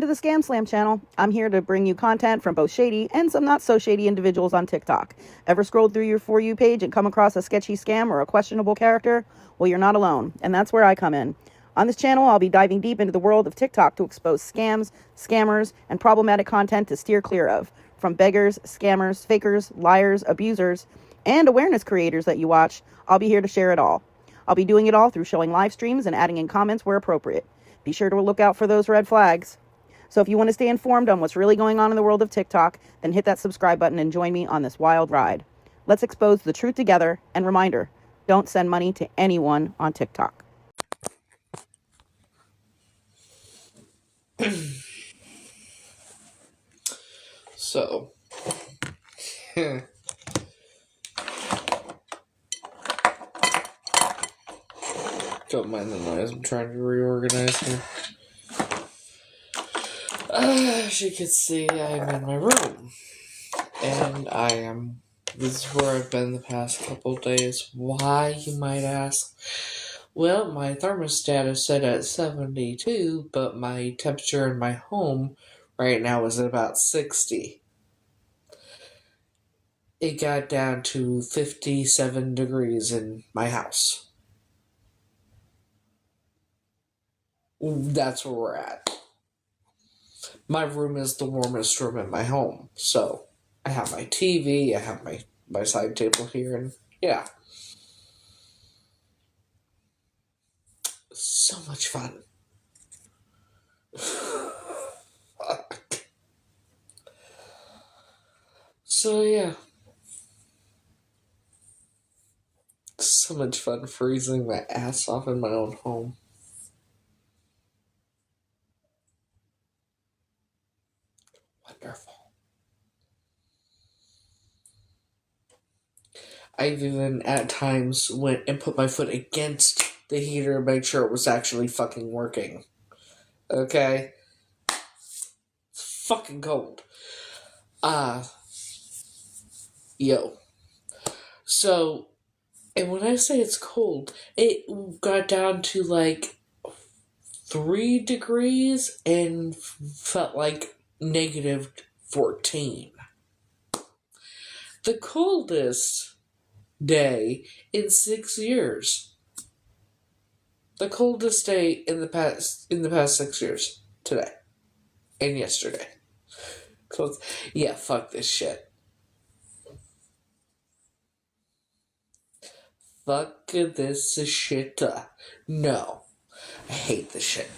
to the ScamSlam channel. I'm here to bring you content from both shady and some not so shady individuals on TikTok. Ever scrolled through your For You page and come across a sketchy scam or a questionable character? Well, you're not alone, and that's where I come in. On this channel, I'll be diving deep into the world of TikTok to expose scams, scammers, and problematic content to steer clear of. From beggars, scammers, fakers, liars, abusers, and awareness creators that you watch, I'll be here to share it all. I'll be doing it all through showing live streams and adding in comments where appropriate. Be sure to look out for those red flags. So if you want to stay informed on what's really going on in the world of TikTok, then hit that subscribe button and join me on this wild ride. Let's expose the truth together, and reminder, don't send money to anyone on TikTok. So, don't mind the noise, I'm trying to reorganize here. As you can see, I'm in my room, and this is where I've been the past couple days. Why, you might ask? Well, my thermostat is set at 72, but my temperature in my home right now is at about 60. It got down to 57 degrees in my house. That's where we're at. My room is the warmest room in my home, so I have my TV, I have my side table here, and yeah. So much fun. Fuck. So yeah. So much fun freezing my ass off in my own home. Wonderful. I've even at times went and put my foot against the heater to make sure it was actually fucking working. Okay? It's fucking cold. Yo. So, and when I say it's cold, it got down to like 3 degrees and felt like negative 14. The coldest day in 6 years. The coldest day in the past 6 years. Today. And yesterday. So, yeah, fuck this shit. Fuck this shit. No. I hate this shit.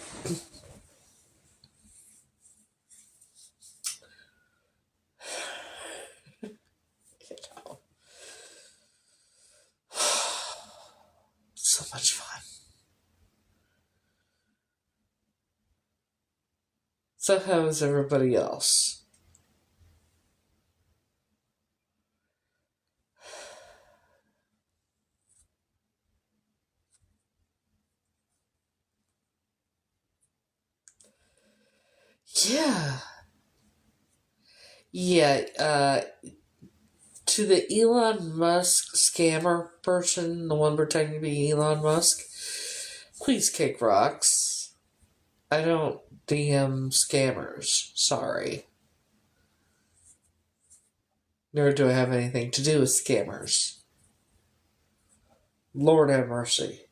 So much fun. So how is everybody else? Yeah, to the Elon Musk scammer person, the one pretending to be Elon Musk, please kick rocks. I don't DM scammers. Sorry. Nor do I have anything to do with scammers. Lord have mercy.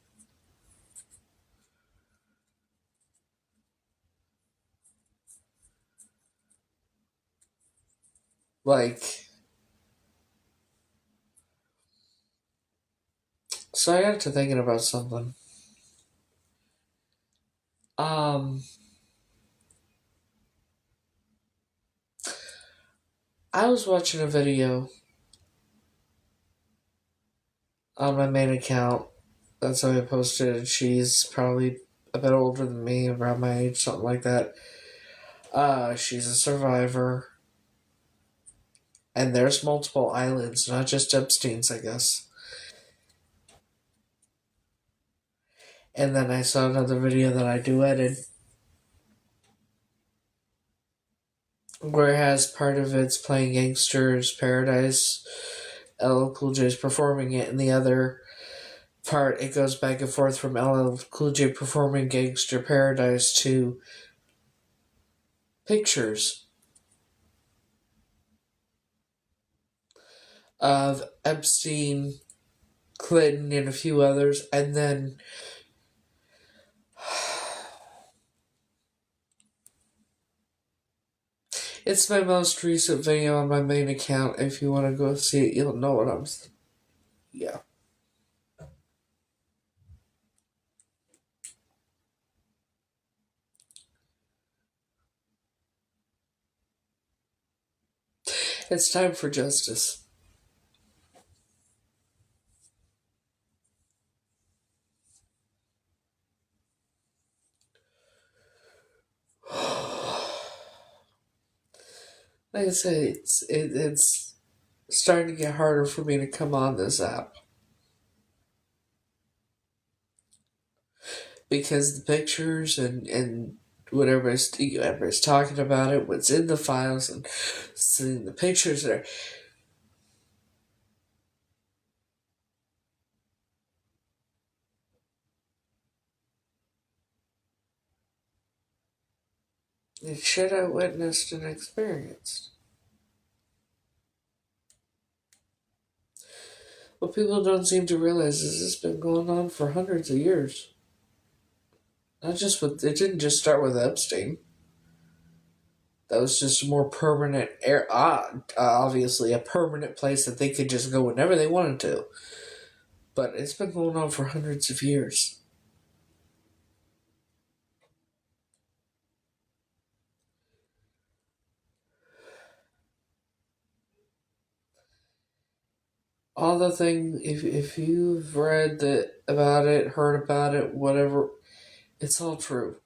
So I got to thinking about something. I was watching a video on my main account. That's how I posted it. She's probably a bit older than me, around my age, something like that. She's a survivor. And there's multiple islands, not just Epstein's, I guess. And then I saw another video that I duetted, where it has part of it's playing Gangster's Paradise. LL Cool J's performing it, and the other part, it goes back and forth from LL Cool J performing Gangster Paradise to pictures of Epstein, Clinton, and a few others, and then it's my most recent video on my main account. If you want to go see it, you'll know what I'm... Yeah. It's time for justice. Like I say, it's starting to get harder for me to come on this app. Because the pictures and what everybody's talking about it, what's in the files, and seeing the pictures there. It's shit I witnessed and experienced. What people don't seem to realize is this has been going on for hundreds of years. Not just with, it didn't just start with Epstein. That was just a more permanent, obviously a permanent place that they could just go whenever they wanted to. But it's been going on for hundreds of years. All the things, if you've read about it, heard about it, whatever, it's all true.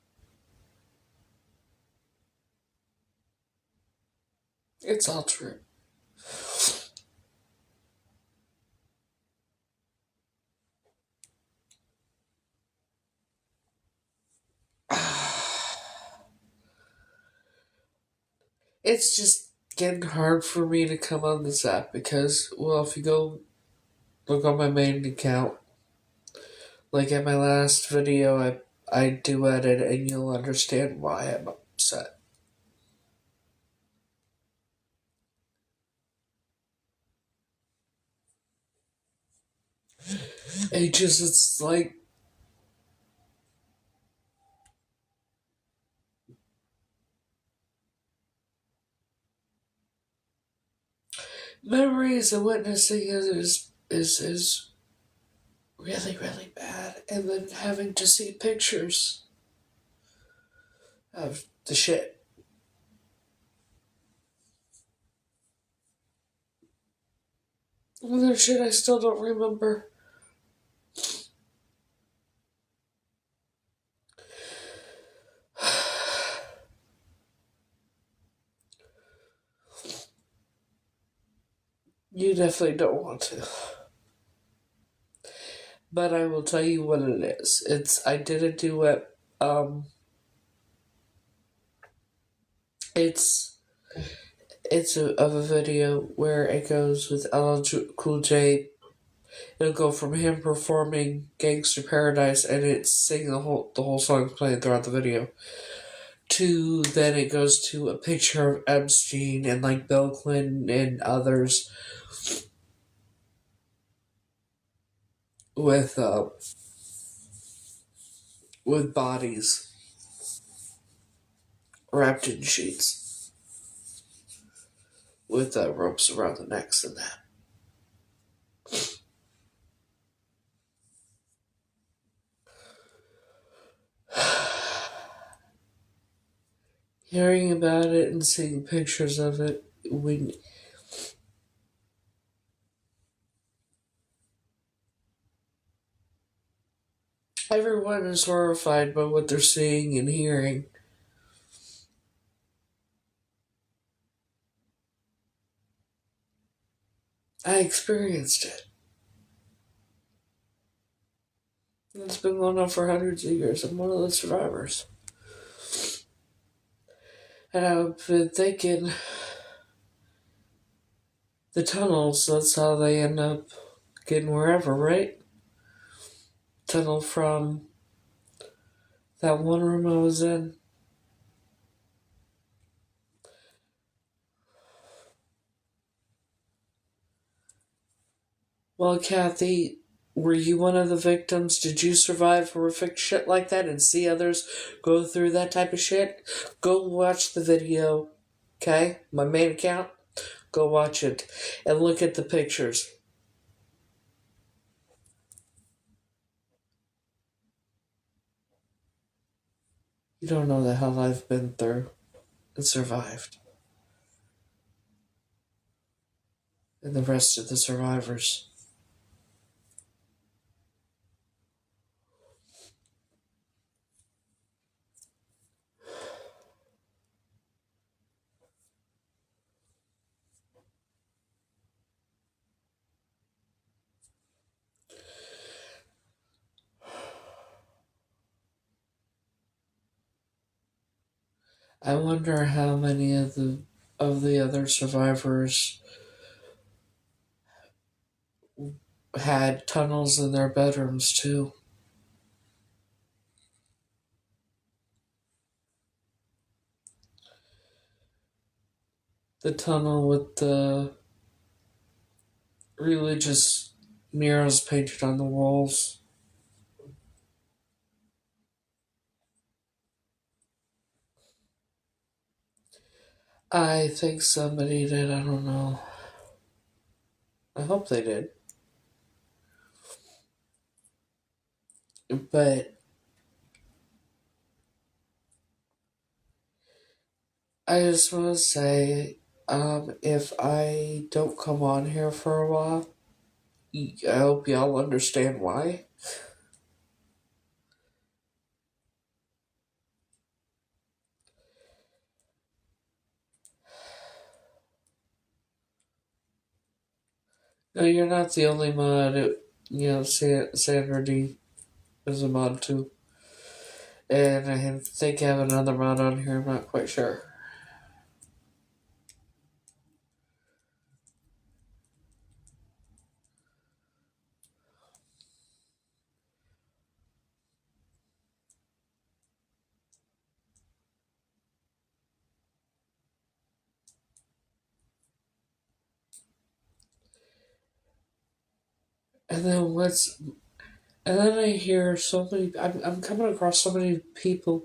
It's all true. It's just getting hard for me to come on this app because, well, if you go look on my main account, like at my last video, I do edit, and you'll understand why I'm upset. It's like, memories and witnessing is really, really bad. And then having to see pictures of the shit. Other shit I still don't remember. You definitely don't want to. But I will tell you what it is. I did a duet. It's of a video where it goes with LL Cool J. It'll go from him performing "Gangster Paradise" and it's singing the whole song playing throughout the video. To then it goes to a picture of Epstein and like Bill Clinton and others with bodies wrapped in sheets with ropes around the necks and that. Hearing about it and seeing pictures of it, everyone is horrified by what they're seeing and hearing. I experienced it. It's been going on for hundreds of years. I'm one of the survivors. And I've been thinking, the tunnels, that's how they end up getting wherever, right? Tunnel from that one room I was in Well, Kathy, were you one of the victims? Did you survive horrific shit like that and see others go through that type of shit? Go watch the video, okay? My main account. Go watch it and look at the pictures. You don't know the hell I've been through and survived. And the rest of the survivors. I wonder how many of the other survivors had tunnels in their bedrooms too. The tunnel with the religious murals painted on the walls. I think somebody did, I don't know. I hope they did. But I just want to say, if I don't come on here for a while, I hope y'all understand why. No, you're not the only mod. Sandra D is a mod too. And I think I have another mod on here, I'm not quite sure. And then and then I hear so many, I'm coming across so many people,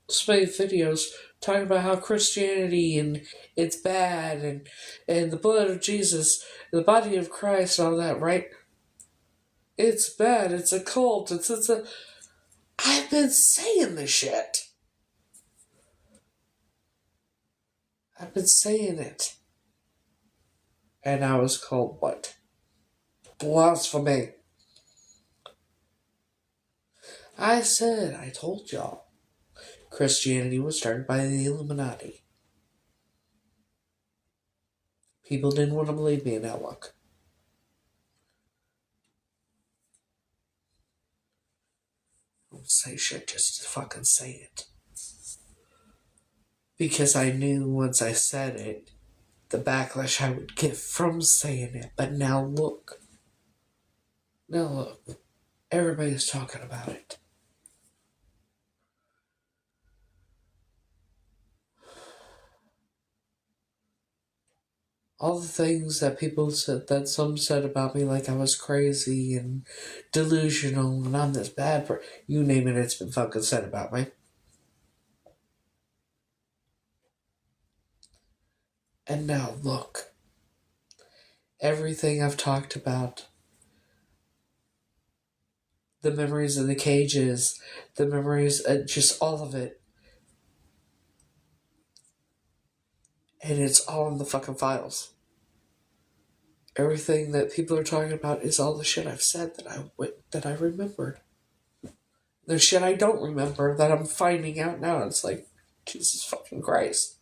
so many videos talking about how Christianity and it's bad and the blood of Jesus, the body of Christ, and all that, right? It's bad, it's a cult, it's a. I've been saying this shit. I've been saying it. And I was called what? Blasphemy. I told y'all, Christianity was started by the Illuminati. People didn't want to believe me, and now look. Don't say shit, just fucking say it. Because I knew once I said it, the backlash I would get from saying it. But now look. Now look. Everybody's talking about it. All the things that people said, that some said about me, like I was crazy and delusional and I'm this bad person. You name it, it's been fucking said about me. And now look. Everything I've talked about, the memories of the cages, the memories, just all of it. And it's all in the fucking files. Everything that people are talking about is all the shit I've said that I remembered. There's shit I don't remember that I'm finding out now. It's like, Jesus fucking Christ.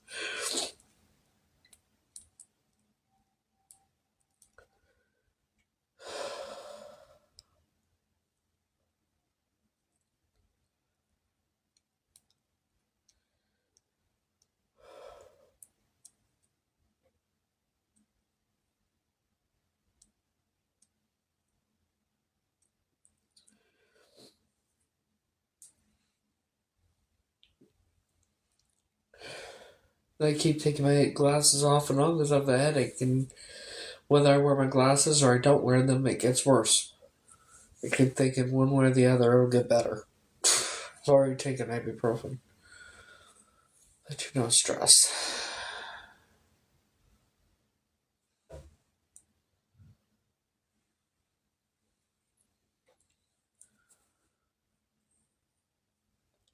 I keep taking my glasses off and on because I have a headache, and Whether I wear my glasses or I don't wear them, it gets worse. I keep thinking one way or the other it'll get better. I've already taken ibuprofen. But no stress.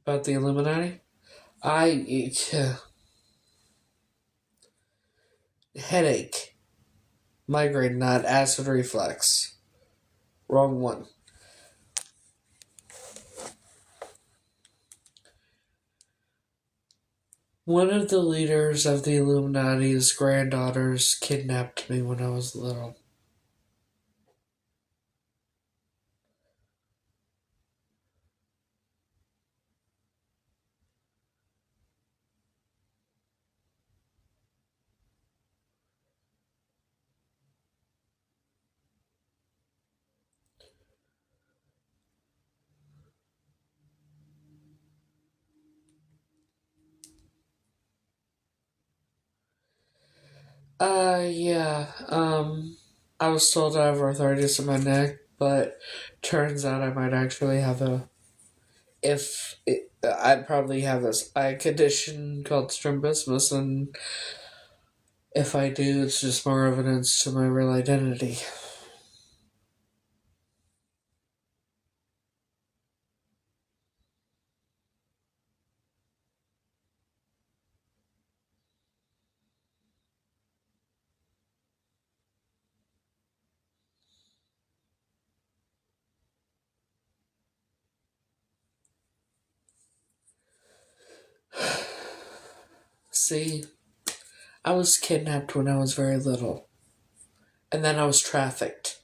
About the Illuminati? Headache. Migraine, not acid reflux. Wrong one. One of the leaders of the Illuminati's granddaughters kidnapped me when I was little. Yeah. I was told I have arthritis in my neck, but turns out I might actually have I'd probably have this eye condition called strabismus, and if I do, it's just more evidence to my real identity. See, I was kidnapped when I was very little, and then I was trafficked.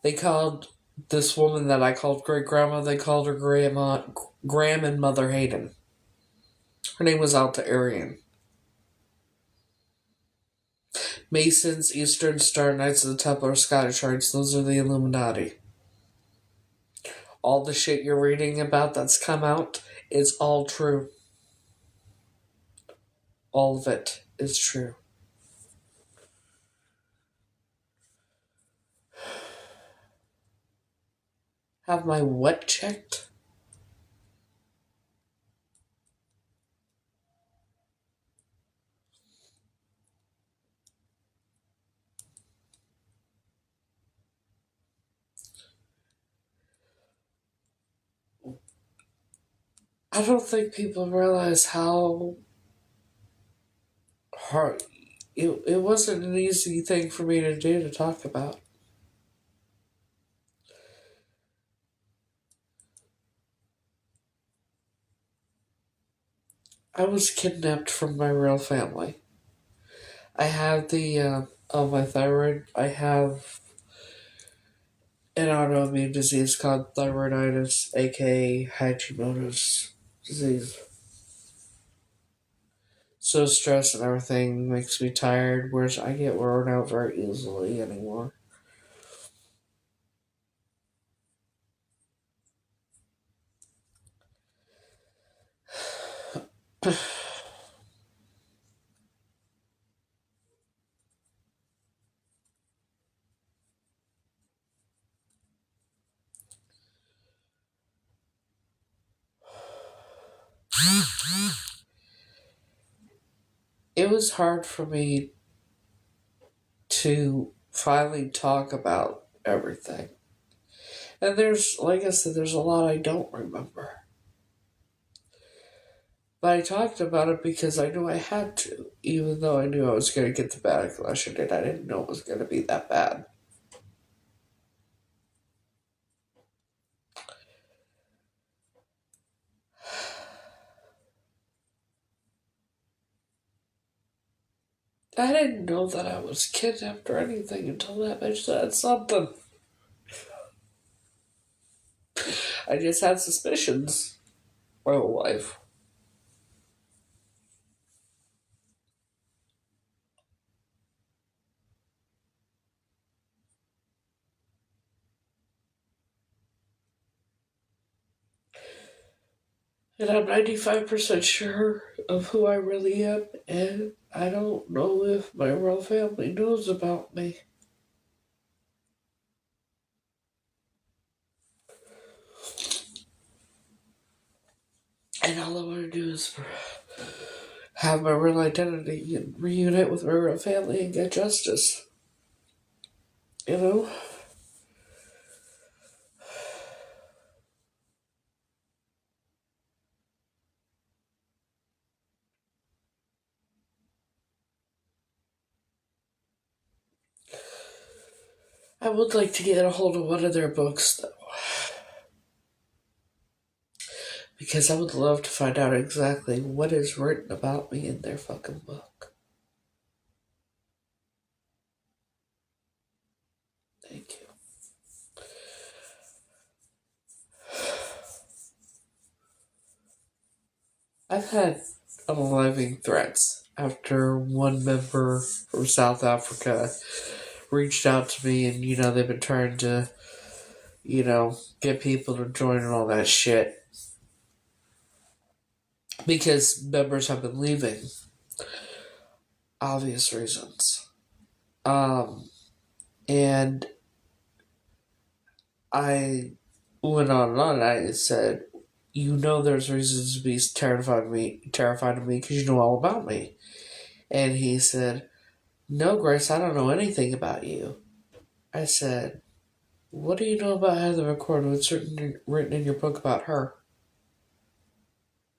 They called this woman that I called great grandma, they called her Graham and Mother Hayden. Her name was Alta Arian. Masons, Eastern Star, Knights of the Templar, Scottish Rites, those are the Illuminati. All the shit you're reading about that's come out is all true. All of it is true. Have my what checked? I don't think people realize how hard it wasn't an easy thing for me to do to talk about. I was kidnapped from my real family. I have on my thyroid, I have an autoimmune disease called thyroiditis, aka Hashimoto's disease. So stress and everything makes me tired, whereas I get worn out very easily anymore. It was hard for me to finally talk about everything. And like I said, there's a lot I don't remember. But I talked about it because I knew I had to, even though I knew I was going to get the backlash I did. I didn't know it was going to be that bad. I didn't know that I was kidnapped or anything until that bitch said something. I just had suspicions my whole life. And I'm 95% sure of who I really am, and I don't know if my royal family knows about me. And all I want to do is have my real identity and reunite with my real family and get justice. You know? I would like to get a hold of one of their books, though. Because I would love to find out exactly what is written about me in their fucking book. Thank you. I've had unaliving threats after one member from South Africa reached out to me, and they've been trying to get people to join and all that shit because members have been leaving. Obvious reasons. And I went on and on, and I said, there's reasons to be terrified of me because you know all about me. And he said, no, Grace, I don't know anything about you. I said, what do you know about Heather McCord? What's written in your book about her?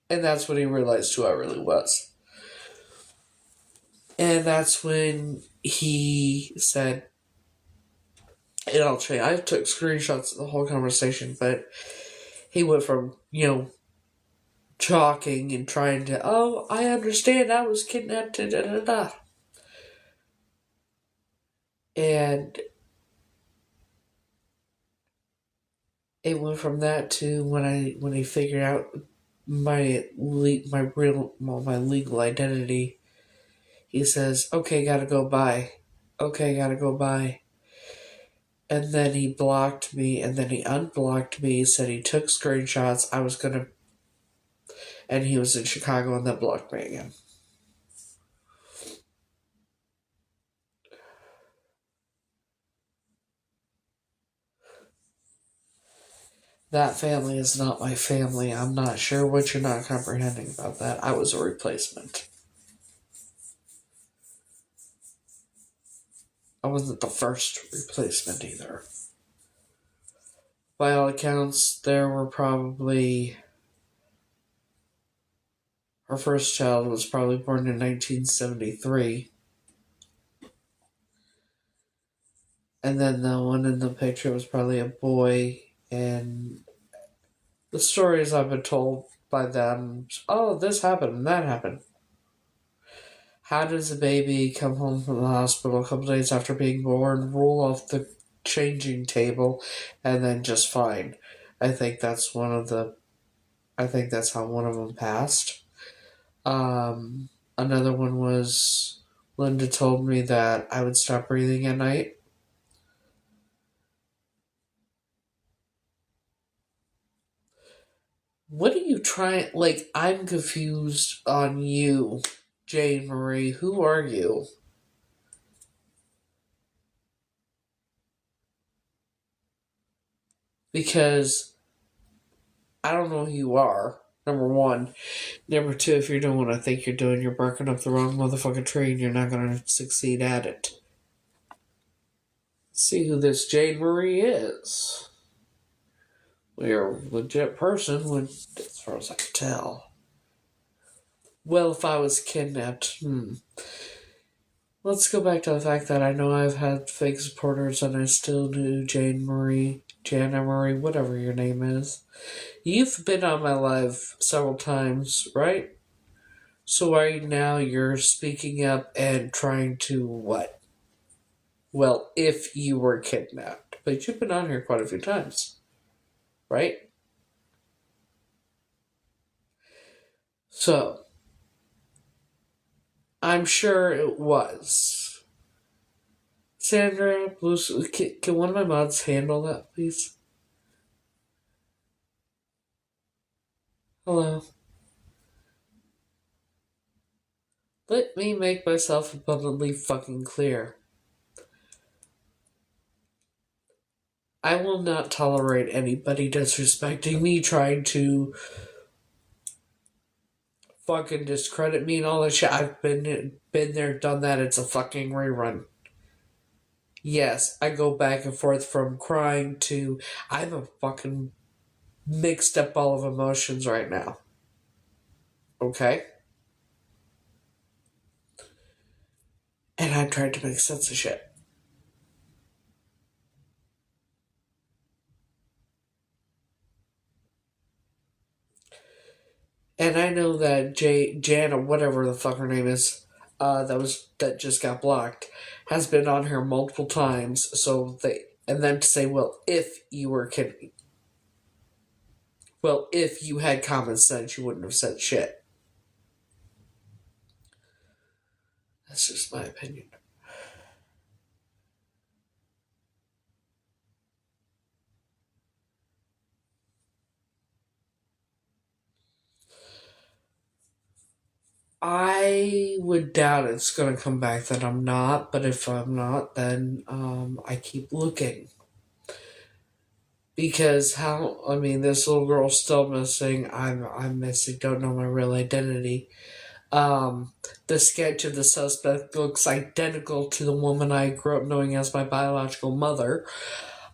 And that's when he realized who I really was. And that's when he said, and I'll show you, I took screenshots of the whole conversation, but he went from, talking and trying to, oh, I understand, I was kidnapped, da da da da. And it went from that to when he figured out my legal identity. He says, okay, gotta go by. Okay, gotta go by. And then he blocked me, and then he unblocked me. He said he took screenshots. And he was in Chicago, and then blocked me again. That family is not my family. I'm not sure what you're not comprehending about that. I was a replacement. I wasn't the first replacement either. By all accounts, there were probably... Her first child was probably born in 1973. And then the one in the picture was probably a boy. And the stories I've been told by them, oh, this happened and that happened. How does a baby come home from the hospital a couple days after being born, roll off the changing table, and then just fine? I think that's how one of them passed. Another one was Linda told me that I would stop breathing at night. What are you trying? Like, I'm confused on you, Jane Marie. Who are you? Because I don't know who you are, number one. Number two, if you're doing what I think you're doing, you're barking up the wrong motherfucking tree and you're not going to succeed at it. See who this Jane Marie is. You're a legit person, as far as I can tell. Well, if I was kidnapped, Let's go back to the fact that I know I've had fake supporters and I still do Jana Marie, whatever your name is. You've been on my live several times, right? So right now you're speaking up and trying to what? Well, if you were kidnapped. But you've been on here quite a few times, right? So, I'm sure it was. Sandra, can one of my mods handle that, please? Hello. Let me make myself abundantly fucking clear. I will not tolerate anybody disrespecting me, trying to fucking discredit me and all that shit. I've been there, done that. It's a fucking rerun. Yes, I go back and forth from crying to I'm a fucking mixed up ball of emotions right now. Okay? And I'm trying to make sense of shit. And I know that Jan, or whatever the fuck her name is, that just got blocked, has been on here multiple times. So and then to say, well, if you were kidding, well, if you had common sense, you wouldn't have said shit. That's just my opinion. I would doubt it's going to come back that I'm not, but if I'm not, then I keep looking. Because this little girl's still missing. I'm missing, don't know my real identity. The sketch of the suspect looks identical to the woman I grew up knowing as my biological mother.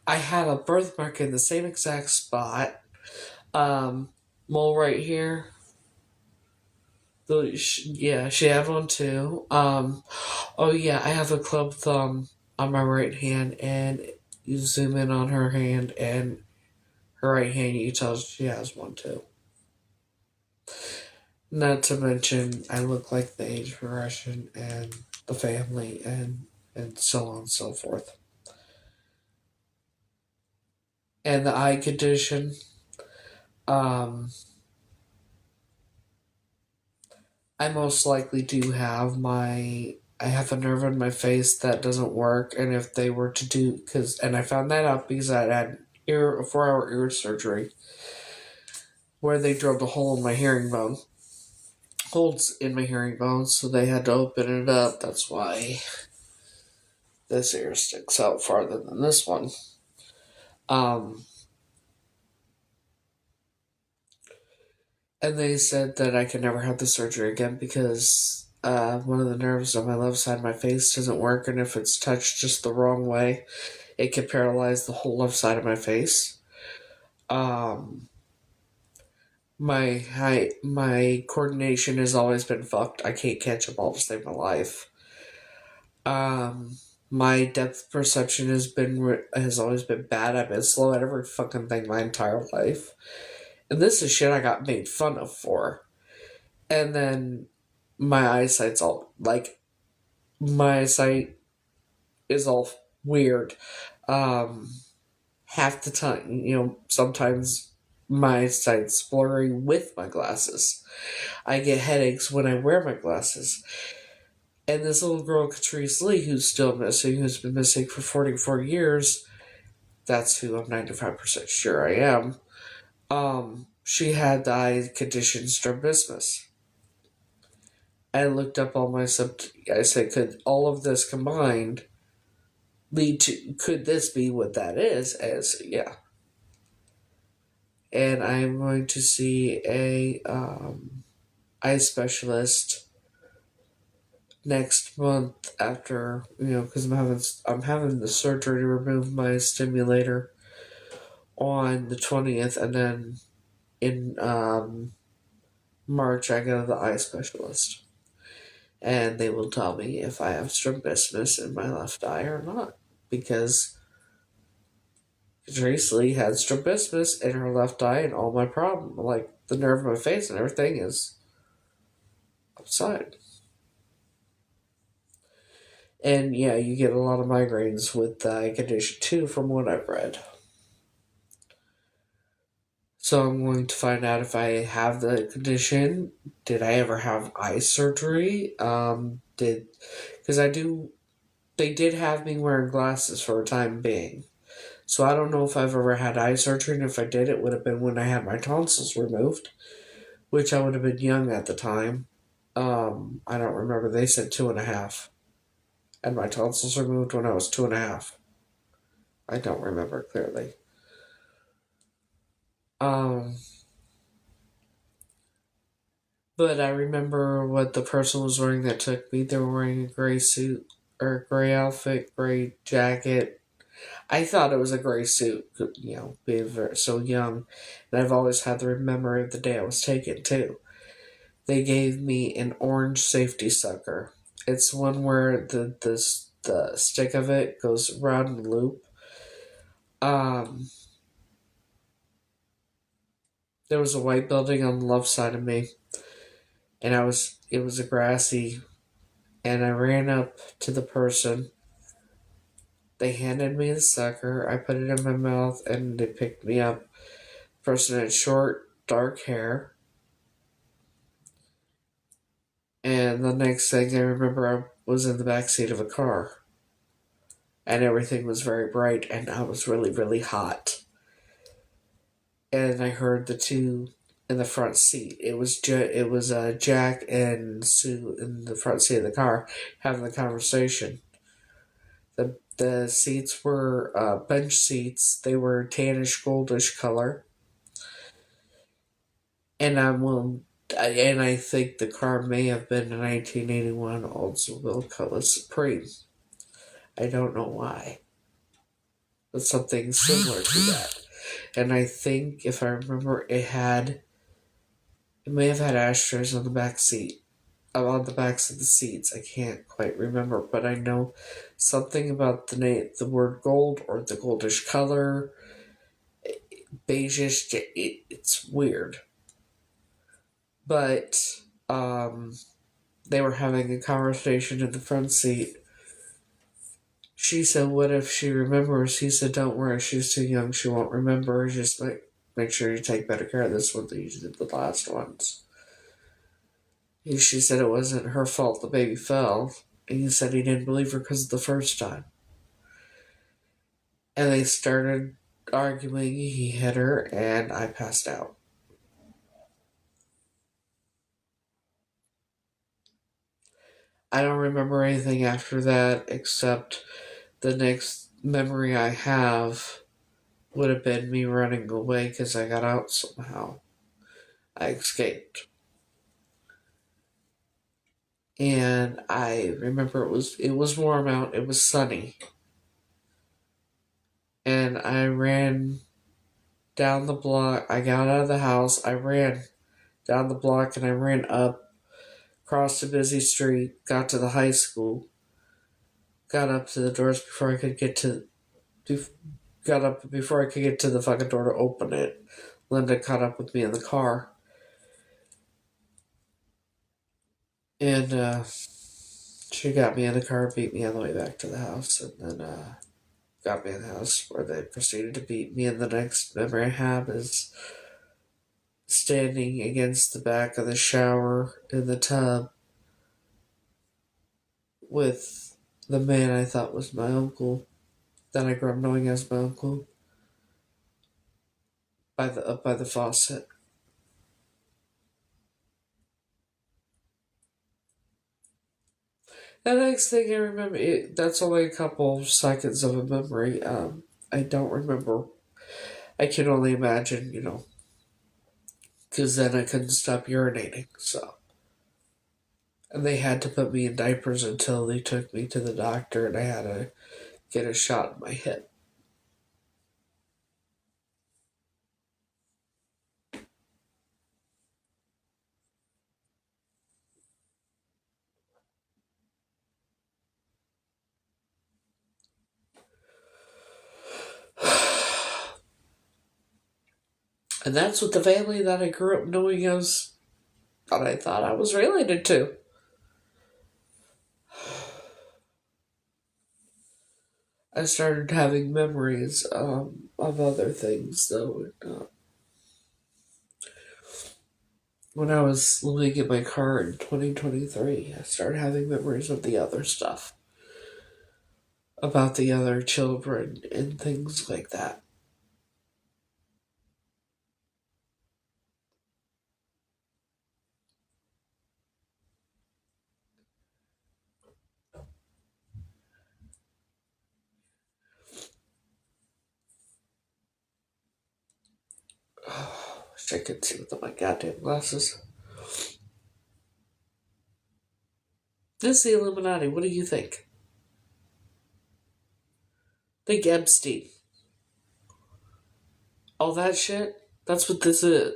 I have a birthmark in the same exact spot. Mole right here. Yeah, she had one too. Oh yeah, I have a club thumb on my right hand, and you zoom in on her hand and her right hand, you tell she has one too. Not to mention, I look like the age progression and the family and so on and so forth. And the eye condition, I most likely do have I have a nerve in my face that doesn't work, and if they were to do, and I found that out because I had a 4-hour ear surgery where they drilled a hole in my hearing bone. Holes in my hearing bone, so they had to open it up. That's why this ear sticks out farther than this one. And they said that I could never have the surgery again because one of the nerves on my left side of my face doesn't work, and if it's touched just the wrong way, it could paralyze the whole left side of my face. My coordination has always been fucked. I can't catch a ball to save my life. My depth perception has always been bad. I've been slow at every fucking thing my entire life. And this is shit I got made fun of for. And then my eyesight's all, my eyesight is all weird. Half the time, sometimes my eyesight's blurry with my glasses. I get headaches when I wear my glasses. And this little girl, Catrice Lee, who's still missing, who's been missing for 44 years, that's who I'm 95% sure I am. She had the eye condition strabismus. I looked up all my I said, could all of this combined lead to, could this be what that is? And I said, yeah. And I'm going to see a eye specialist next month after, because I'm having the surgery to remove my stimulator on the 20th, and then in March I go to the eye specialist, and they will tell me if I have strabismus in my left eye or not, because Catrice Lee had strabismus in her left eye, and all my problem, like the nerve in my face and everything, is upside. And yeah, you get a lot of migraines with the eye condition too, from what I've read. So I'm going to find out if I have the condition. Did I ever have eye surgery? Because they did have me wearing glasses for a time being. So I don't know if I've ever had eye surgery, and if I did, it would have been when I had my tonsils removed. which I would have been young at the time. I don't remember. They said 2.5. And my tonsils removed when I was 2.5. I don't remember clearly. Um, but I remember what the person was wearing that took me. They were wearing a gray suit or a gray outfit, gray jacket. I thought it was a gray suit, being so young. And I've always had the memory of the day I was taken, too. They gave me an orange safety sucker. It's one where the stick of it goes around in a loop. Um, there was a white building on the left side of me, and it was a grassy, and I ran up to the person. They handed me the sucker. I put it in my mouth, and they picked me up. The person had short, dark hair. And the next thing I remember, I was in the back seat of a car, and everything was very bright, and I was really, really hot. And I heard the two in the front seat. It was Jack and Sue in the front seat of the car having the conversation. The seats were bench seats. They were tannish goldish color, and I think the car may have been a 1981 Oldsmobile Cutlass Supreme. I don't know why, but something similar to that. And I think, if I remember, it may have had ashtrays on the back seat, on the backs of the seats. I can't quite remember, but I know something about the word gold or the goldish color, beigeish. It's weird, but they were having a conversation in the front seat. She said, "What if she remembers?" He said, "Don't worry, she's too young. She won't remember. Just make sure you take better care of this one than you did the last ones." She said it wasn't her fault the baby fell. And he said he didn't believe her because of the first time. And they started arguing. He hit her, and I passed out. I don't remember anything after that except the next memory I have would have been me running away because I got out somehow. I escaped. And I remember it was warm out, it was sunny. And I ran down the block. I got out of the house, I ran down the block, and I ran up, crossed a busy street, got to the high school, got up to the doors before I could get to the fucking door to open it. Linda caught up with me in the car. And she got me in the car, beat me on the way back to the house, and then got me in the house where they proceeded to beat me. And the next memory I have is standing against the back of the shower in the tub with the man I thought was my uncle, that I grew up knowing as my uncle, up by the faucet. The next thing I remember, that's only a couple seconds of a memory. I don't remember. I can only imagine, because then I couldn't stop urinating, so. And they had to put me in diapers until they took me to the doctor, and I had to get a shot in my hip. And that's what the family that I grew up knowing as, that I thought I was related to. I started having memories of other things, though. When I was living in my car in 2023, I started having memories of the other stuff, about the other children and things like that. Wish I could see without my goddamn glasses. This is the Illuminati. What do you think? Think Epstein. All that shit? That's what this is.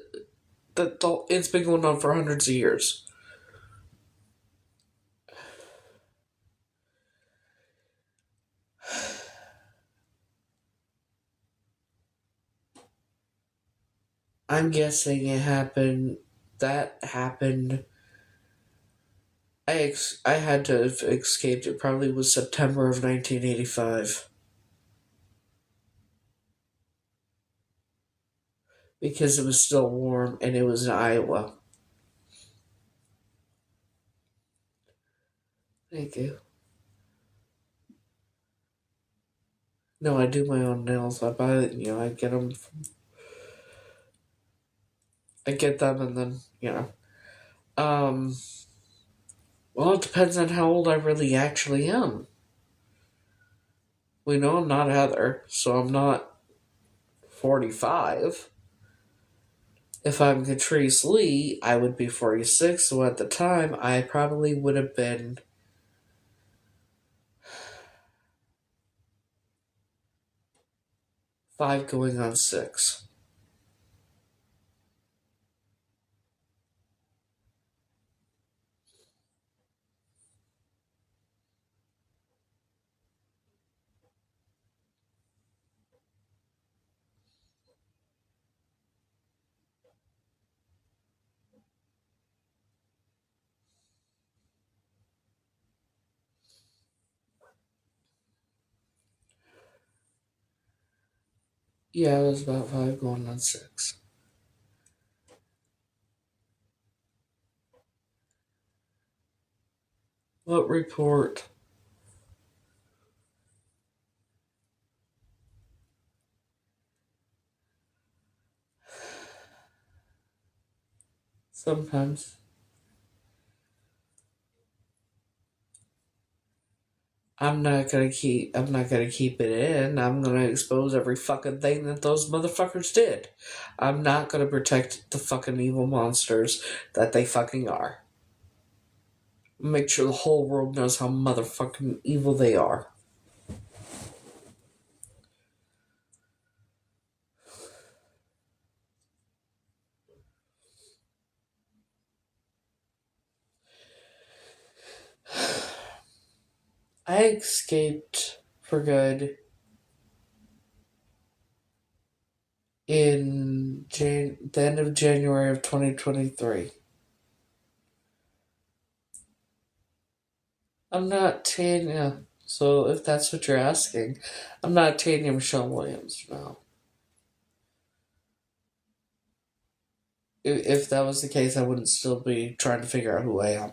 It's been going on for hundreds of years. I'm guessing it happened. That happened. I had to have escaped. It probably was September of 1985. Because it was still warm and it was in Iowa. Thank you. No, I do my own nails. I buy it, I get them. I get them and then. Well, it depends on how old I really actually am. We know I'm not Heather, so I'm not 45. If I'm Catrice Lee, I would be 46, so at the time, I probably would have been 5 going on 6. Yeah, it was about 5 going on 6. What report? Sometimes. I'm not gonna keep it in. I'm gonna expose every fucking thing that those motherfuckers did. I'm not gonna protect the fucking evil monsters that they fucking are. Make sure the whole world knows how motherfucking evil they are. I escaped for good in the end of January of 2023. I'm not Tanya, so if that's what you're asking, I'm not Tanya Michelle Williams, no. If that was the case, I wouldn't still be trying to figure out who I am.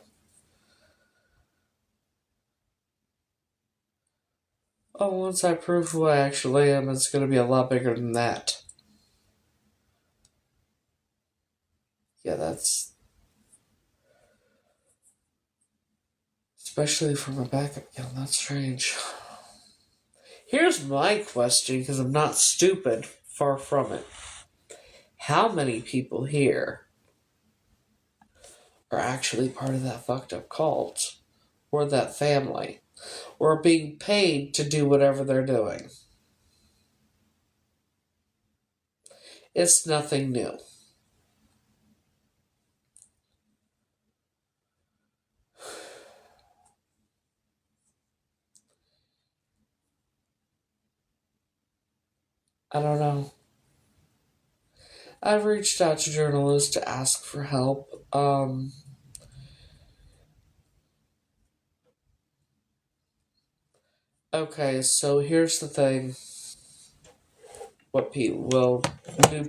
Oh, once I prove who I actually am, it's going to be a lot bigger than that. Yeah, that's... Especially for my backup account, that's strange. Here's my question, because I'm not stupid. Far from it. How many people here are actually part of that fucked up cult? Or that family? Or are being paid to do whatever they're doing? It's nothing new. I don't know. I've reached out to journalists to ask for help. Okay, so here's the thing. What new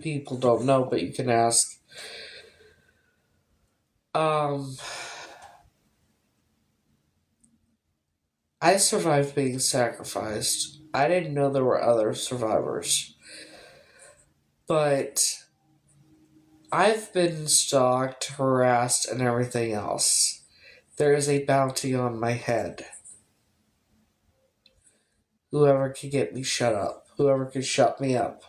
people don't know, but you can ask. I survived being sacrificed. I didn't know there were other survivors. But I've been stalked, harassed, and everything else. There is a bounty on my head. Whoever can get me shut up. Whoever can shut me up.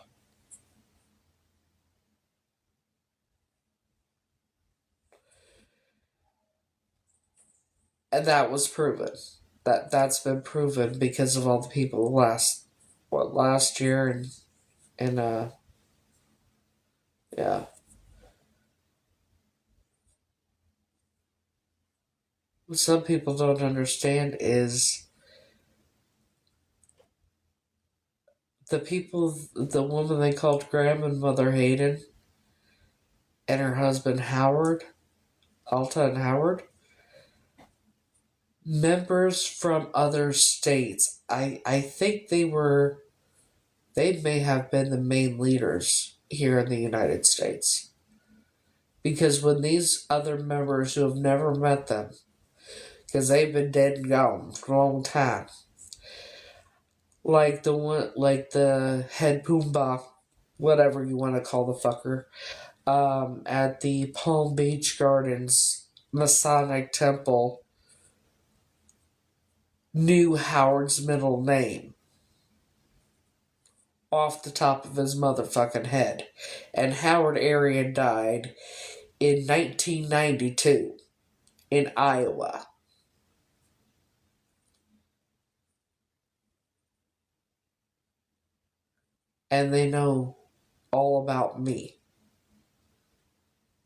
And that was proven. That's been proven because of all the people last year and yeah. What some people don't understand is the woman they called grandmother Hayden and her husband Howard, Alta and Howard, members from other states. I think they may have been the main leaders here in the United States. Because when these other members who have never met them, because they've been dead and gone for a long time, like the head Pumbaa, whatever you want to call the fucker, at the Palm Beach Gardens Masonic Temple, knew Howard's middle name off the top of his motherfucking head. And Howard Arian died in 1992 in Iowa. And they know all about me.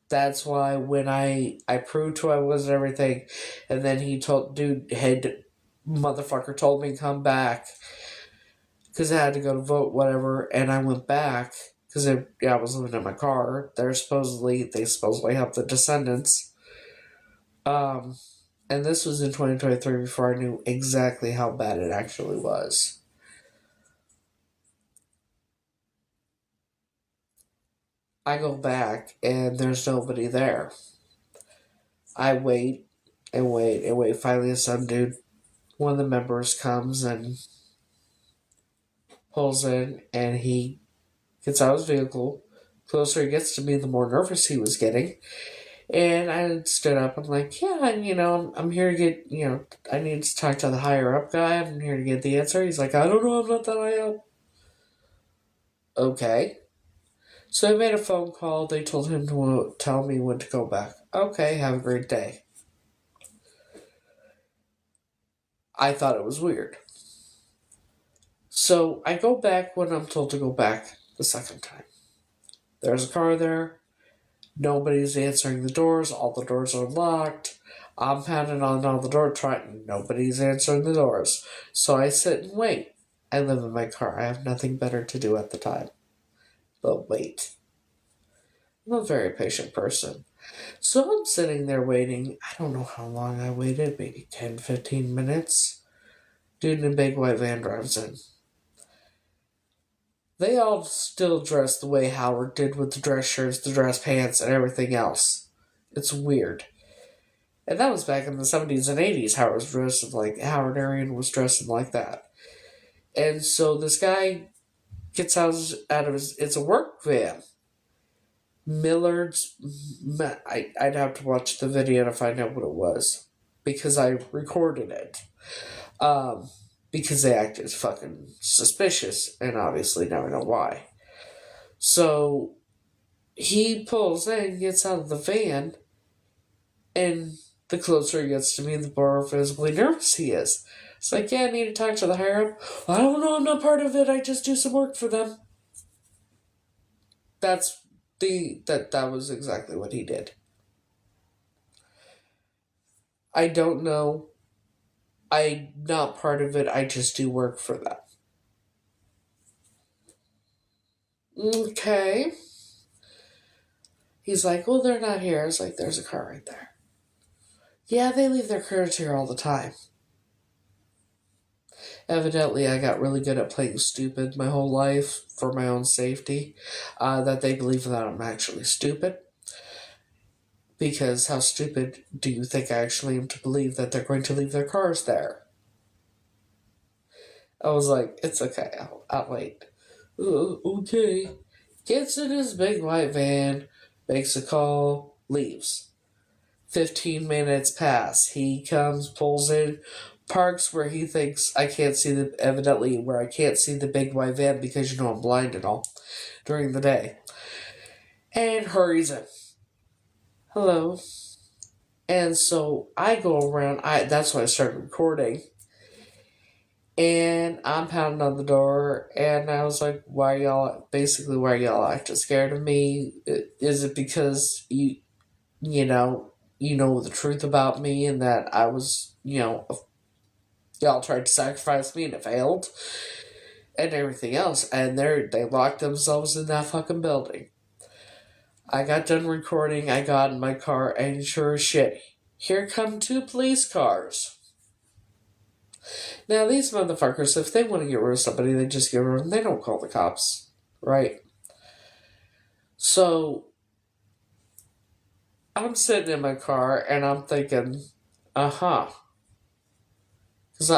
That's why when I proved who I was and everything, and then head motherfucker told me to come back because I had to go to vote, whatever, and I went back because I was living in my car. They supposedly helped the descendants. And this was in 2023 before I knew exactly how bad it actually was. I go back and there's nobody there. I wait and wait and wait. Finally, some dude, one of the members, comes and pulls in, and he gets out of his vehicle. The closer he gets to me, the more nervous he was getting. And I stood up. I'm like, yeah, I'm here to get, I need to talk to the higher up guy. I'm here to get the answer. He's like, I don't know, I'm not that high up. Okay. So I made a phone call. They told him to tell me when to go back. Okay, have a great day. I thought it was weird. So I go back when I'm told to go back the second time. There's a car there. Nobody's answering the doors. All the doors are locked. I'm pounding on all the doors, nobody's answering the doors. So I sit and wait. I live in my car. I have nothing better to do at the time but wait. I'm a very patient person. So I'm sitting there waiting. I don't know how long I waited, maybe 10, 15 minutes. Dude in a big white van drives in. They all still dress the way Howard did with the dress shirts, the dress pants, and everything else. It's weird. And that was back in the 70s and 80s. Howard Arian was dressing like that. And so this guy gets out of his, it's a work van. Millard's, I'd have to watch the video to find out what it was. Because I recorded it. Because they acted fucking suspicious. And obviously now I know why. So he pulls in, gets out of the van, and the closer he gets to me, the more visibly nervous he is. It's like, yeah, I need to talk to the higher up. I don't know, I'm not part of it, I just do some work for them. That was exactly what he did. I don't know. I'm not part of it, I just do work for them. Okay. He's like, well, they're not here. It's like, there's a car right there. Yeah, they leave their cars here all the time. Evidently, I got really good at playing stupid my whole life for my own safety, that they believe that I'm actually stupid. Because how stupid do you think I actually am to believe that they're going to leave their cars there? I was like, it's okay, I'll wait. Okay. Gets in his big white van, makes a call, leaves. 15 minutes pass. He comes, pulls in, parks where he thinks I can't see where I can't see the big white van because I'm blind and all during the day. And hurries in. Hello. And so I go around, that's when I started recording. And I'm pounding on the door, and I was like, why are y'all acting scared of me? Is it because you know, you know the truth about me and that I was, y'all tried to sacrifice me and it failed and everything else. And they locked themselves in that fucking building. I got done recording, I got in my car, and sure as shit, here come 2 police cars. Now, these motherfuckers, if they want to get rid of somebody, they just get rid of them. They don't call the cops, right? So, I'm sitting in my car, and I'm thinking, uh-huh. Because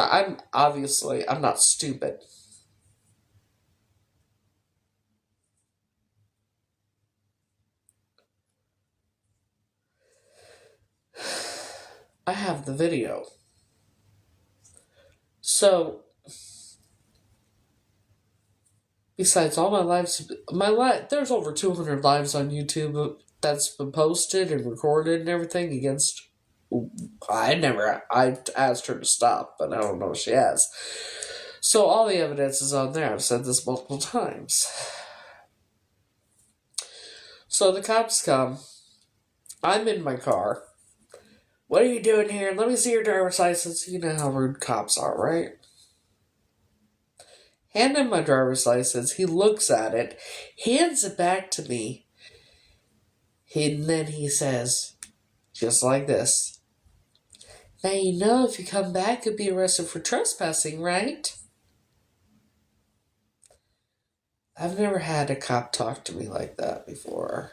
I'm not stupid. I have the video. So, besides all there's over 200 lives on YouTube that's been posted and recorded and everything against. I asked her to stop, but I don't know if she has. So all the evidence is on there. I've said this multiple times. So the cops come. I'm in my car. What are you doing here? Let me see your driver's license. You know how rude cops are, right? Hand him my driver's license. He looks at it, hands it back to me, and then he says, just like this, now you know if you come back, you'll be arrested for trespassing, right? I've never had a cop talk to me like that before.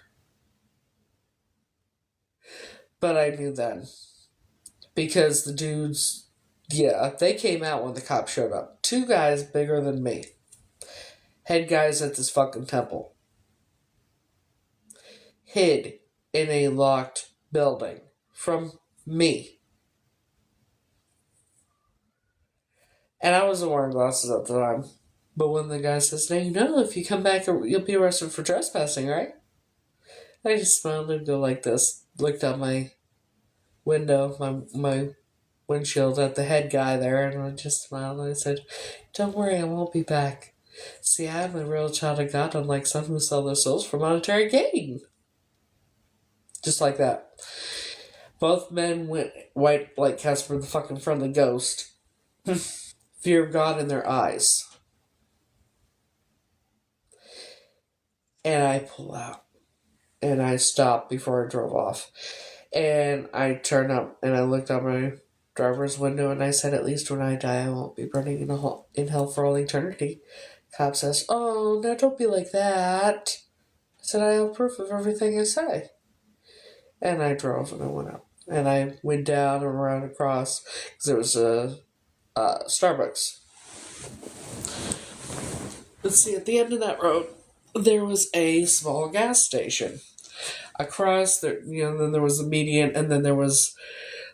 But I knew then. Because the dudes, they came out when the cops showed up. 2 guys bigger than me. Head guys at this fucking temple. Hid in a locked building from me. And I wasn't wearing glasses at the time. But when the guy says, now you know if you come back, you'll be arrested for trespassing, right? I just smiled and go like this. Looked out my window, my windshield at the head guy there, and I just smiled and I said, don't worry, I won't be back. See, I'm a real child of God, unlike some who sell their souls for monetary gain. Just like that. Both men went white like Casper the fucking friendly ghost. Fear of God in their eyes. And I pull out. And I stopped before I drove off. And I turned up and I looked out my driver's window and I said, at least when I die, I won't be burning in hell for all eternity. Cop says, oh, now don't be like that. I said, I have proof of everything I say. And I drove and I went up. And I went down and around across because there was a Starbucks. Let's see, at the end of that road, there was a small gas station. Across there, then there was the median, and then there was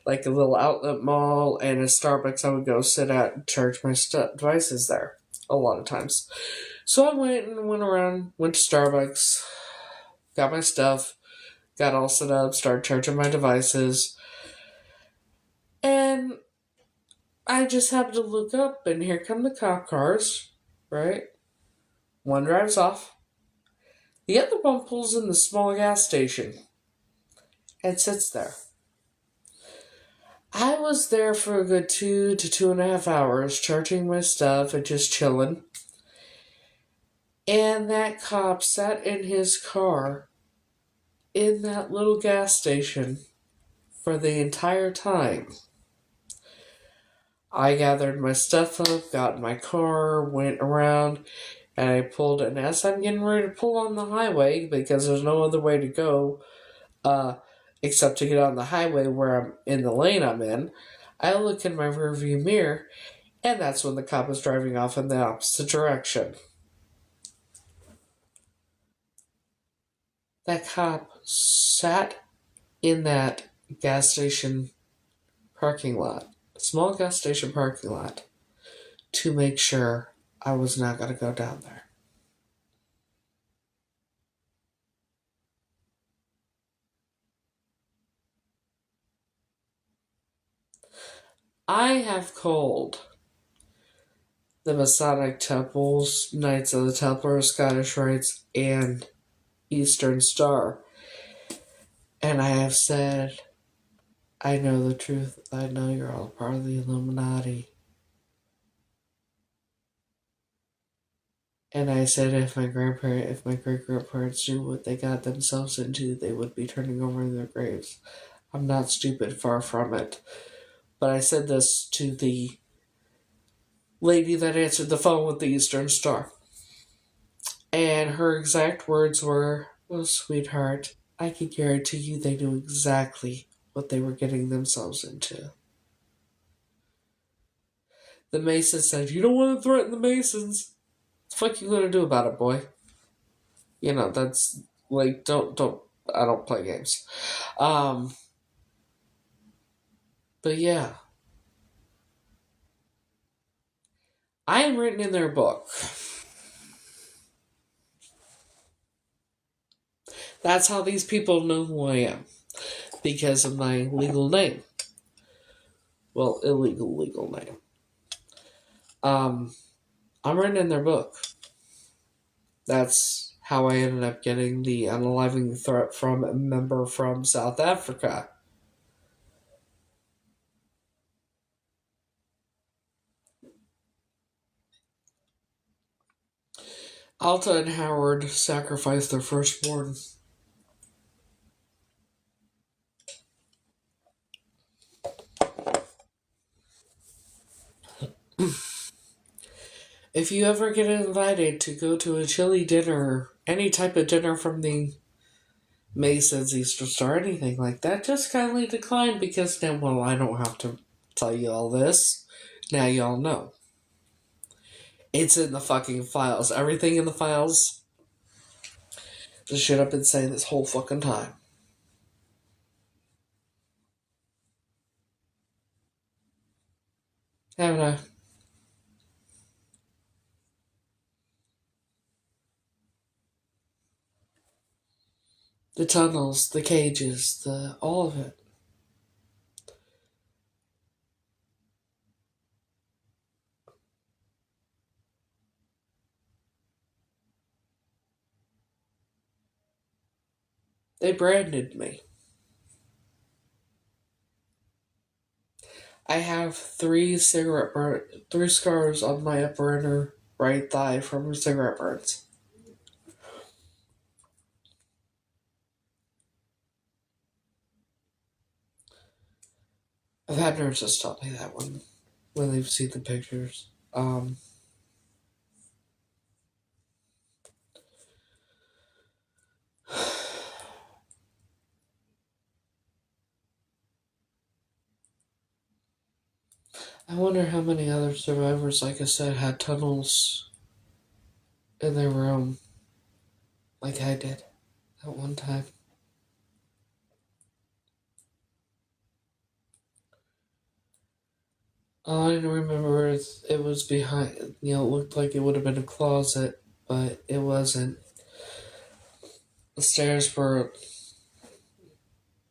like a little outlet mall and a Starbucks I would go sit at and charge my devices there a lot of times. So I went around, went to Starbucks, got my stuff, got all set up, started charging my devices, and I just happened to look up, and here come the cop cars, right? One drives off. The other one pulls in the small gas station and sits there. I was there for a good 2 to 2.5 hours, charging my stuff and just chilling. And that cop sat in his car in that little gas station for the entire time. I gathered my stuff up, got in my car, went around, and I pulled. And as I'm getting ready to pull on the highway, because there's no other way to go, except to get on the highway where I'm in the lane I'm in, I look in my rearview mirror, and that's when the cop is driving off in the opposite direction. That cop sat in that gas station parking lot, small gas station parking lot, to make sure I was not going to go down there. I have called the Masonic Temples, Knights of the Templar, Scottish Rites, and Eastern Star. And I have said, I know the truth. I know you're all part of the Illuminati. And I said if my great-grandparents knew what they got themselves into, they would be turning over in their graves. I'm not stupid, far from it. But I said this to the lady that answered the phone with the Eastern Star. And her exact words were, "Oh, sweetheart, I can guarantee you they knew exactly what they were getting themselves into." The Masons said, "You don't want to threaten the Masons. What the fuck you gonna do about it, boy?" You know, that's like, don't, I don't play games. But yeah. I am written in their book. That's how these people know who I am. Because of my legal name. Well, illegal legal name. I'm written in their book. That's how I ended up getting the unaliving threat from a member from South Africa. Alta and Howard sacrificed their firstborn. If you ever get invited to go to a chili dinner, any type of dinner from the Masons, Eastern Star, anything like that, just kindly decline because then, well, I don't have to tell you all this. Now y'all know. It's in the fucking files. Everything in the files. The shit I've been saying this whole fucking time. Haven't I? The tunnels, the cages, all of it. They branded me. I have three scars on my upper inner right thigh from cigarette burns. I've had nurses tell me that when they've seen the pictures. I wonder how many other survivors, like I said, had tunnels in their room like I did at one time. All I remember is it was behind, it looked like it would have been a closet, but it wasn't. The stairs were,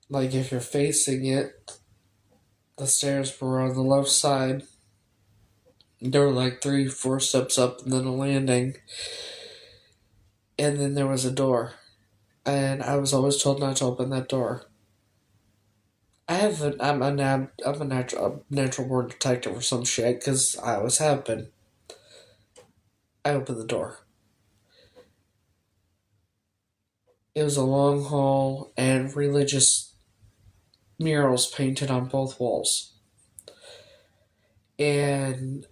like, if you're facing it, the stairs were on the left side. There were like 3-4 steps up and then a landing. And then there was a door. And I was always told not to open that door. I'm a natural born detective or some shit, because I always have been. I opened the door. It was a long hall and religious murals painted on both walls. And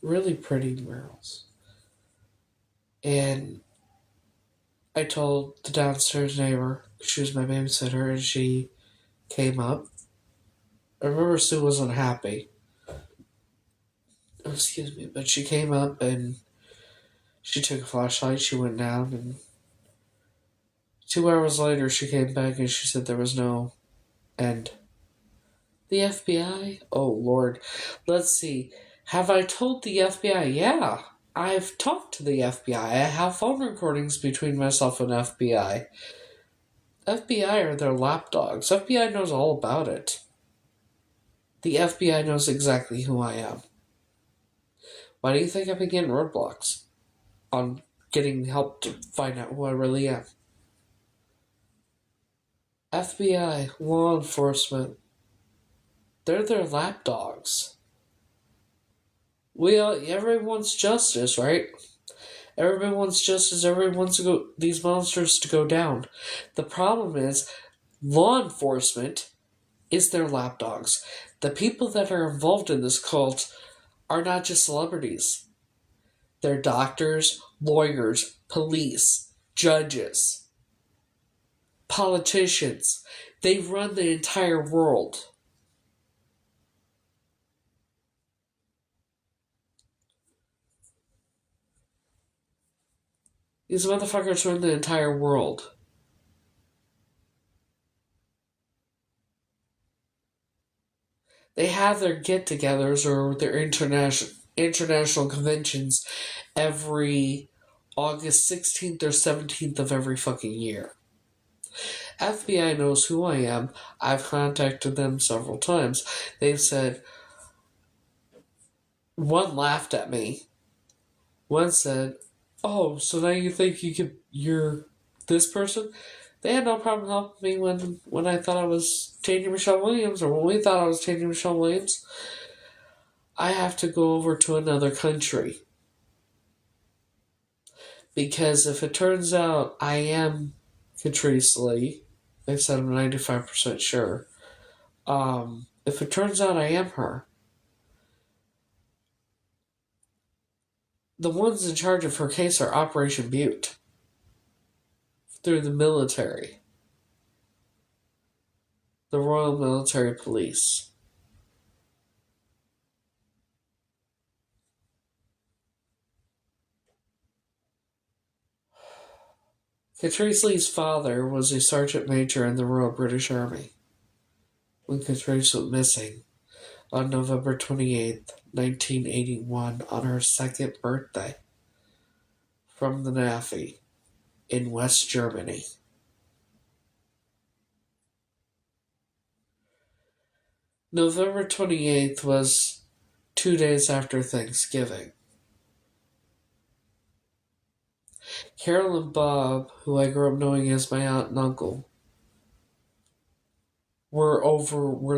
really pretty murals. And I told the downstairs neighbor, she was my babysitter, and she came up. I remember Sue wasn't happy. Oh, excuse me, but she came up and she took a flashlight, she went down, and 2 hours later she came back and she said there was no end. The FBI? Oh, Lord. Let's see. Have I told the FBI? Yeah. I've talked to the FBI. I have phone recordings between myself and FBI. FBI are their lapdogs. FBI knows all about it. The FBI knows exactly who I am. Why do you think I've been getting roadblocks on getting help to find out who I really am? FBI, law enforcement, they're their lapdogs. Everyone wants justice, right? Everyone wants justice. Everyone wants these monsters to go down. The problem is, law enforcement is their lapdogs. The people that are involved in this cult are not just celebrities. They're doctors, lawyers, police, judges, politicians. They run the entire world. These motherfuckers run the entire world. They have their get-togethers or their international conventions every August 16th or 17th of every fucking year. FBI knows who I am. I've contacted them several times. They've said, one laughed at me. One said, "Oh, so now you think you're this person?" They had no problem helping me when I thought I was changing Michelle Williams, or when we thought I was changing Michelle Williams. I have to go over to another country. Because if it turns out I am Catrice Lee, they said I'm 95% sure. If it turns out I am her, the ones in charge of her case are Operation Butte through the military, the Royal Military Police. Catrice Lee's father was a sergeant major in the Royal British Army when Catrice went missing on November 28th, 1981, on her second birthday from the Navy in West Germany. November 28th was 2 days after Thanksgiving. Carol and Bob, who I grew up knowing as my aunt and uncle, were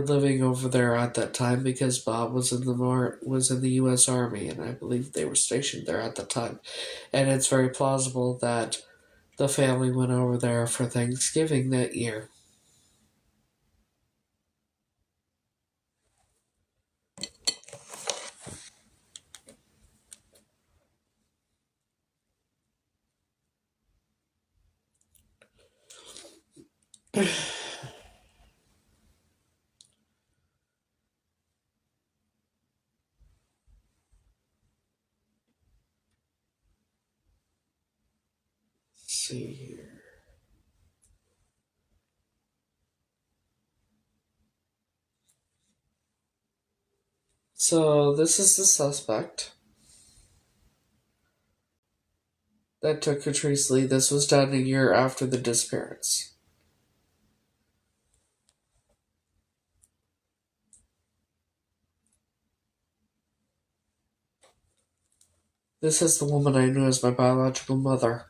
living over there at that time because Bob was in the U.S. Army, and I believe they were stationed there at the time. And it's very plausible that the family went over there for Thanksgiving that year. Let's see here. So this is the suspect that took Catrice Lee. This was done a year after the disappearance. This is the woman I knew as my biological mother.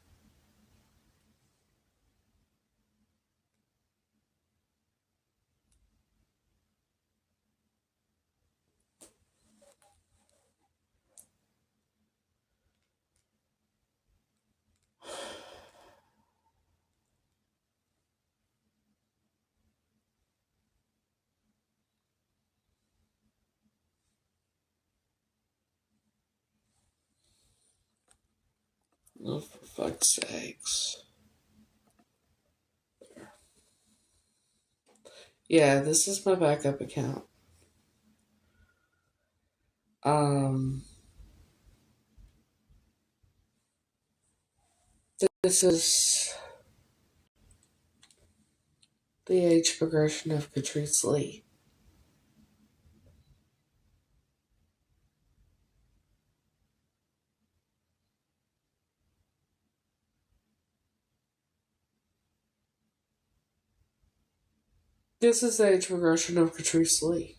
Oh, for fuck's sakes. Yeah, this is my backup account. This is the age progression of Catrice Lee. This is the age progression of Catrice Lee.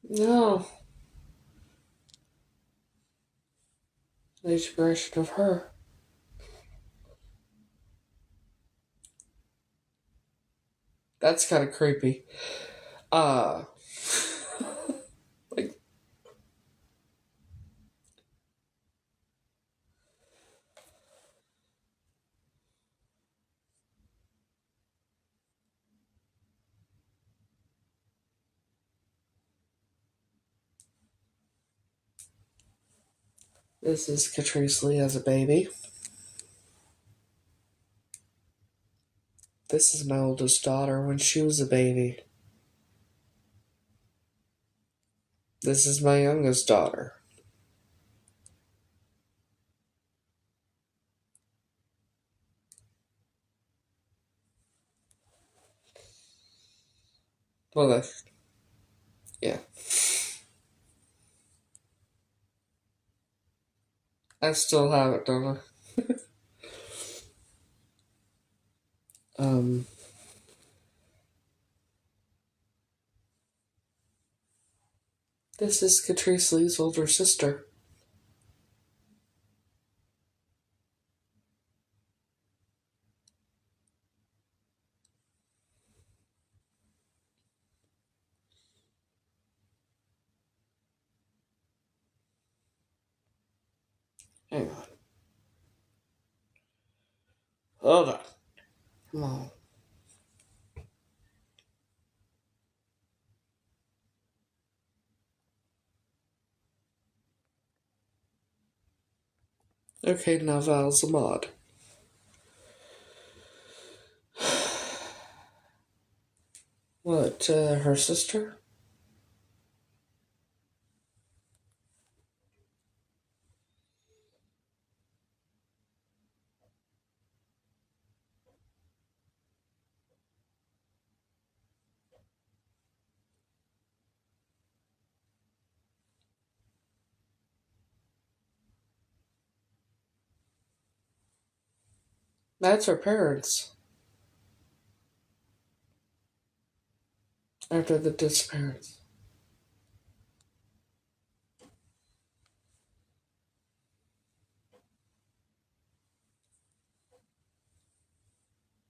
No. Age progression of her. That's kind of creepy. Uh, like, this is Catrice Lee as a baby. This is my oldest daughter when she was a baby. This is my youngest daughter. Well, yeah. I still have it, don't I? This is Catrice Lee's older sister. Hang on. Hold on. Come on. Okay, now Val's a mod. What, her sister? That's her parents. After the disappearance.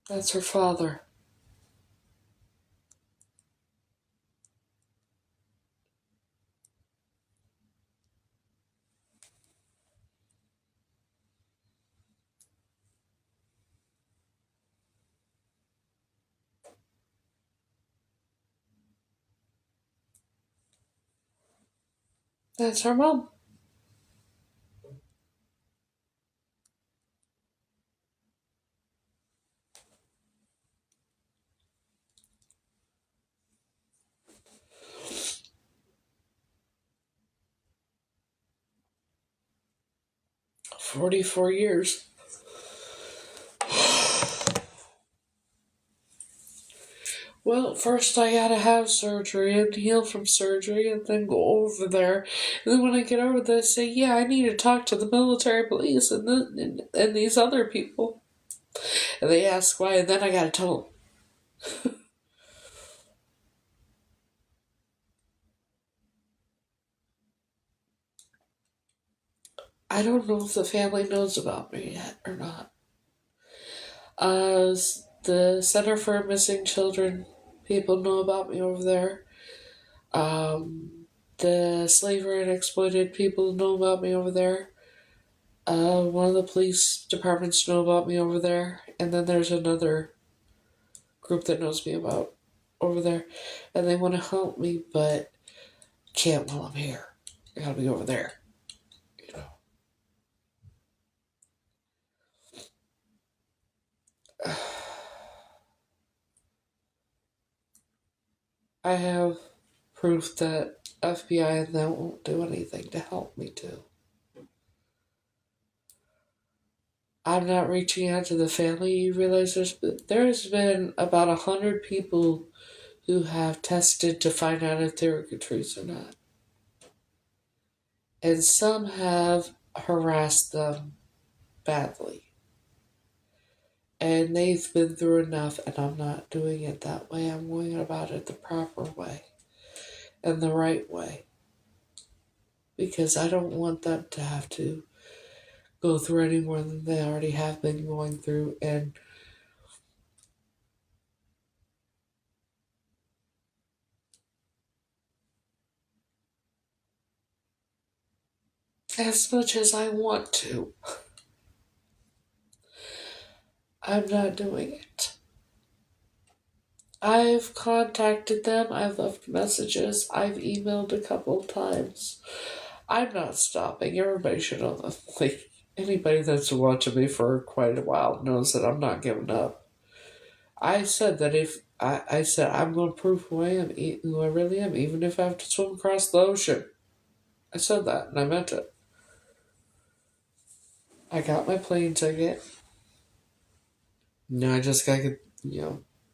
That's her father. That's her mom. 44 years. Well, first I gotta have surgery and heal from surgery and then go over there. And then when I get over there, say, yeah, I need to talk to the military police and these other people. And they ask why, and then I gotta tell them. I don't know if the family knows about me yet or not. The Center for Missing Children people know about me over there. The slavery and exploited people know about me over there. One of the police departments know about me over there, and then there's another group that knows me about over there, and they want to help me, but can't while I'm here. I gotta be over there, you know. I have proof that FBI and them won't do anything to help me too. I'm not reaching out to the family. You realize there's been about 100 people who have tested to find out if they're Catrice or not. And some have harassed them badly. And they've been through enough, and I'm not doing it that way. I'm going about it the proper way. in the right way. Because I don't want them to have to go through any more than they already have been going through. And as much as I want to, I'm not doing it. I've contacted them, I've left messages, I've emailed a couple of times. I'm not stopping. Everybody should know that. Like, anybody that's been watching me for quite a while knows that I'm not giving up. I said that if I said I'm going to prove who I am, who I really am, even if I have to swim across the ocean. I said that, and I meant it. I got my plane ticket. Now I just got to,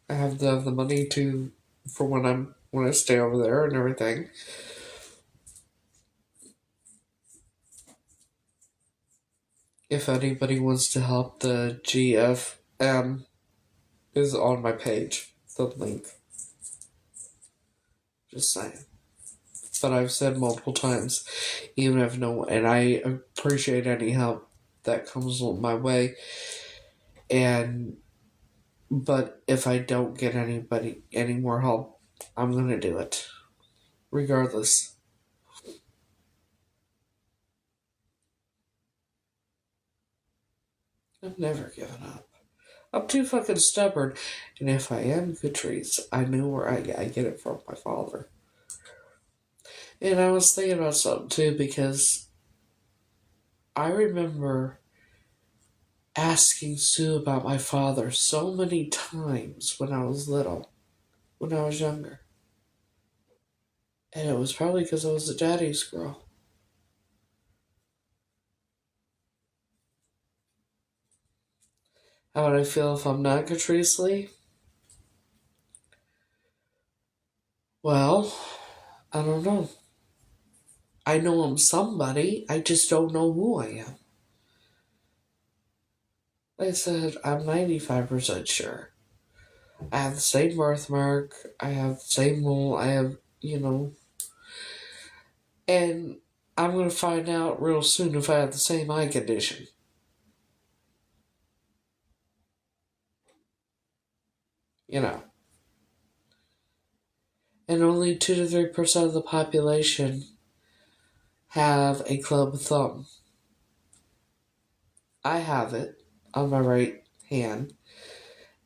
I have the money to for when I stay over there and everything. If anybody wants to help, the GFM is on my page. The link. Just saying. But I've said multiple times, even if and I appreciate any help that comes my way. But if I don't get any more help, I'm gonna do it, regardless. I've never given up. I'm too fucking stubborn, and if I am Catrice, I know where I get it from my father. And I was thinking about something too, because I remember asking Sue about my father so many times when I was little, when I was younger. And it was probably because I was a daddy's girl. How would I feel if I'm not Catrice Lee? Well, I don't know. I know I'm somebody, I just don't know who I am. Like I said, I'm 95% sure. I have the same birthmark, I have the same mole, I have, and I'm going to find out real soon if I have the same eye condition. And only 2 to 3% of the population have a club thumb. I have it on my right hand.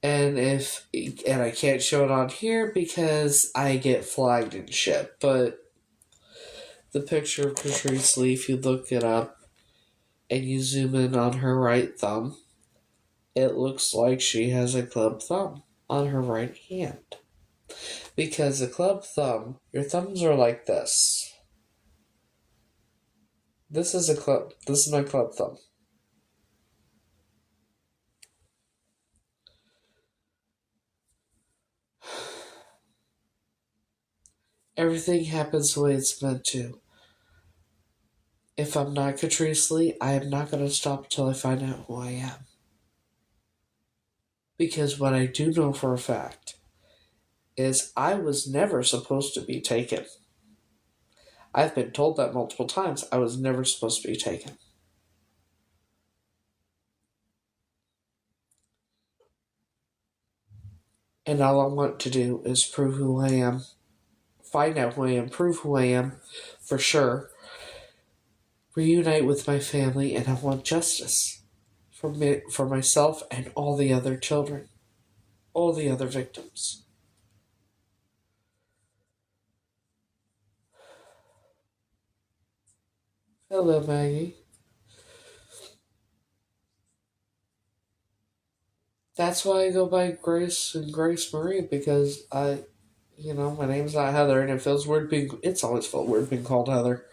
And I can't show it on here because I get flagged and shit, but the picture of Catrice Lee, if you look it up and you zoom in on her right thumb, it looks like she has a club thumb on her right hand. Because a club thumb, your thumbs are like this. This is my club thumb. Everything happens the way it's meant to. If I'm not Catrice Lee, I am not going to stop until I find out who I am. Because what I do know for a fact is I was never supposed to be taken. I've been told that multiple times. I was never supposed to be taken. And all I want to do is prove who I am, find out who I am, prove who I am for sure, reunite with my family, and I want justice for myself and all the other children, all the other victims. Hello, Maggie. That's why I go by Grace and Grace Marie, because my name's not Heather, and it feels weird it's always felt weird being called Heather.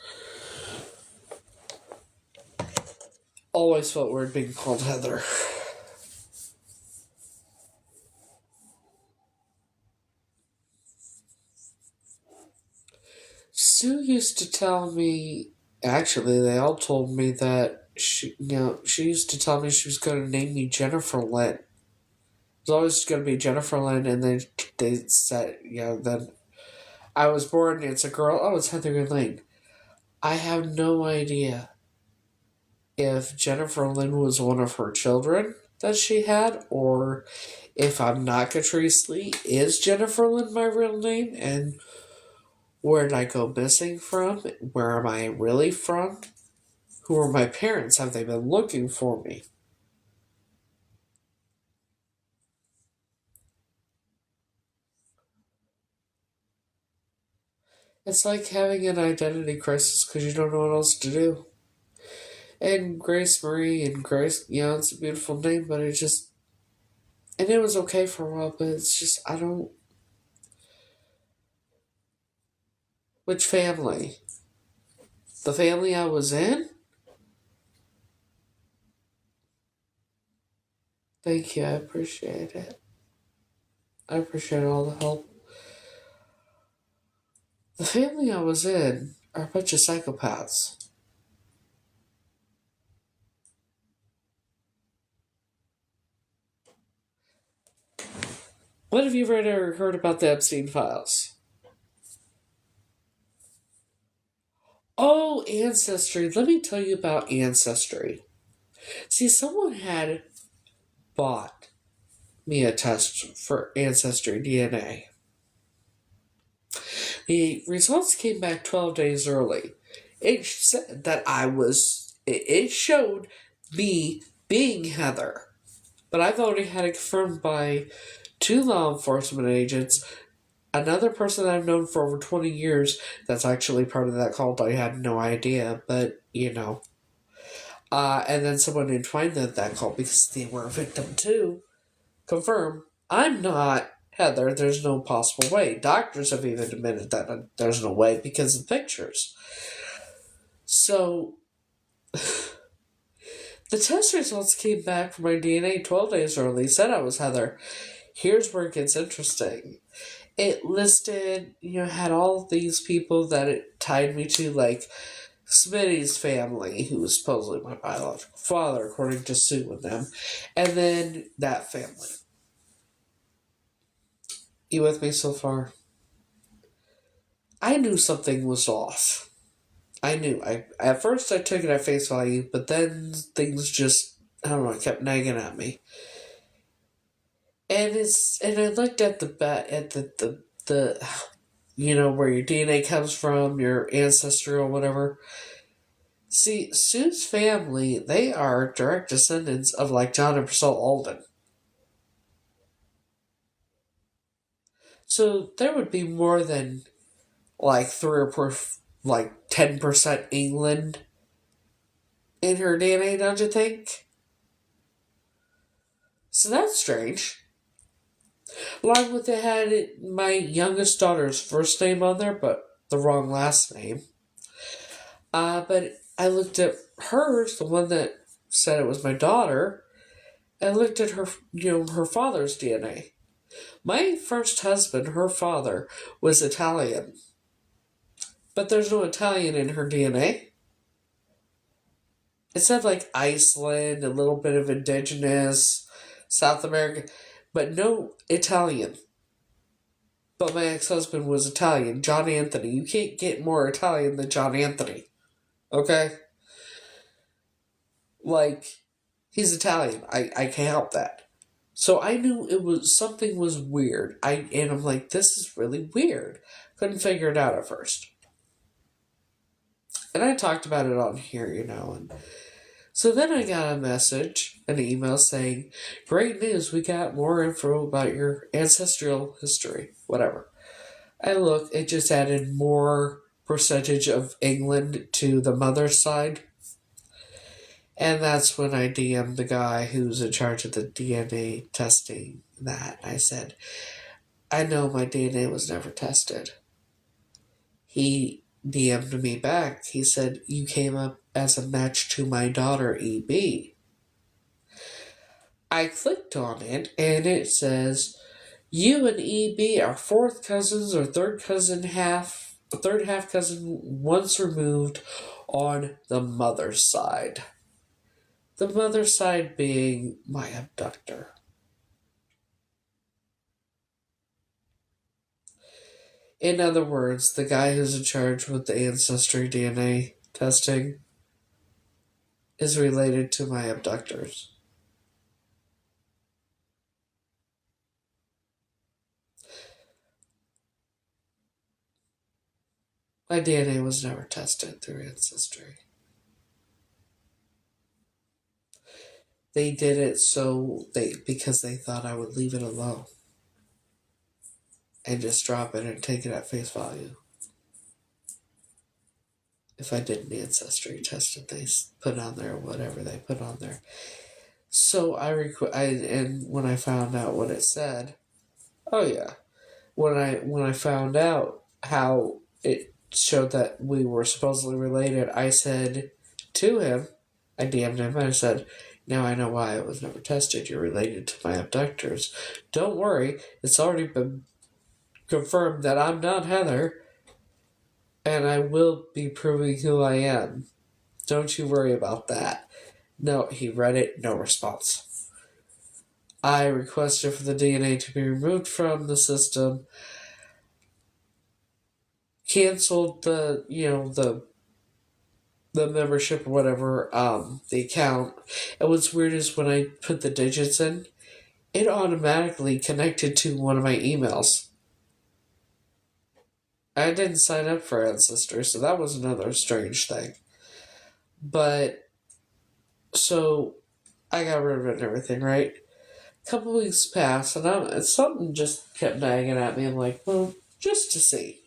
Always felt weird being called Heather. Sue used to tell me, actually, they all told me that she used to tell me she was going to name me Jennifer Lynn. It was always going to be Jennifer Lynn, and then they said, then I was born, it's a girl. Oh, it's Heather Green Lane. I have no idea if Jennifer Lynn was one of her children that she had, or if I'm not Catrice Lee, is Jennifer Lynn my real name? And where did I go missing from? Where am I really from? Who are my parents? Have they been looking for me? It's like having an identity crisis because you don't know what else to do. And Grace Marie and Grace, it's a beautiful name, but and it was okay for a while, but it's just, I don't. Which family? The family I was in? Thank you, I appreciate it. I appreciate all the help. The family I was in are a bunch of psychopaths. What have you read or heard about the Epstein files? Oh, Ancestry. Let me tell you about Ancestry. See, someone had bought me a test for Ancestry DNA. The results came back 12 days early. It said that it showed me being Heather. But I've already had it confirmed by 2 law enforcement agents, another person I've known for over 20 years that's actually part of that cult. I had no idea, but and then someone entwined that cult because they were a victim too. Confirm, I'm not Heather. There's no possible way. Doctors have even admitted that there's no way because of pictures. So, the test results came back for my DNA 12 days early, said I was Heather. Here's where it gets interesting. It listed, had all these people that it tied me to, like Smitty's family, who was supposedly my biological father, according to Sue and them, and then that family. You with me so far? I knew something was off. I knew. At first I took it at face value, but then things just, I don't know, kept nagging at me. And I looked at the where your DNA comes from, your ancestry or whatever. See, Sue's family, they are direct descendants of like John and Priscilla Alden. So there would be more than like 10% England in her DNA, don't you think? So that's strange. Along with it had my youngest daughter's first name on there, but the wrong last name. But I looked at hers, the one that said it was my daughter, and looked at her, her father's DNA. My first husband, her father, was Italian. But there's no Italian in her DNA. It said like Iceland, a little bit of indigenous, South America, but no Italian. But my ex-husband was Italian, John Anthony. You can't get more Italian than John Anthony. Okay? Like, he's Italian. I can't help that. So I knew something was weird. And I'm like, this is really weird. Couldn't figure it out at first. And I talked about it on here, and so then I got a message, an email saying, great news, we got more info about your ancestral history, whatever. I looked, it just added more percentage of England to the mother's side. And that's when I DM'd the guy who's in charge of the DNA testing that. I said, I know my DNA was never tested. He DM'd me back. He said, you came up as a match to my daughter, EB. I clicked on it, and it says, you and EB are fourth cousins or third half cousin once removed on the mother's side. The mother's side being my abductor. In other words, the guy who's in charge with the ancestry DNA testing is related to my abductors. My DNA was never tested through Ancestry. They did it because they thought I would leave it alone and just drop it and take it at face value. If I did an Ancestry test that they put on there, whatever they put on there. So and when I found out what it said, oh yeah, when I found out how it showed that we were supposedly related, I said to him, I DM'd him, and I said, now I know why it was never tested. You're related to my abductors. Don't worry, it's already been confirmed that I'm not Heather, and I will be proving who I am. Don't you worry about that. No, he read it, no response. I requested for the DNA to be removed from the system, canceled the membership or whatever, the account. And what's weird is when I put the digits in, it automatically connected to one of my emails. I didn't sign up for Ancestry, so that was another strange thing. But, so, I got rid of it and everything, right? A couple weeks passed, and something just kept nagging at me. I'm like, well, just to see.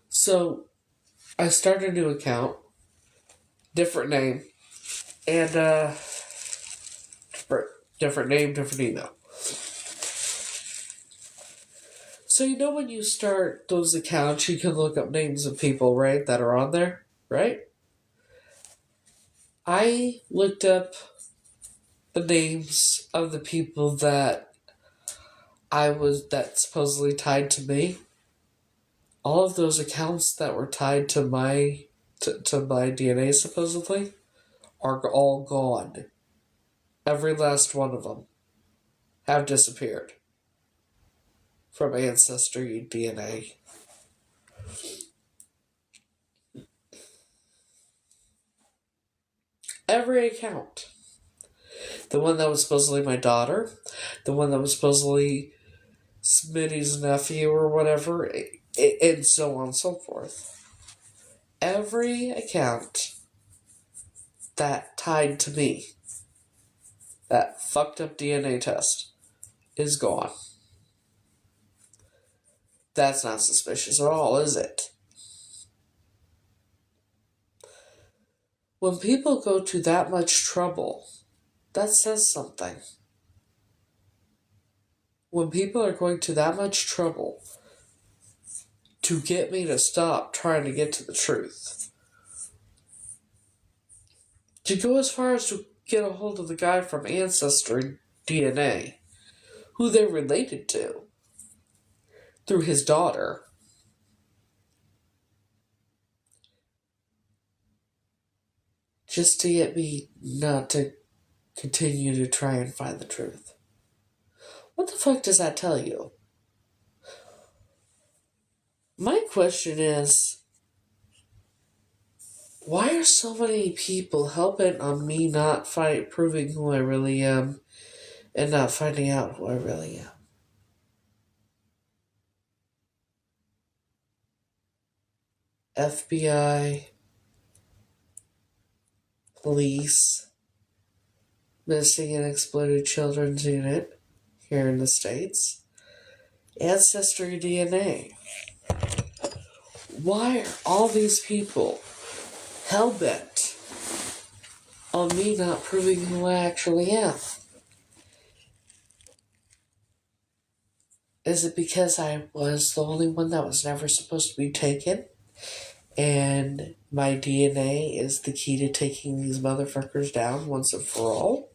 So, I started a new account, different name, and, different name, different email. So when you start those accounts, you can look up names of people, right, that are on there, right? I looked up the names of the people that supposedly tied to me. All of those accounts that were tied to my DNA supposedly are all gone. Every last one of them have disappeared from Ancestry DNA. Every account. The one that was supposedly my daughter, the one that was supposedly Smitty's nephew or whatever, and so on and so forth. Every account that tied to me, that fucked up DNA test, is gone. That's not suspicious at all, is it? When people go to that much trouble, that says something. When people are going to that much trouble to get me to stop trying to get to the truth, to go as far as to get a hold of the guy from Ancestry DNA, who they're related to, through his daughter, just to get me not to continue to try and find the truth. What the fuck does that tell you? My question is, why are so many people hell-bent on me not proving who I really am and not finding out who I really am? FBI, police, missing and exploited children's unit here in the States, Ancestry DNA. Why are all these people hell-bent on me not proving who I actually am? Is it because I was the only one that was never supposed to be taken? And my DNA is the key to taking these motherfuckers down once and for all?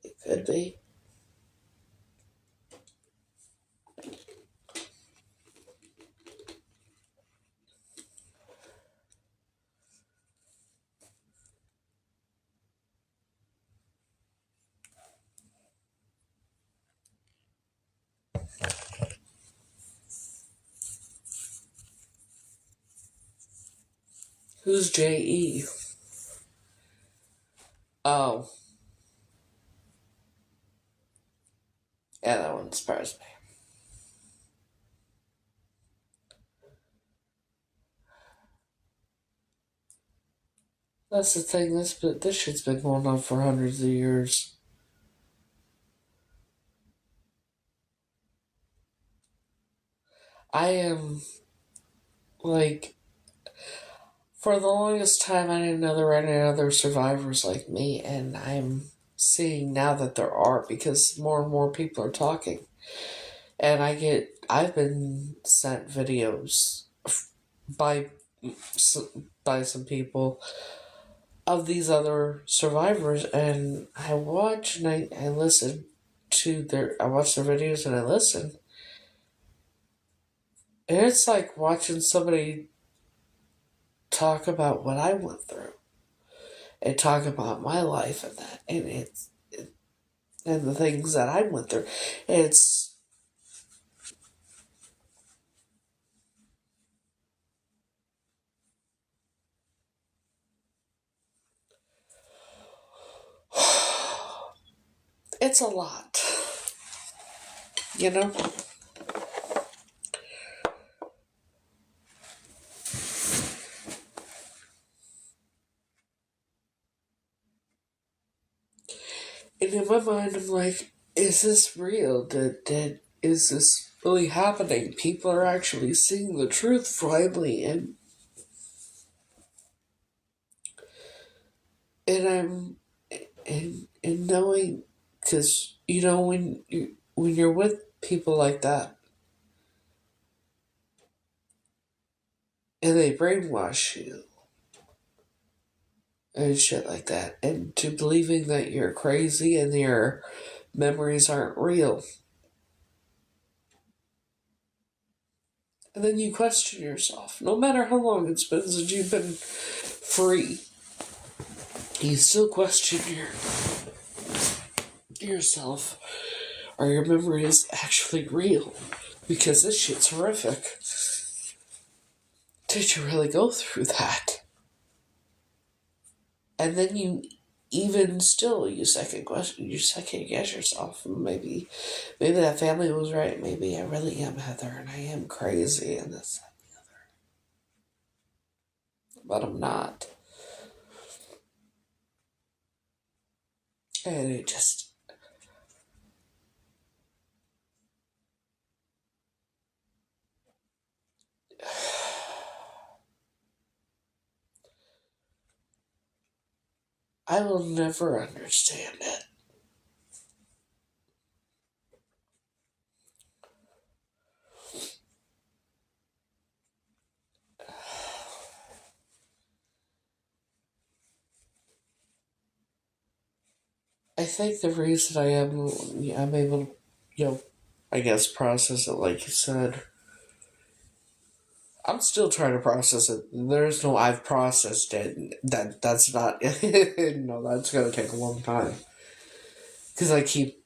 It could be. Who's J.E.? Oh. Yeah, that wouldn't surprise me. That's the thing, this shit's been going on for hundreds of years. I am, like, for the longest time, I didn't know there were any other survivors like me, and I'm seeing now that there are because more and more people are talking. And I've been sent videos by by some people of these other survivors, and I watch and I listen I watch their videos and I listen, and it's like watching somebody talk about what I went through and talk about my life and that, and and the things that I went through. It's it's a lot, you know. And in my mind, I'm like, is this real? Is this really happening? People are actually seeing the truth finally, and I'm and knowing, because when you're with people like that and they brainwash you and shit like that, and to believing that you're crazy and your memories aren't real. And then you question yourself. No matter how long it's been since you've been free, you still question yourself. Are your memories actually real? Because this shit's horrific. Did you really go through that? And then you second guess yourself. Maybe that family was right. Maybe I really am Heather and I am crazy and this, but I'm not. And it just, I will never understand it. I think the reason I'm able to, I guess process it like you said. I'm still trying to process it. There's no I've processed it. That's not no, that's gonna take a long time. Because I keep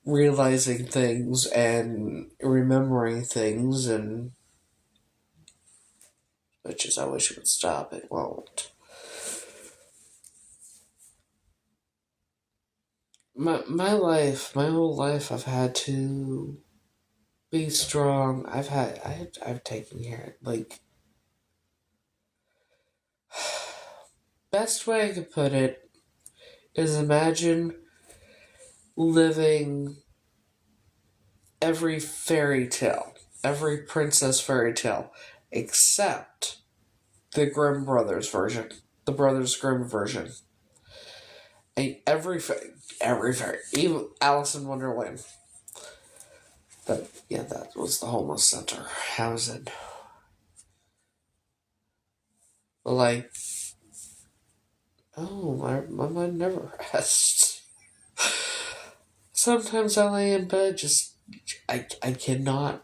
realizing things and remembering things, and which is I wish it would stop. It won't. My whole life, I've had to be strong. I've taken care. Like, best way I could put it is imagine living every fairy tale, every princess fairy tale, except the Grimm Brothers version, the Brothers Grimm version. And every fairy, even Alice in Wonderland. That was the homeless center. How is it? Like, oh, my mind never rests. Sometimes I lay in bed, I cannot,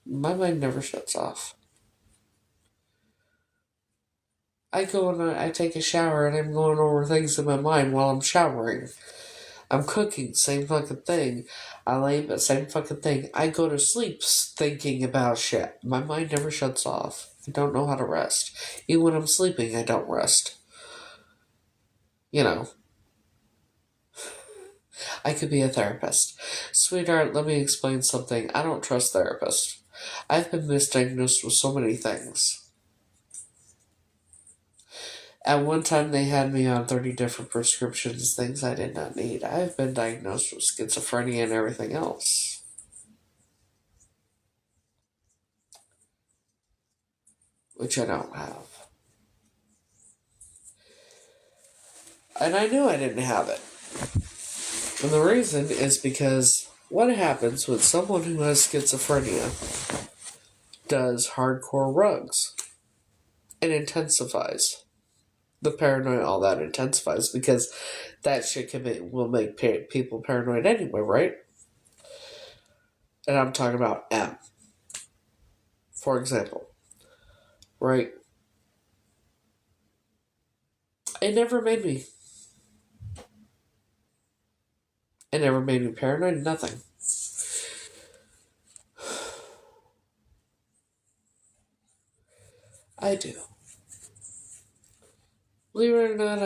my mind never shuts off. I go and I take a shower and I'm going over things in my mind while I'm showering. I'm cooking, same fucking thing. I lay, same fucking thing. I go to sleep thinking about shit. My mind never shuts off. I don't know how to rest. Even when I'm sleeping, I don't rest. You know, I could be a therapist. Sweetheart, let me explain something. I don't trust therapists. I've been misdiagnosed with so many things. At one time, they had me on 30 different prescriptions, things I did not need. I've been diagnosed with schizophrenia and everything else, which I don't have. And I knew I didn't have it. And the reason is because what happens when someone who has schizophrenia does hardcore rugs? It intensifies. The paranoia, all that intensifies because that shit will make people paranoid anyway, right? And I'm talking about M, for example, right? It never made me. It never made me paranoid, nothing. I do. Believe it or not,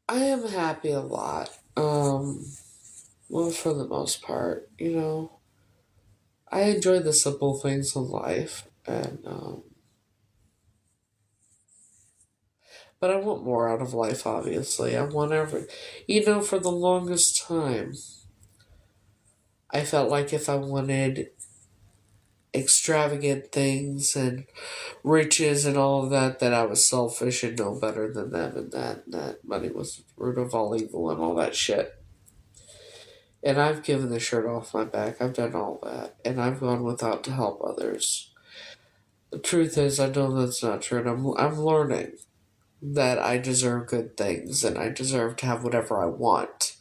I am happy a lot. Well, for the most part, I enjoy the simple things in life, and but I want more out of life. Obviously, I want for the longest time, I felt like if I wanted extravagant things and riches and all of that, that I was selfish and no better than them, and that money was the root of all evil and all that shit. And I've given the shirt off my back. I've done all that, and I've gone without to help others. The truth is, I know that's not true, and I'm learning that I deserve good things and I deserve to have whatever I want.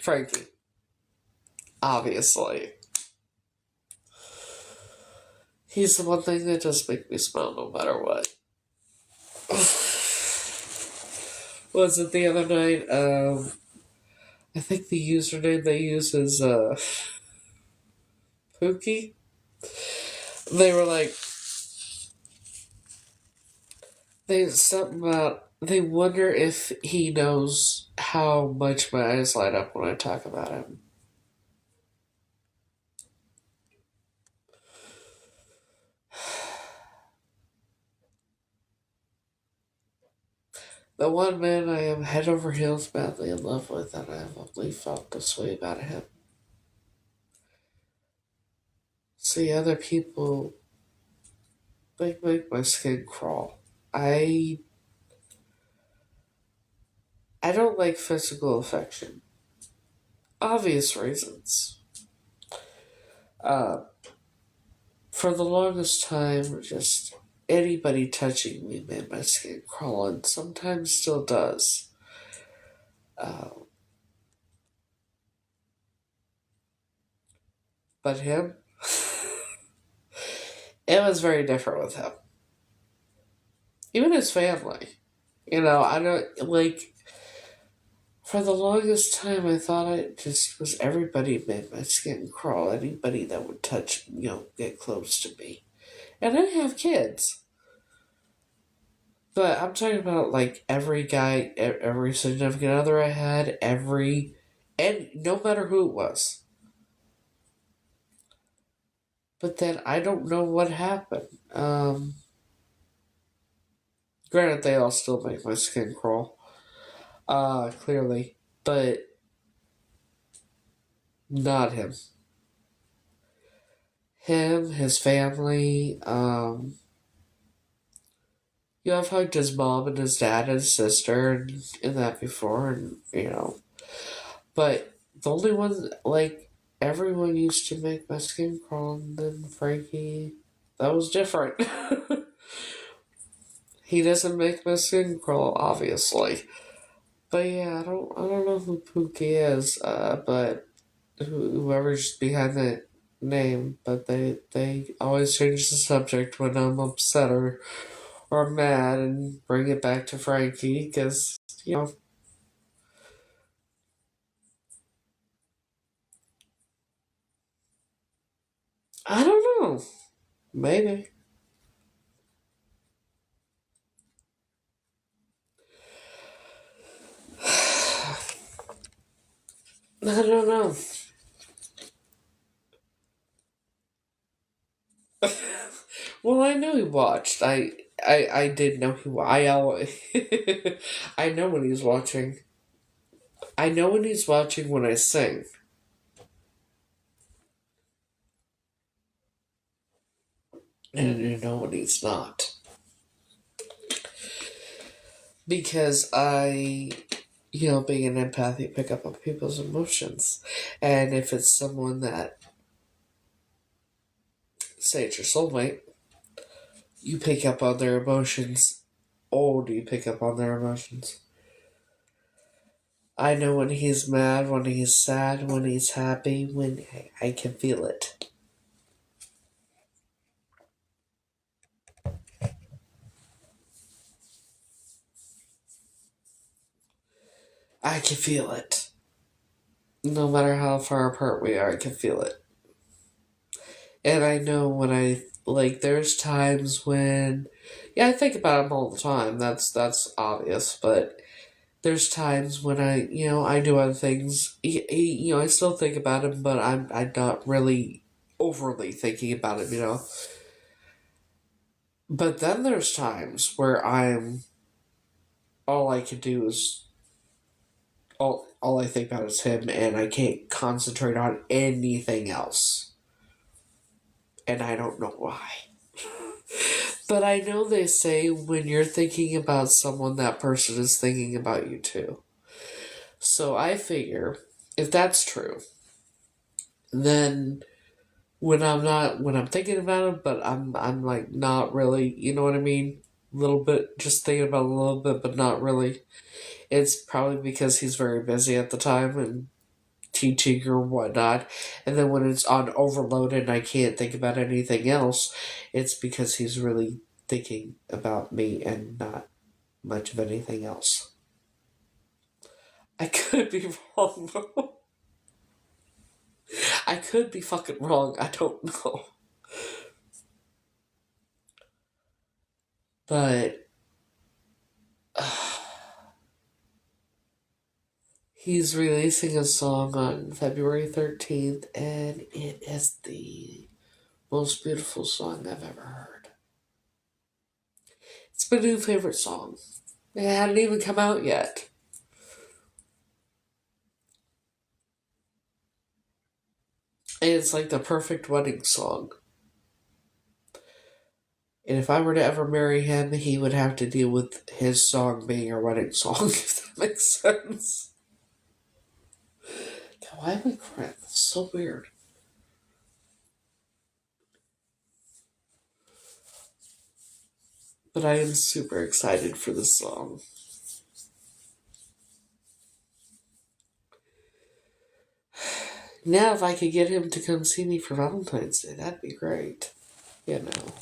Frankie, obviously. He's the one thing that does make me smile no matter what. Was it the other night? I think the username they use is Pookie. They were like, they wonder if he knows how much my eyes light up when I talk about him. The one man I am head over heels madly in love with, and I have only felt this way about him. See, other people, they make my skin crawl. I don't like physical affection. Obvious reasons. For the longest time, just anybody touching me made my skin crawl, and sometimes still does. But him, it was very different with him. Even his family. I don't, like, for the longest time, I thought it just was everybody made my skin crawl. Anybody that would touch, get close to me. And I have kids. But I'm talking about, like, every guy, every significant other I had, and no matter who it was. But then I don't know what happened. Granted, they all still make my skin crawl. Clearly. But not him. Him, his family, I've hugged his mom and his dad and his sister and that before, and, but the only one, like, everyone used to make my skin crawl, and then Frankie, that was different. He doesn't make my skin crawl, obviously. But yeah, I don't know who Pookie is, but whoever's behind name, but they always change the subject when I'm upset or mad and bring it back to Frankie because, I don't know. Maybe. I don't know. Well, I know he watched. I did know I always. I know when he's watching. I know when he's watching when I sing. And you know when he's not. Because being an empath, you pick up on people's emotions. And if it's someone that, say it's your soulmate, you pick up on their emotions. Oh, do you pick up on their emotions? I know when he's mad, when he's sad, when he's happy, when I can feel it. I can feel it. No matter how far apart we are, I can feel it. And I know when there's times when, yeah, I think about him all the time. That's obvious, but there's times when I do other things. I still think about him, but I'm not really overly thinking about him. But then there's times where all I can do is all I think about is him, and I can't concentrate on anything else, and I don't know why. But I know they say when you're thinking about someone, that person is thinking about you too. So I figure if that's true, then when I'm thinking about him, but I'm like not really, you know what I mean? A little bit, just thinking about it a little bit, but not really. It's probably because he's very busy at the time and teaching or whatnot. And then when it's on overload and I can't think about anything else, it's because he's really thinking about me and not much of anything else. I could be wrong, though. I could be fucking wrong. I don't know. But he's releasing a song on February 13th, and it is the most beautiful song I've ever heard. It's my new favorite song. It hadn't even come out yet. And it's like the perfect wedding song. And if I were to ever marry him, he would have to deal with his song being a wedding song, if that makes sense. God, why am I crying? That's so weird. But I am super excited for this song. Now, if I could get him to come see me for Valentine's Day, that'd be great. You know.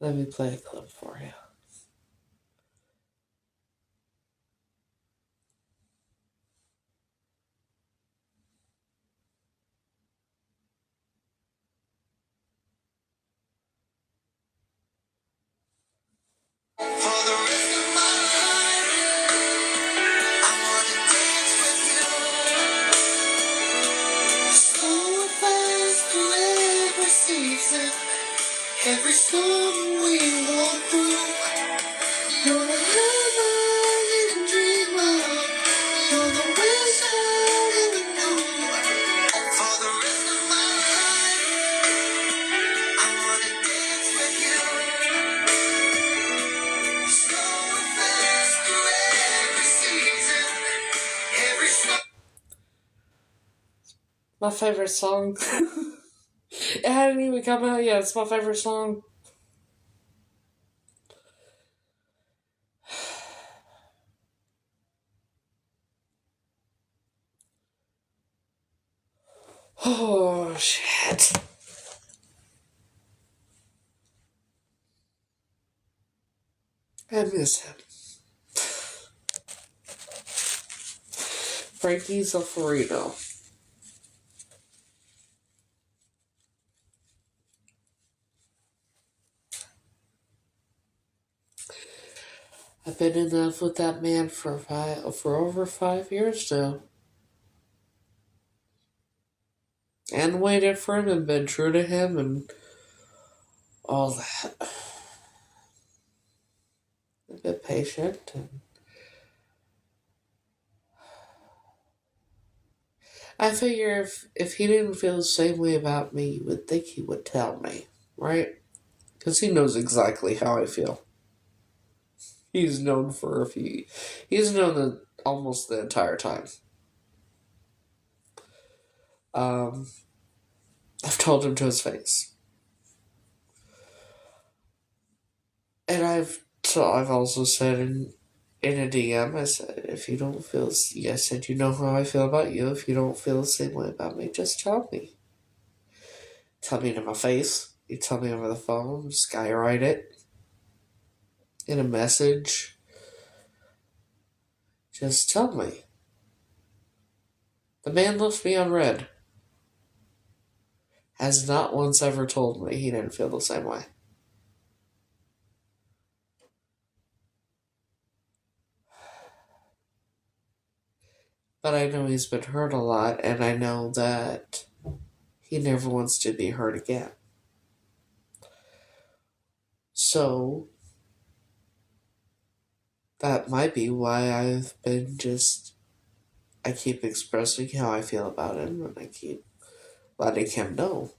Let me play a clip for you. Every storm we walk through, you're the love I didn't dream of. You're the wish I never knew. For the rest of my life, I wanna dance My favorite song. It hadn't even come out yet. It's my favorite song. Oh, shit. I miss him. Frankie Zaffarino. I've been in love with that man for over 5 years now. And waited for him and been true to him and all that. A bit patient. And I figure if he didn't feel the same way about me, you would think he would tell me, right? Because he knows exactly how I feel. He's known he's known it almost the entire time. I've told him to his face. And I've also said in a DM, I said, if you don't feel, I said, you know how I feel about you. If you don't feel the same way about me, just tell me. Tell me to my face. You tell me over the phone. Skywrite it in a message. Just tell me. The man left me on red. Has not once ever told me he didn't feel the same way. But I know he's been hurt a lot, and I know that he never wants to be hurt again. So, that might be why I've been I keep expressing how I feel about him, and I keep letting him know.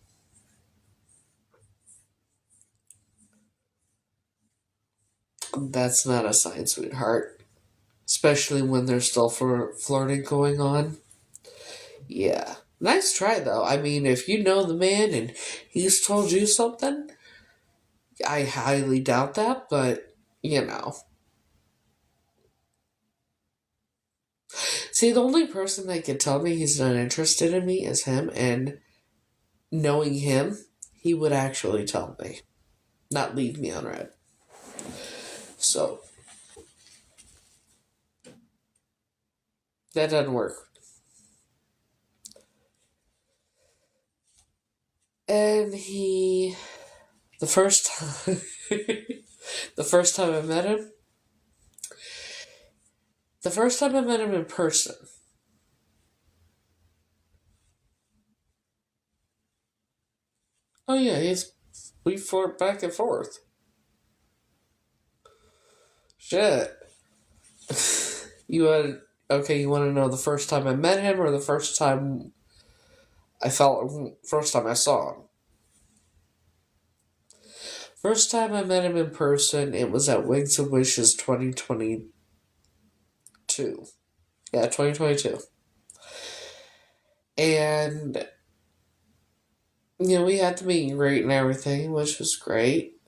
That's not a sign, sweetheart. Especially when there's still flirting going on. Yeah. Nice try, though. I mean, if you know the man and he's told you something, I highly doubt that, but, you know. See, the only person that can tell me he's not interested in me is him, and knowing him, he would actually tell me. Not leave me on red. So, that doesn't work. And the first time, I met him, in person, oh yeah, we flirt back and forth. Shit. You want to know the first time I met him or the first time I saw him? First time I met him in person, it was at Wigs and Wishes 2022. Yeah, 2022. And, we had the meet and greet and everything, which was great.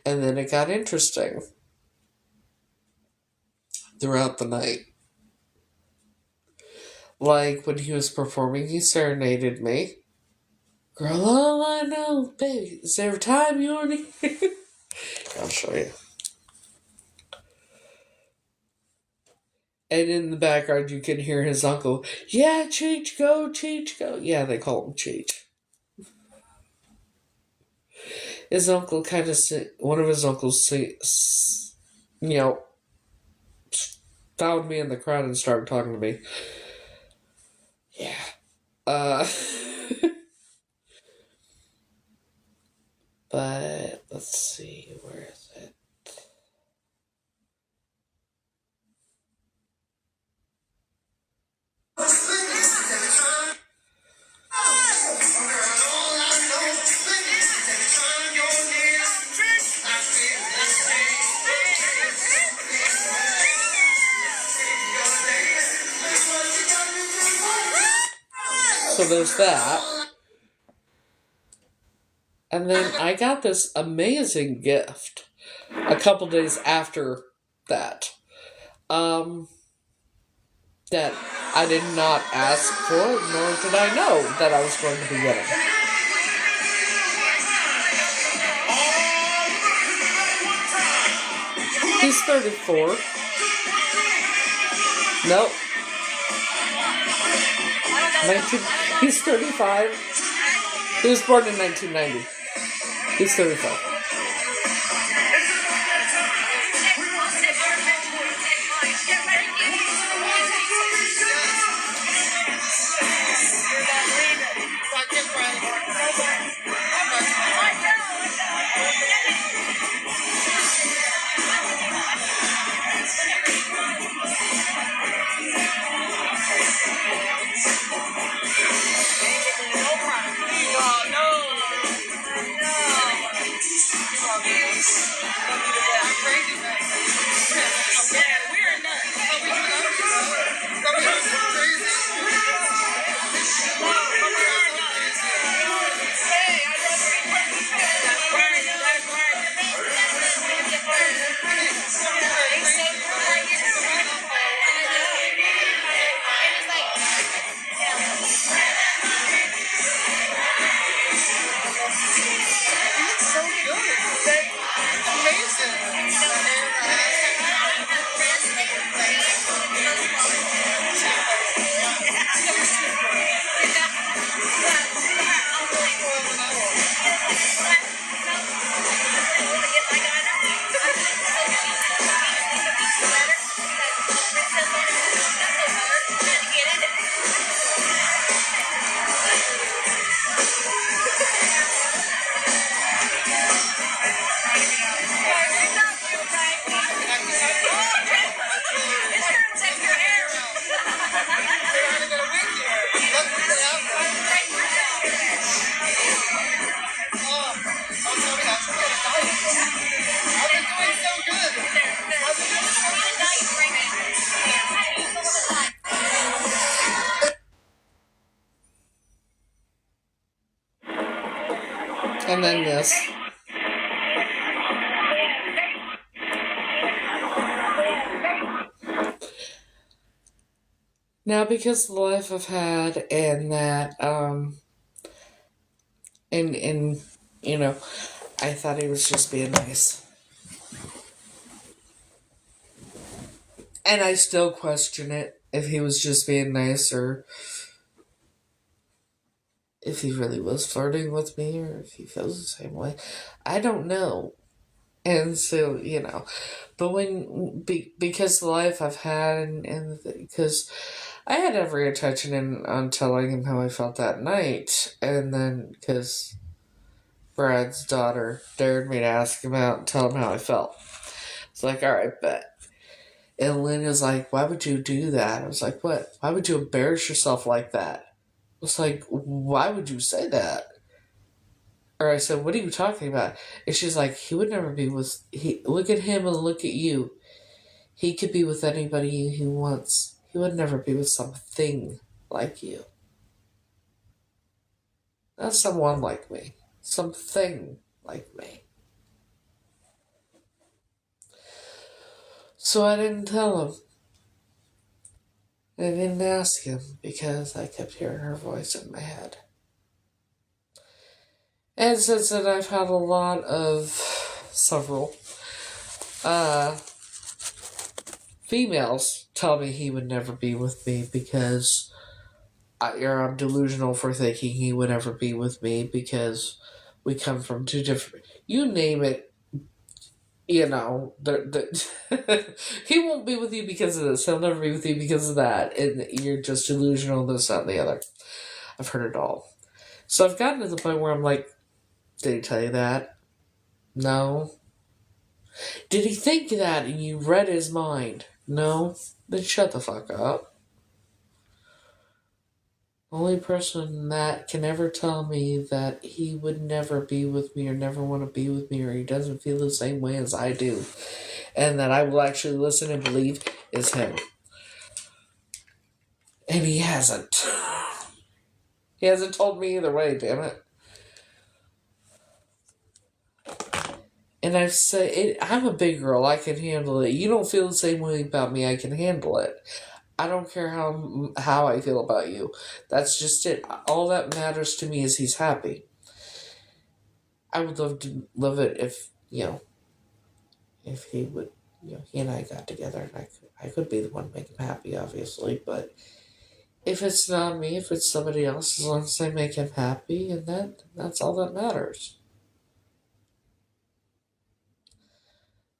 And then it got interesting throughout the night. Like, when he was performing, he serenaded me. Girl, all I know, baby, is every time you're near. I'll show you. And in the background, you can hear his uncle, yeah, Cheech, go, Cheech, go. Yeah, they call him Cheech. His uncle one of his uncles, found me in the crowd and started talking to me. Yeah. But, let's see, where is it? So there's that. And then I got this amazing gift a couple days after that. That I did not ask for, nor did I know that I was going to be getting. He's 34. Nope. he's 35. He was born in 1990. He's 35. And then this. Now, because of the life I've had and that, and you know, I thought he was just being nice. And I still question it, if he was just being nice or if he really was flirting with me or if he feels the same way. I don't know. And so, you know, but because the life I've had and because I had every intention on telling him how I felt that night. And then because Brad's daughter dared me to ask him out and tell him how I felt. It's like, all right, bet. And Lynn is like, why would you do that? I was like, what? Why would you embarrass yourself like that? I was like, why would you say that? Or I said, what are you talking about? And she's like, he would never be with... Look at him and look at you. He could be with anybody he wants. He would never be with something like you. Not someone like me. Something like me. So I didn't tell him. I didn't ask him because I kept hearing her voice in my head. And since then, I've had a lot of several females tell me he would never be with me because I'm delusional for thinking he would ever be with me because we come from two different... You name it. You know, he won't be with you because of this. He'll never be with you because of that. And you're just delusional, this, that, and the other. I've heard it all. So I've gotten to the point where I'm like, did he tell you that? No. Did he think that and you read his mind? No. Then shut the fuck up. Only person that can ever tell me that he would never be with me or never want to be with me or he doesn't feel the same way as I do and that I will actually listen and believe is him. And he hasn't. He hasn't told me either way, damn it. And I say, I'm a big girl. I can handle it. You don't feel the same way about me. I can handle it. I don't care how I feel about you. That's just it. All that matters to me is he's happy. I would love to live it if if he would, he and I got together, and I could be the one to make him happy, obviously. But if it's not me, if it's somebody else, as long as they make him happy, and that's all that matters.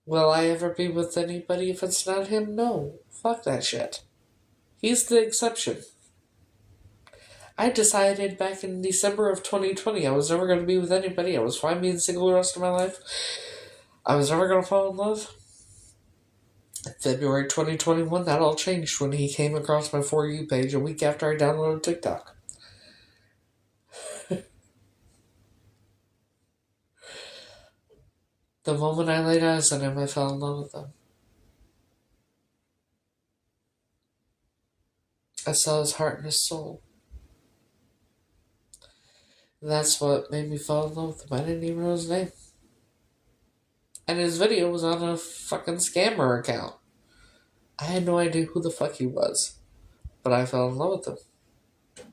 Will I ever be with anybody if it's not him? No. Fuck that shit. He's the exception. I decided back in December of 2020 I was never going to be with anybody. I was fine being single the rest of my life. I was never going to fall in love. February 2021, that all changed when he came across my For You page a week after I downloaded TikTok. The moment I laid eyes on him, I fell in love with him. I saw his heart and his soul. And that's what made me fall in love with him. I didn't even know his name. And his video was on a fucking scammer account. I had no idea who the fuck he was. But I fell in love with him.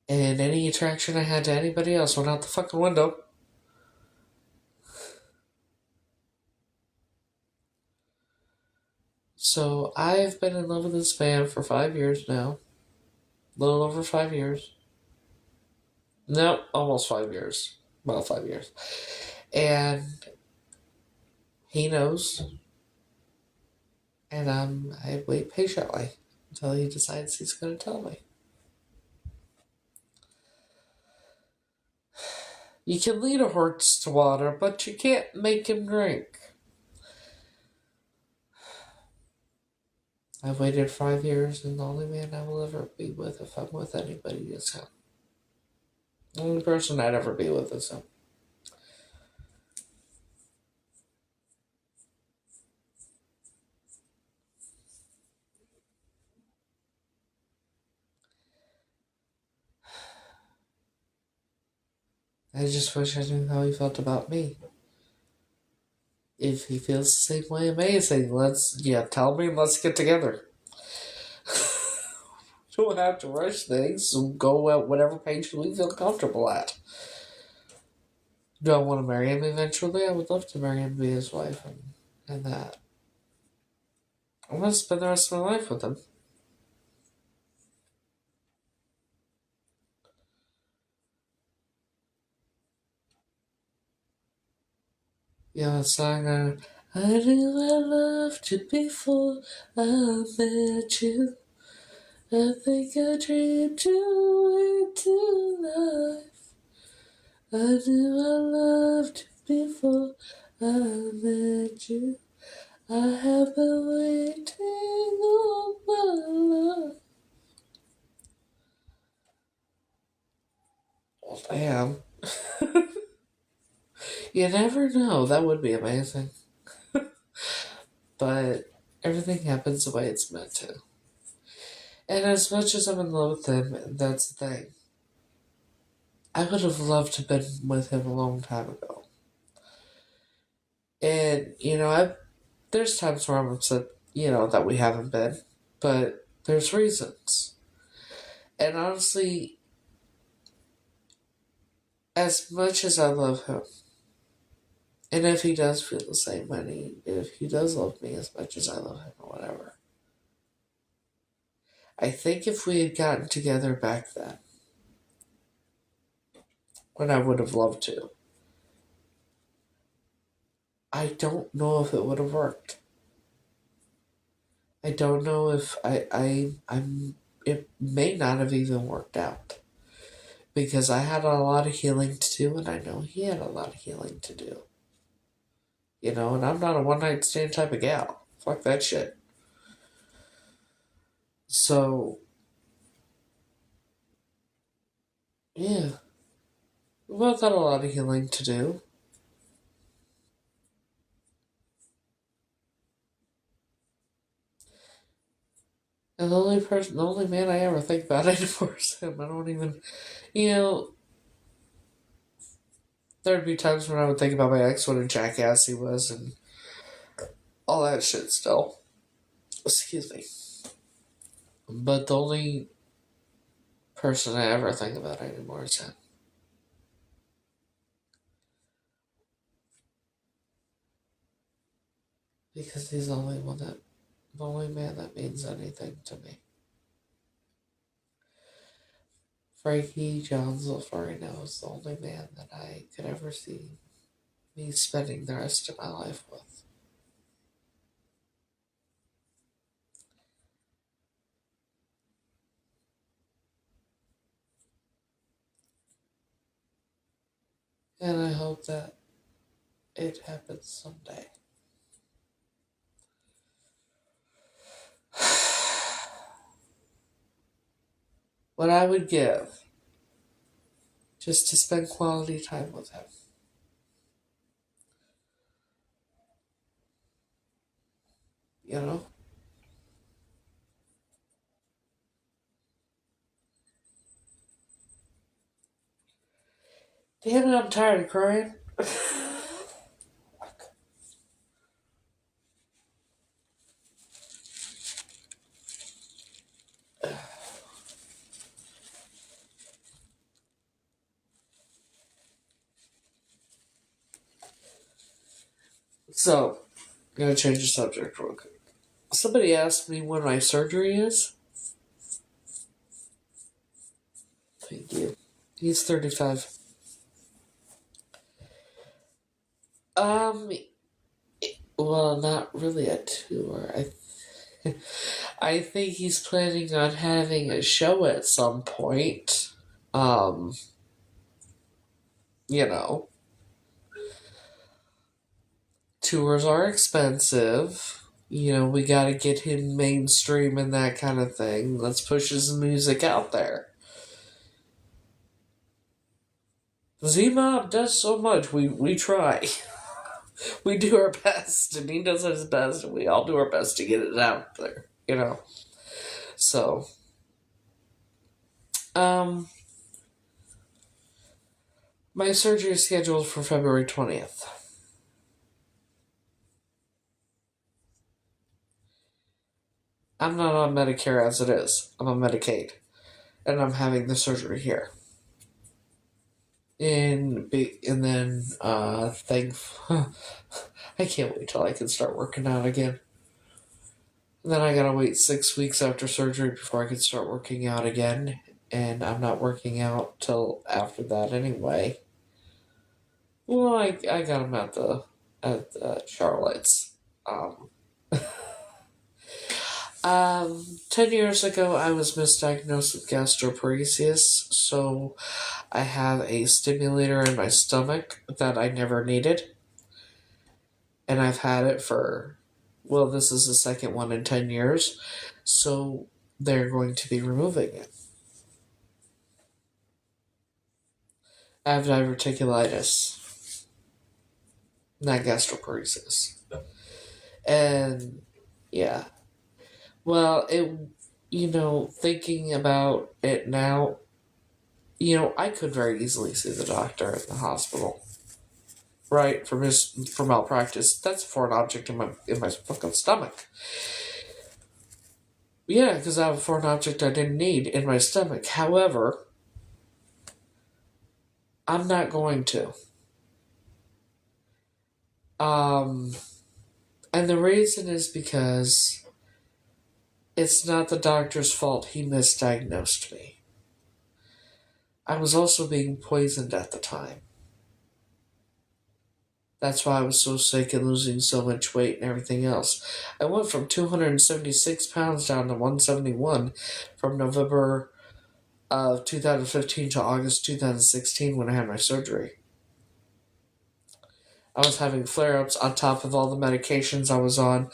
And any attraction I had to anybody else went out the fucking window. So I've been in love with this man for 5 years now. A little over 5 years. No, almost 5 years. About 5 years. And he knows. And I wait patiently until he decides he's going to tell me. You can lead a horse to water, but you can't make him drink. I've waited 5 years, and the only man I will ever be with, if I'm with anybody, is him. The only person I'd ever be with is him. I just wish I knew how he felt about me. If he feels the same way, amazing. Tell me and let's get together. Don't have to rush things, so go at whatever pace we feel comfortable at. Do I want to marry him eventually? I would love to marry him and be his wife and that. I want to spend the rest of my life with him. That song, I knew I loved you before I met you. I think I dreamed you into life. I knew I loved you before I met you. I have been waiting all my life. Well, damn. You never know. That would be amazing. But everything happens the way it's meant to. And as much as I'm in love with him, that's the thing. I would have loved to have been with him a long time ago. And, there's times where I'm upset, that we haven't been. But there's reasons. And honestly, as much as I love him, and if he does feel the same way, if he does love me as much as I love him or whatever, I think if we had gotten together back then, when I would have loved to, I don't know if it would have worked. I don't know if it may not have even worked out. Because I had a lot of healing to do, and I know he had a lot of healing to do. And I'm not a one-night stand type of gal. Fuck that shit. So, yeah. We both had a lot of healing to do. And the only man I ever think about anymore is him. I don't even, you know, there'd be times when I would think about my ex, what a jackass he was, and all that shit still. Excuse me. But the only person I ever think about anymore is him. Because he's the only man that means anything to me. Frankie John Zolfarino is the only man that I could ever see me spending the rest of my life with. And I hope that it happens someday. What I would give just to spend quality time with him. You know? Damn it, I'm tired of crying. So, I'm gonna change the subject real quick. Somebody asked me when my surgery is. Thank you. He's 35. Um, well, not really a tour. I think he's planning on having a show at some point. Um, you know, tours are expensive. You know, we gotta get him mainstream and that kind of thing. Let's push his music out there. Z-Mob does so much. We try. We do our best, and he does his best, and we all do our best to get it out there. You know? So, um, my surgery is scheduled for February 20th. I'm not on Medicare as it is. I'm on Medicaid. And I'm having the surgery here. And then I can't wait till I can start working out again. And then I gotta wait 6 weeks after surgery before I can start working out again. And I'm not working out till after that anyway. Well, I got him at the Charlotte's. Um, 10 years ago, I was misdiagnosed with gastroparesis, so I have a stimulator in my stomach that I never needed. And I've had it this is the second one in 10 years, so they're going to be removing it. I have diverticulitis, not gastroparesis. And, yeah. Well, thinking about it now, I could very easily see the doctor in the hospital, right? For malpractice. That's a foreign object in my fucking stomach. Yeah, because I have a foreign object I didn't need in my stomach. However, I'm not going to. And the reason is because it's not the doctor's fault. He misdiagnosed me. I was also being poisoned at the time. That's why I was so sick and losing so much weight and everything else. I went from 276 pounds down to 171 from November of 2015 to August 2016 when I had my surgery. I was having flare-ups on top of all the medications I was on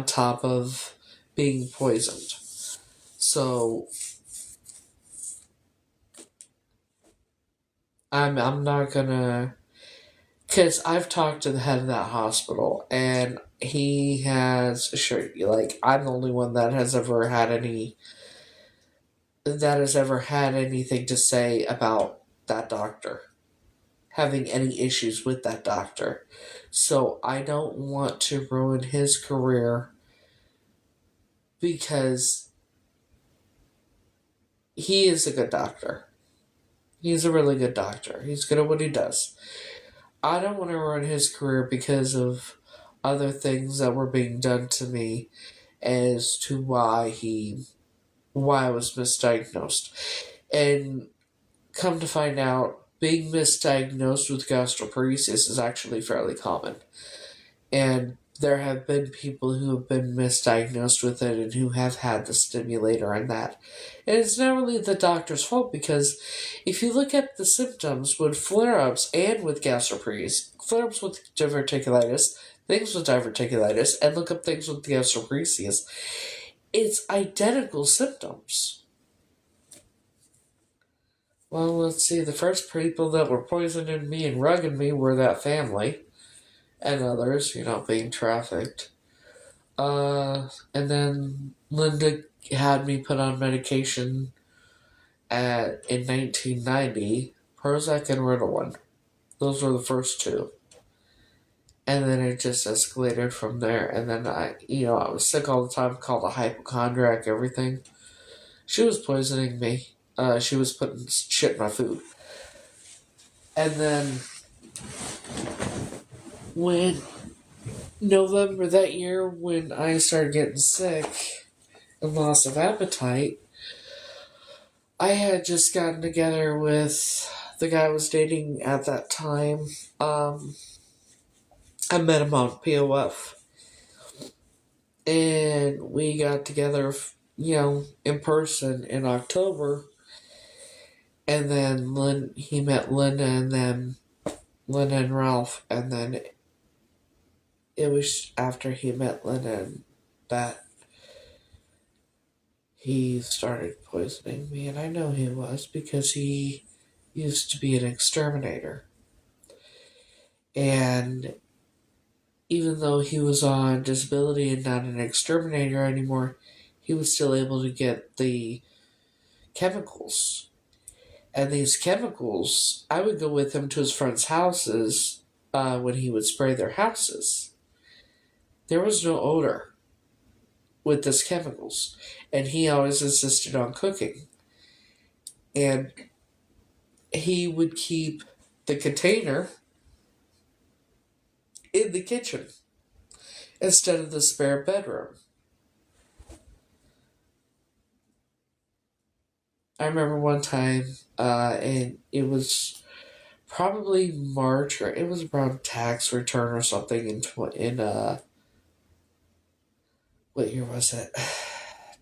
top of being poisoned. So I'm not gonna Because I've talked to the head of that hospital, and he has assured you, like, I'm the only one that has ever had anything to say about that doctor, having any issues with that doctor. So I don't want to ruin his career because he is a good doctor. He's a really good doctor. He's good at what he does. I don't want to ruin his career because of other things that were being done to me as to why I was misdiagnosed. And come to find out, being misdiagnosed with gastroparesis is actually fairly common. And there have been people who have been misdiagnosed with it and who have had the stimulator and that. And it's not really the doctor's fault because if you look at the symptoms with flare ups and with gastroparesis, flare ups with diverticulitis, things with diverticulitis, and look up things with gastroparesis, it's identical symptoms. Well, let's see, the first people that were poisoning me and rugging me were that family and others, being trafficked. And then Linda had me put on medication in 1990, Prozac and Ritalin. Those were the first two. And then it just escalated from there. And then I was sick all the time, called a hypochondriac, everything. She was poisoning me. She was putting shit in my food. And then when November that year, when I started getting sick and loss of appetite, I had just gotten together with the guy I was dating at that time. I met him on POF. And we got together, in person in October. And then he met Linda, and then Linda and Ralph. And then it was after he met Linda that he started poisoning me. And I know he was because he used to be an exterminator. And even though he was on disability and not an exterminator anymore, he was still able to get the chemicals. And these chemicals, I would go with him to his friends' houses when he would spray their houses. There was no odor with these chemicals. And he always insisted on cooking. And he would keep the container in the kitchen instead of the spare bedroom. I remember one time, and it was probably March, or it was around tax return or something what year was it?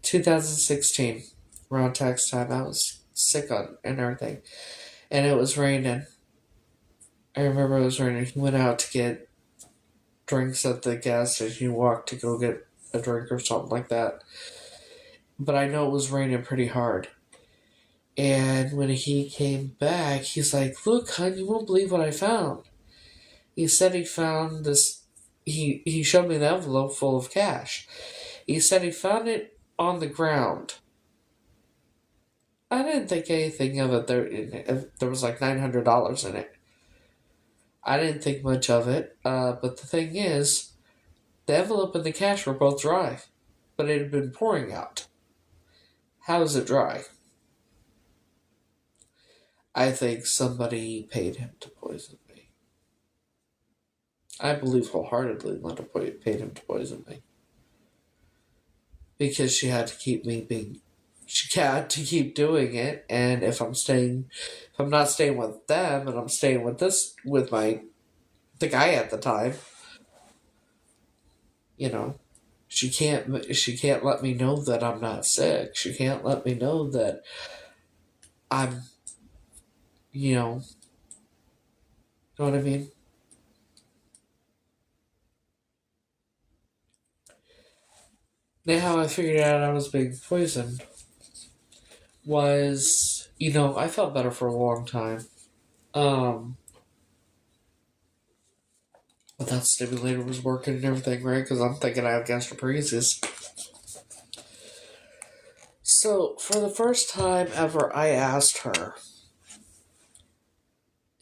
2016, around tax time. I was sick and everything, and it was raining. I remember it was raining. He went out to get drinks at the gas station. He walked to go get a drink or something like that. But I know it was raining pretty hard. And when he came back, he's like, "Look, hon, you won't believe what I found." He said he found this. He showed me the envelope full of cash. He said he found it on the ground. I didn't think anything of it. There was like $900 in it. I didn't think much of it. But the thing is, the envelope and the cash were both dry, but it had been pouring out. How is it dry? I think somebody paid him to poison me. I believe wholeheartedly Linda paid him to poison me. Because she had to keep doing it, and if I'm not staying with them, and I'm staying with the guy at the time, she can't let me know that I'm not sick. She can't let me know that I'm, know what I mean? Now, how I figured out I was being poisoned was, I felt better for a long time. But that stimulator was working and everything, right? Because I'm thinking I have gastroparesis. So, for the first time ever, I asked her.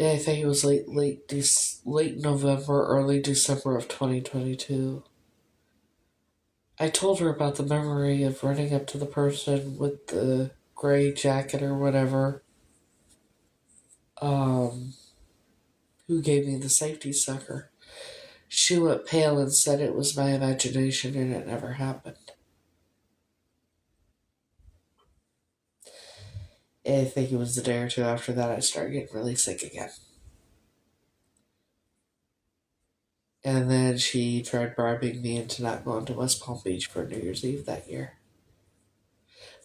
I think it was late November, early December of 2022. I told her about the memory of running up to the person with the gray jacket or whatever, um, who gave me the safety sucker. She went pale and said it was my imagination and it never happened. And I think it was a day or two after that I started getting really sick again. And then she tried bribing me into not going to West Palm Beach for New Year's Eve that year.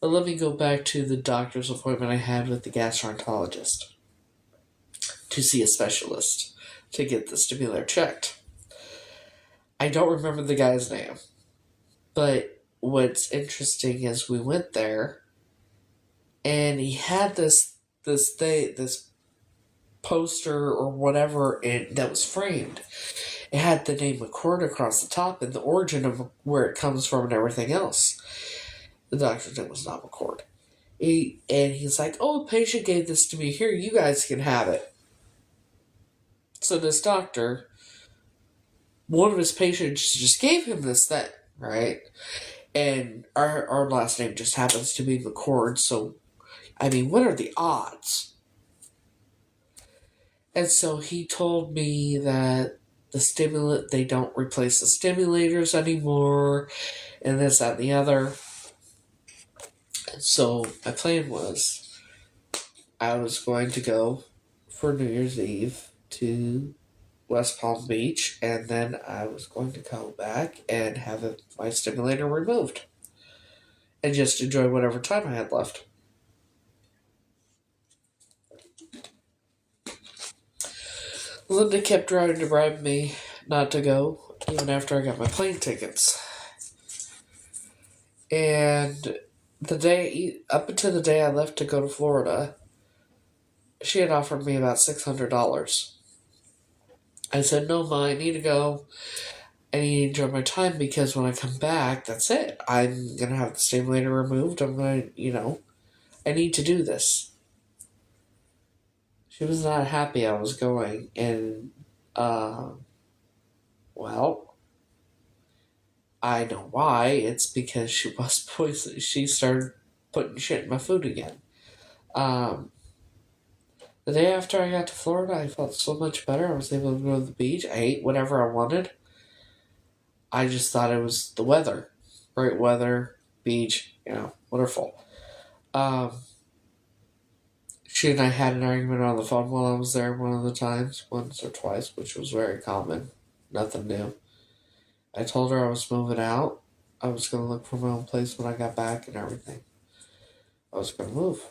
But let me go back to the doctor's appointment I had with the gastroenterologist to see a specialist to get the stimulator checked. I don't remember the guy's name, but what's interesting is we went there and he had this poster or whatever that was framed. It had the name McCord across the top and the origin of where it comes from and everything else. The doctor's name was not McCord. He's like, oh, a patient gave this to me. Here, you guys can have it. So this doctor, one of his patients just gave him this thing, right? And our last name just happens to be McCord, so, I mean, what are the odds? And so he told me that they don't replace the stimulators anymore, and this, that, and the other. So my plan was I was going to go for New Year's Eve to West Palm Beach, and then I was going to go back and have my stimulator removed and just enjoy whatever time I had left. Linda kept trying to bribe me not to go, even after I got my plane tickets. And up until the day I left to go to Florida, she had offered me about $600. I said, no, Ma, I need to go. I need to enjoy my time because when I come back, that's it. I'm going to have the stimulator removed. I'm going to, I need to do this. She was not happy I was going. And, well, I know why. It's because she was poisoned. She started putting shit in my food again. The day after I got to Florida, I felt so much better. I was able to go to the beach. I ate whatever I wanted. I just thought it was the weather. Great weather, beach, wonderful. She and I had an argument on the phone while I was there one of the times, once or twice, which was very common. Nothing new. I told her I was moving out. I was going to look for my own place when I got back and everything. I was going to move.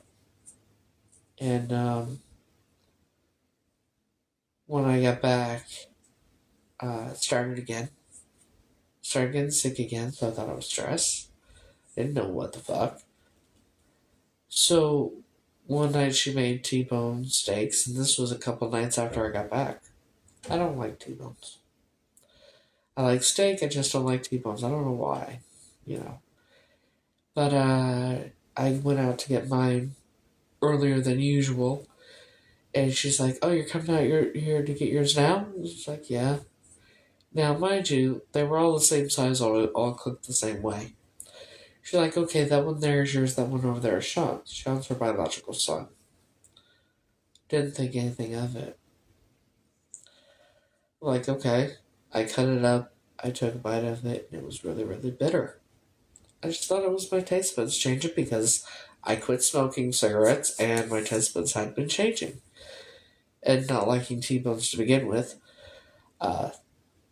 And when I got back, it started again. Started getting sick again, so I thought I was stressed. Didn't know what the fuck. So one night she made T-bone steaks, and this was a couple nights after I got back. I don't like T-bones. I like steak, I just don't like T-bones. I don't know why, But I went out to get mine earlier than usual, and she's like, oh, you're coming out here to get yours now? I was like, yeah. Now, mind you, they were all the same size, all cooked the same way. She's like, okay, that one there is yours, that one over there is Sean's. Sean's her biological son. Didn't think anything of it. Like, okay. I cut it up, I took a bite of it, and it was really, really bitter. I just thought it was my taste buds changing because I quit smoking cigarettes and my taste buds had been changing. And not liking T-bones to begin with.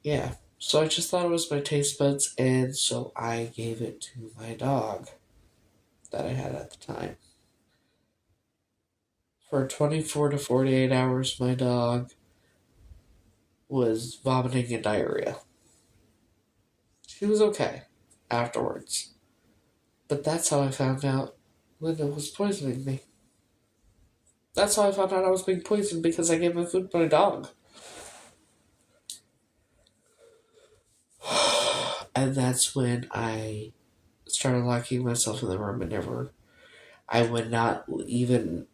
Yeah. So I just thought it was my taste buds, and so I gave it to my dog that I had at the time. For 24 to 48 hours, my dog was vomiting and diarrhea. She was okay afterwards. But that's how I found out Linda was poisoning me. That's how I found out I was being poisoned, because I gave my food to my dog. And that's when I started locking myself in the room and never. I would not even.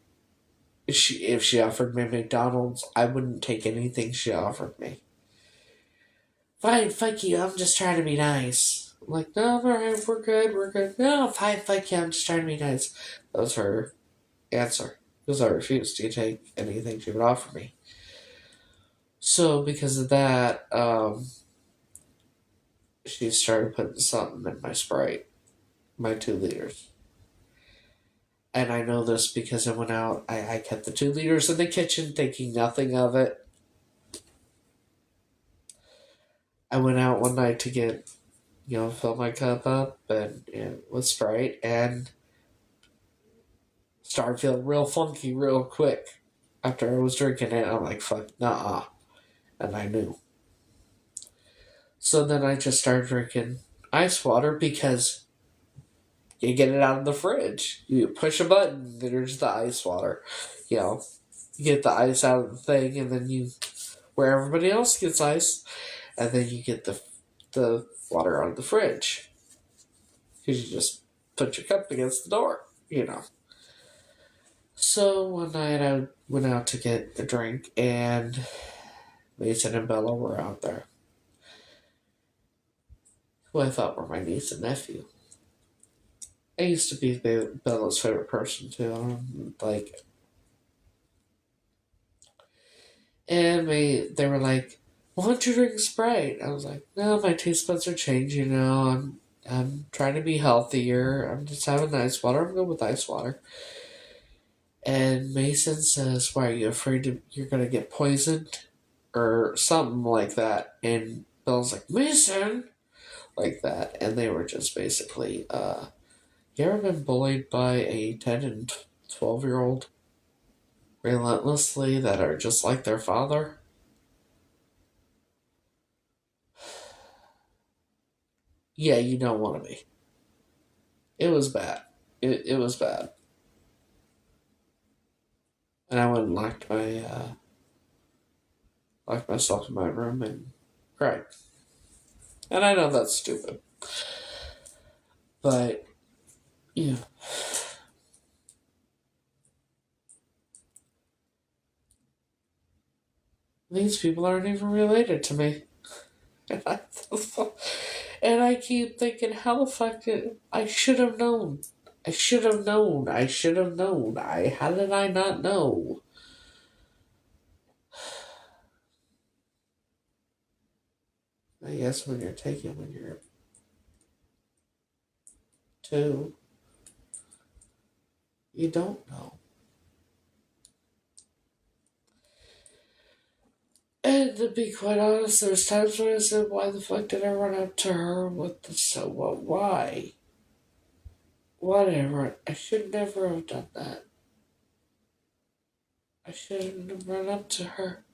If she offered me McDonald's, I wouldn't take anything she offered me. Fine, fuck you. I'm just trying to be nice. I'm like, no, we're good, we're good. No, fine, fuck you. I'm just trying to be nice. That was her answer because I refused to take anything she would offer me. So because of that, she started putting something in my Sprite, my 2 liters. And I know this because I went out. I kept the 2 liters in the kitchen, thinking nothing of it. I went out one night to get, fill my cup up and with Sprite, and started feeling real funky real quick after I was drinking it. I'm like, fuck, nah, and I knew. So then I just started drinking ice water because you get it out of the fridge. You push a button, there's the ice water. You get the ice out of the thing, and then where everybody else gets ice, and then you get the water out of the fridge. Because you just put your cup against the door. So one night I went out to get a drink, and Mason and Bella were out there, who I thought were my niece and nephew. I used to be Bella's favorite person too. And they were like, "Why don't you drink Sprite?" I was like, "No, my taste buds are changing. I'm trying to be healthier. I'm just having ice water. I'm good with ice water." And Mason says, "Why are you afraid you're gonna get poisoned, or something like that?" And Bella's like, "Mason," like that, and they were just basically, you ever been bullied by a 10 and 12-year-old relentlessly that are just like their father? Yeah, you don't want to be. It was bad. It was bad. And I went and locked myself in my room and cried. And I know that's stupid. But, yeah. These people aren't even related to me. And I keep thinking, how the fuck did I should have known? I should have known. I should have known. How did I not know? I guess when you're 2, you don't know. And to be quite honest, there's times when I said, why the fuck did I run up to her with the so what? Why? Whatever. I should never have done that. I shouldn't have run up to her.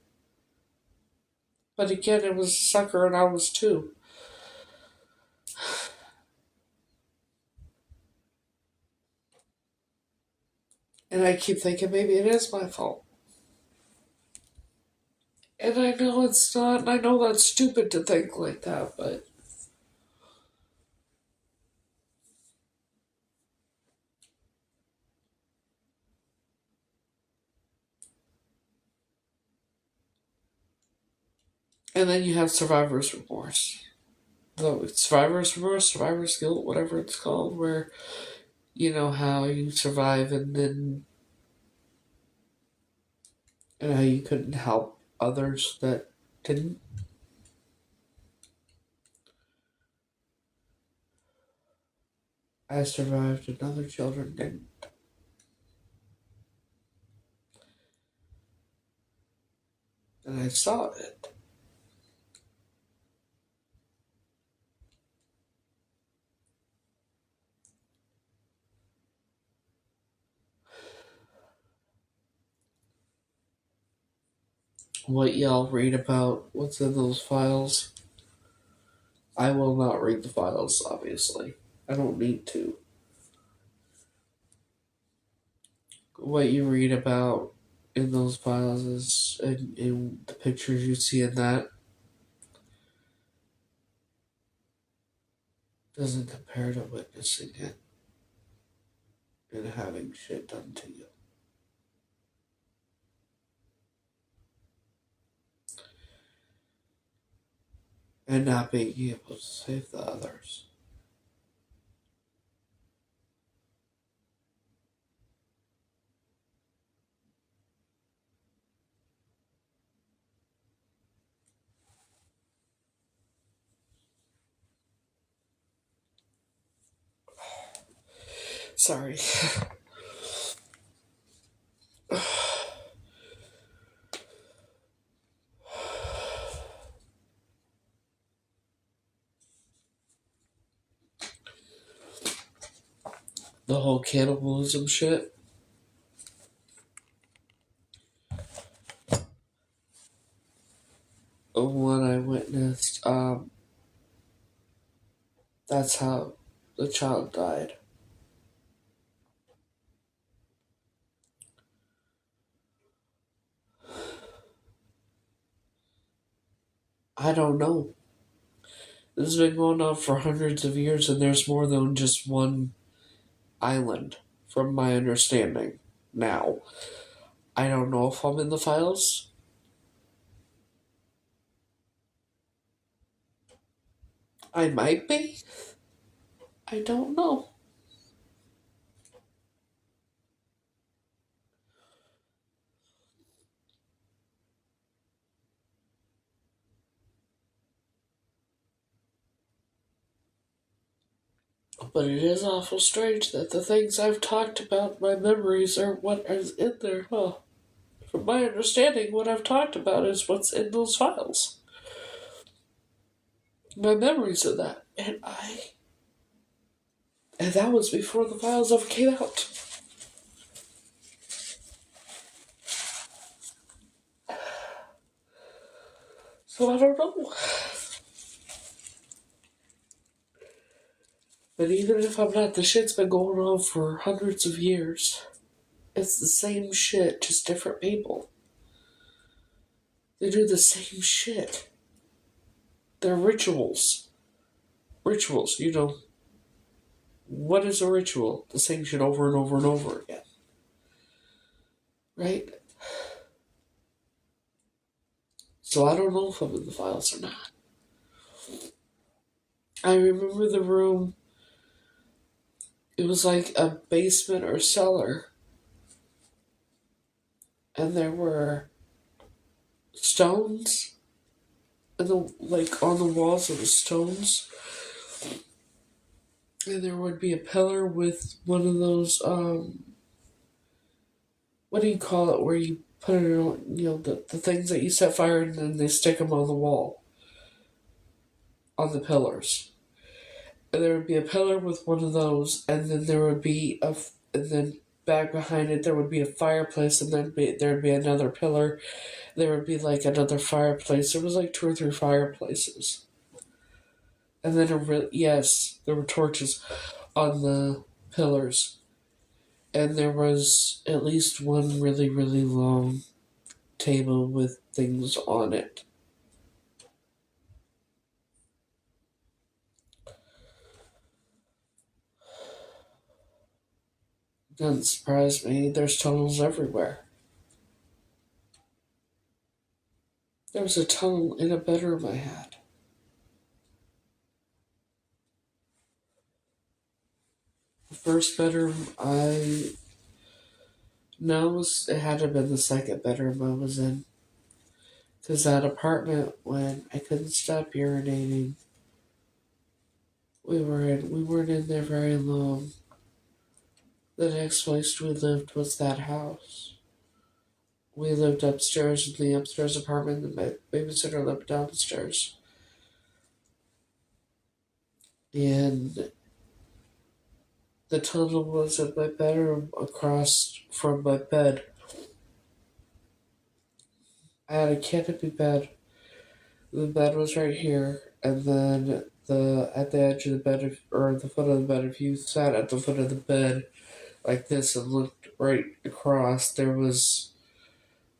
But again, it was a sucker and I was 2. And I keep thinking maybe it is my fault. And I know it's not, and I know that's stupid to think like that, but. And then you have survivor's remorse. No, survivor's remorse, survivor's guilt, whatever it's called, where you know how you survive and how you couldn't help others that didn't. I survived and other children didn't. And I saw it. What y'all read about, what's in those files, I will not read the files, obviously. I don't need to. What you read about in those files is in the pictures you see in that. doesn't compare to witnessing it and having shit done to you. And not being able to save the others. Sorry. The whole cannibalism shit. One I witnessed, that's how the child died. I don't know. This has been going on for hundreds of years, and there's more than just one island, from my understanding. Now, I don't know if I'm in the files. I might be. I don't know. But it is awful strange that the things I've talked about, my memories, are what is in there, huh? From my understanding, what I've talked about is what's in those files. My memories of that. And that was before the files ever came out. So I don't know. But even if I'm not, the shit's been going on for hundreds of years. It's the same shit, just different people. They do the same shit. They're rituals. Rituals, you know. What is a ritual? The same shit over and over and over again. Right? So I don't know if I'm in the files or not. I remember the room. It was like a basement or cellar. And there were stones. And like on the walls of the stones. And there would be a pillar with one of those, what do you call it, where you put it on, you know, the things that you set fire and then they stick them on the wall, on the pillars. And there would be a pillar with one of those, and then there would be and then back behind it there would be a fireplace, and then there would be another pillar. There would be like another fireplace. There was like 2 or 3 fireplaces. And then yes, there were torches on the pillars. And there was at least one really, really long table with things on it. Doesn't surprise me. There's tunnels everywhere. There was a tunnel in a bedroom I had. The first bedroom I know it had to have been the second bedroom I was in. Because that apartment, when I couldn't stop urinating, we weren't in there very long. The next place we lived was that house. We lived upstairs in the upstairs apartment, and my babysitter lived downstairs. And the tunnel was in my bedroom across from my bed. I had a canopy bed. The bed was right here, and then at the edge of the bed, or the foot of the bed, if you sat at the foot of the bed like this and looked right across, there was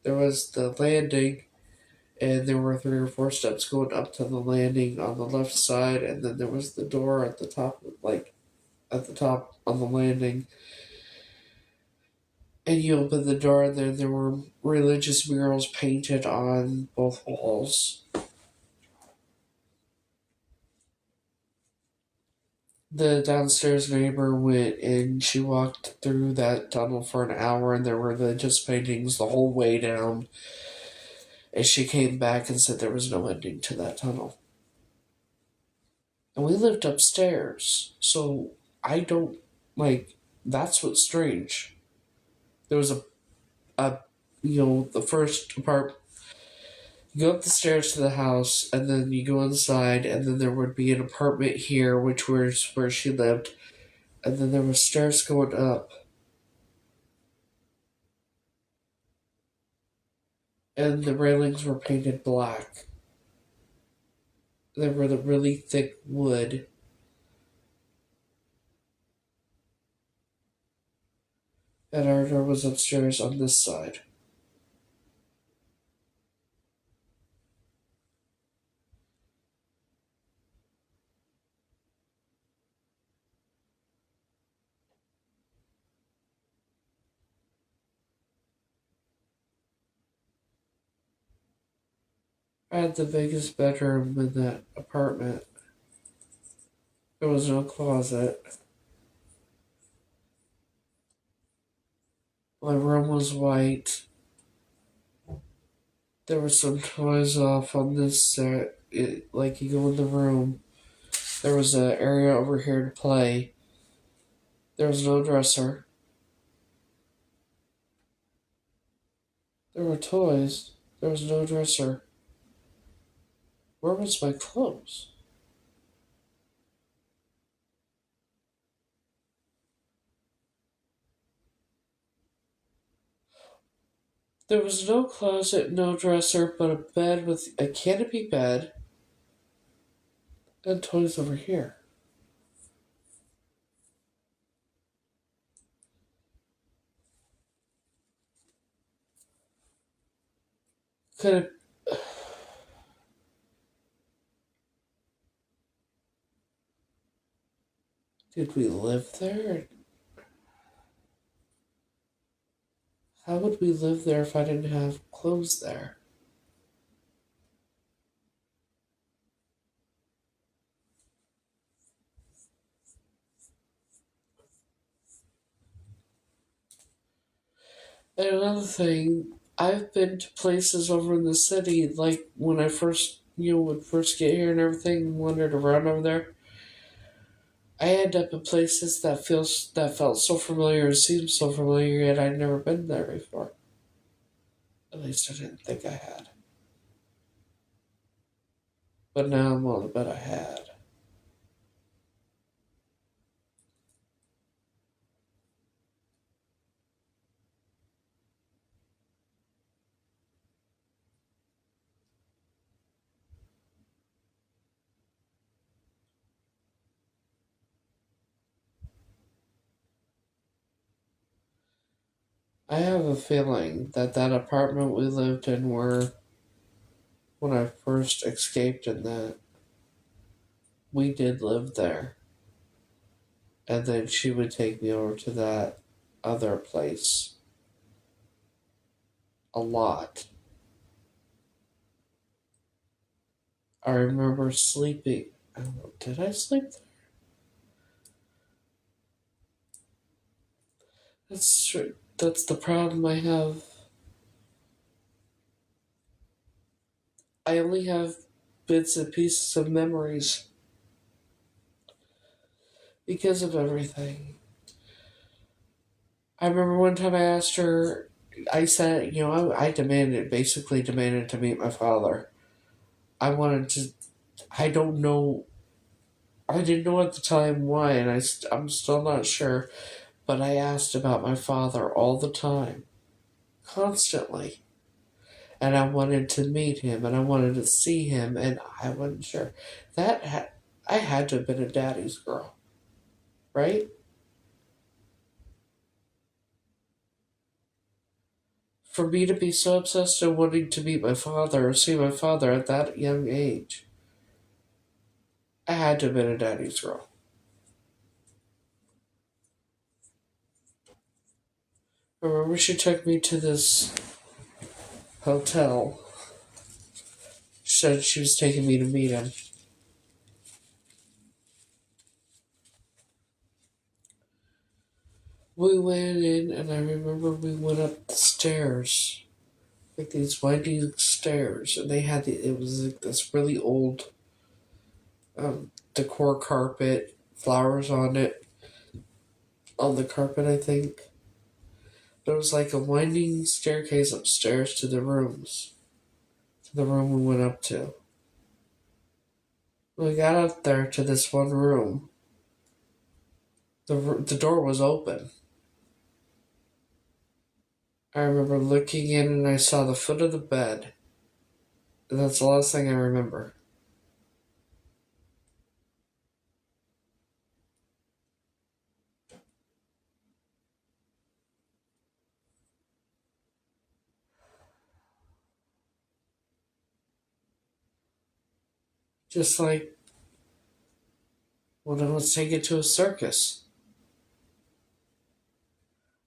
the landing, and there were 3 or 4 steps going up to the landing on the left side, and then there was the door at the top, like at the top on the landing. And you open the door, and then there were religious murals painted on both walls. The downstairs neighbor went and she walked through that tunnel for an hour, and there were religious paintings the whole way down. And she came back and said there was no ending to that tunnel. And we lived upstairs, so I don't like. That's what's strange. There was a the first apartment. You go up the stairs to the house, and then you go inside, and then there would be an apartment here, which was where she lived, and then there were stairs going up, and the railings were painted black. They were the really thick wood, and our door was upstairs on this side. I had the biggest bedroom in that apartment. There was no closet. My room was white. There were some toys off on this set. Like you go in the room, there was an area over here to play. There was no dresser. There were toys. There was no dresser. Where was my clothes? There was no closet, no dresser, but a bed with a canopy bed and toys over here. Could have. Did we live there? How would we live there if I didn't have clothes there? And another thing, I've been to places over in the city, like when I first, would first get here and everything, wandered around over there. I end up in places that felt so familiar and seemed so familiar, yet I'd never been there before. At least I didn't think I had. But now I'm on the bet I had. I have a feeling that that apartment we lived in where when I first escaped in that, we did live there. And then she would take me over to that other place a lot. I remember sleeping. I don't know, did I sleep there? That's true. That's the problem I have. I only have bits and pieces of memories because of everything. I remember one time I asked her, I said, basically demanded to meet my father. I wanted to, I don't know, I didn't know at the time why, and I'm still not sure, but I asked about my father all the time, constantly. And I wanted to meet him, and I wanted to see him, and I wasn't sure. I had to have been a daddy's girl, right? For me to be so obsessed and wanting to meet my father or see my father at that young age, I had to have been a daddy's girl. I remember she took me to this hotel. She said she was taking me to meet him. We went in, and I remember we went up the stairs, like these winding stairs, and it was like this really old decor carpet, flowers on it, on the carpet, I think. There was like a winding staircase upstairs to the rooms, to the room we went up to. When we got up there to this one room, the door was open. I remember looking in and I saw the foot of the bed. And that's the last thing I remember. Just like when I was taken to a circus.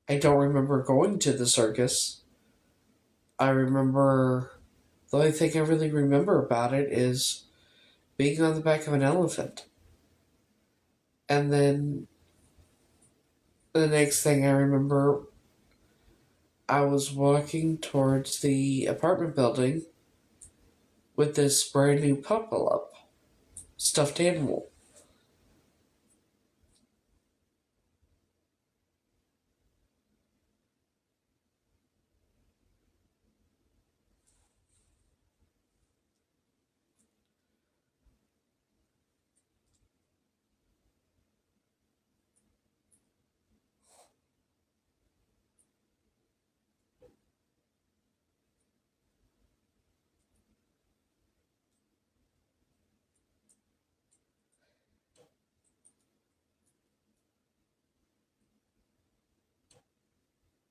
I don't remember going to the circus. I remember, the only thing I really remember about it is being on the back of an elephant. And then the next thing I remember, I was walking towards the apartment building with this brand new pop-up stuffed animal.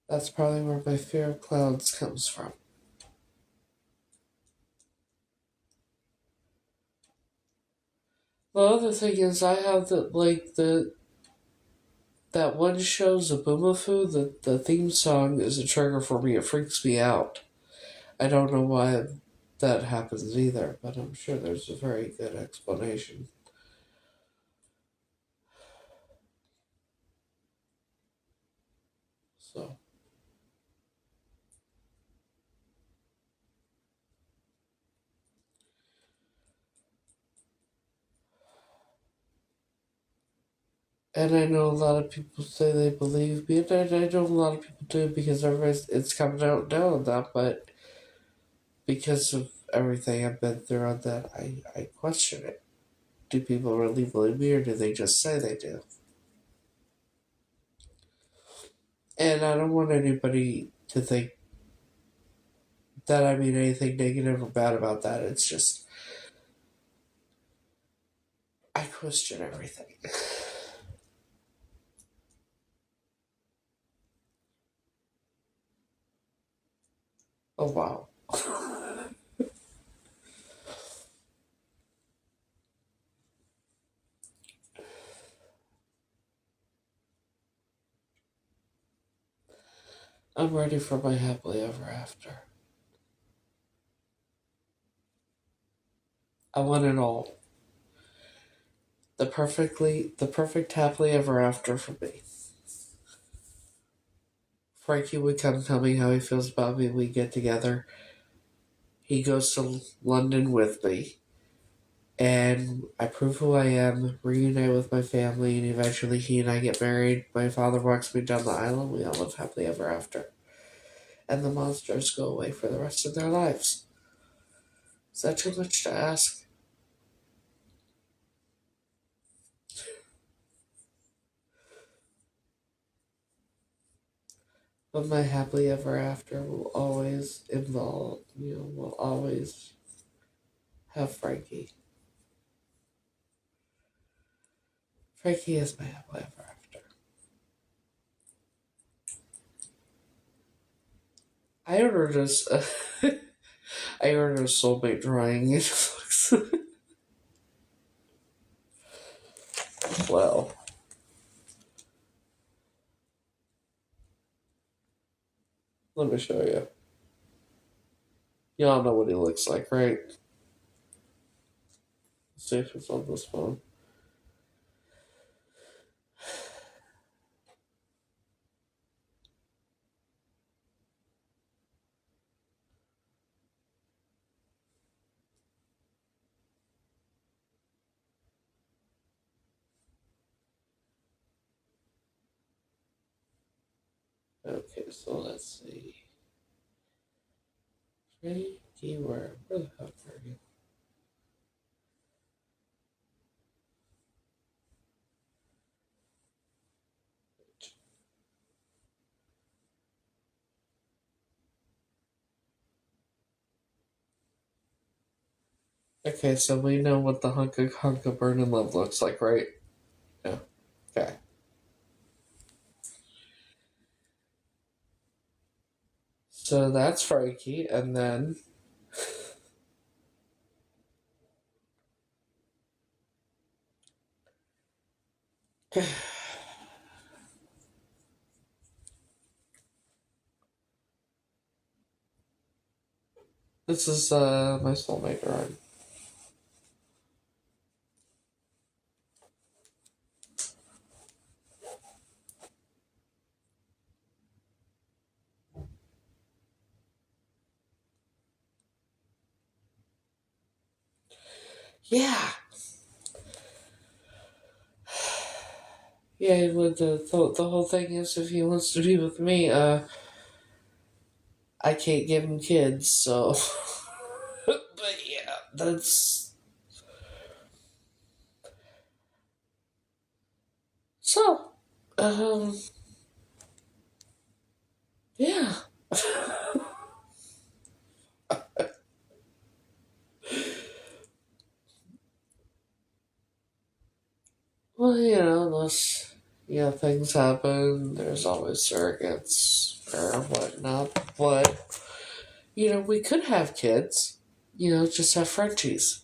That's probably where my fear of clowns comes from. The other thing is I have that one show Zaboomafoo, the theme song is a trigger for me. It freaks me out. I don't know why that happens either, but I'm sure there's a very good explanation. So, and I know a lot of people say they believe me, and I know a lot of people do because it's coming out now and that, but because of everything I've been through on that, I question it. Do people really believe me, or do they just say they do? And I don't want anybody to think that I mean anything negative or bad about that. It's just, I question everything. Oh, wow. I'm ready for my happily ever after. I want it all. The perfect happily ever after for me. Frankie would come tell me how he feels about me. We get together. He goes to London with me. And I prove who I am, reunite with my family, and eventually he and I get married. My father walks me down the aisle, and we all live happily ever after. And the monsters go away for the rest of their lives. Is that too much to ask? But my happily ever after will always involve, will always have Frankie. Frankie is my happily ever after. I ordered a, I ordered a soulmate drawing. It looks well. Let me show you. Y'all know what he looks like, right? Let's see if it's on this phone. Okay, so let's see. Freaky, where the fuck are you? Okay, so we know what the hunk of burning love looks like, right? Yeah. Okay. So that's Frankie, and then this is my soulmate drawing. Yeah. Yeah, the whole thing is if he wants to be with me, I can't give him kids, so but yeah, that's so um yeah. Well, unless things happen, there's always surrogates or whatnot. But we could have kids, just have Frenchies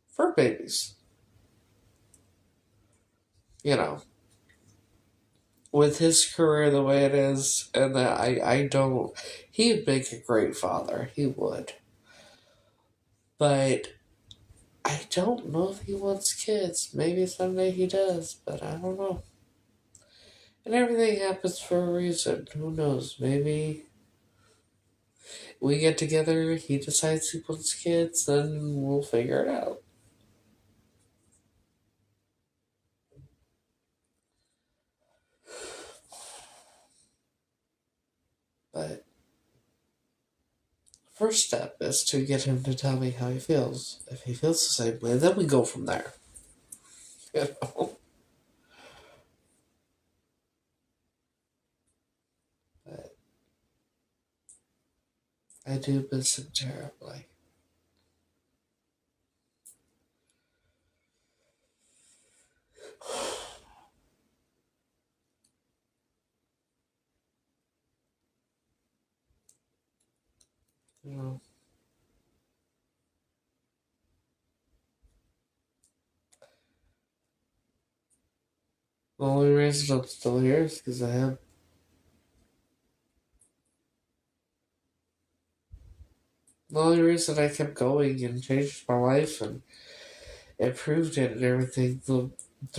for babies. You know, with his career the way it is, and I don't. He'd make a great father. He would, but I don't know if he wants kids. Maybe someday he does, but I don't know. And everything happens for a reason. Who knows? Maybe we get together, he decides he wants kids, then we'll figure it out. But first step is to get him to tell me how he feels. If he feels the same way, then we go from there. You know? But I do miss him terribly. You know, the only reason I'm still here is because I am. The only reason I kept going and changed my life and improved it and everything, the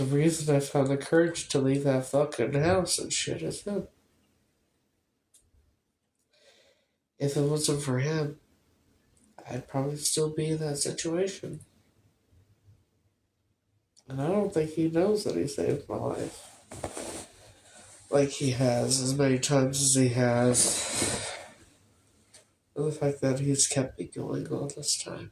reason I found the courage to leave that fucking house and shit is him. If it wasn't for him, I'd probably still be in that situation. And I don't think he knows that he saved my life. Like he has, as many times as he has. And the fact that he's kept me going all this time.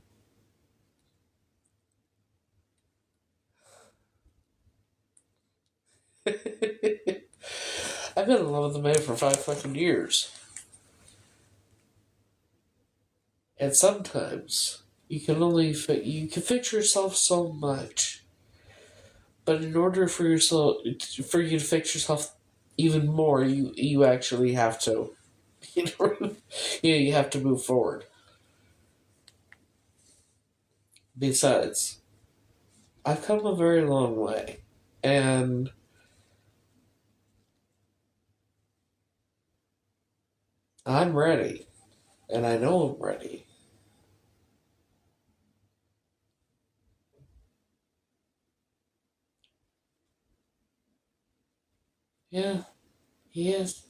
I've been in love with the man for 5 fucking years. And sometimes you can only you can fix yourself so much. But in order for you to fix yourself even more, you actually have to. You know, you have to move forward. Besides, I've come a very long way, and I'm ready, and I know I'm ready. Yeah, he is.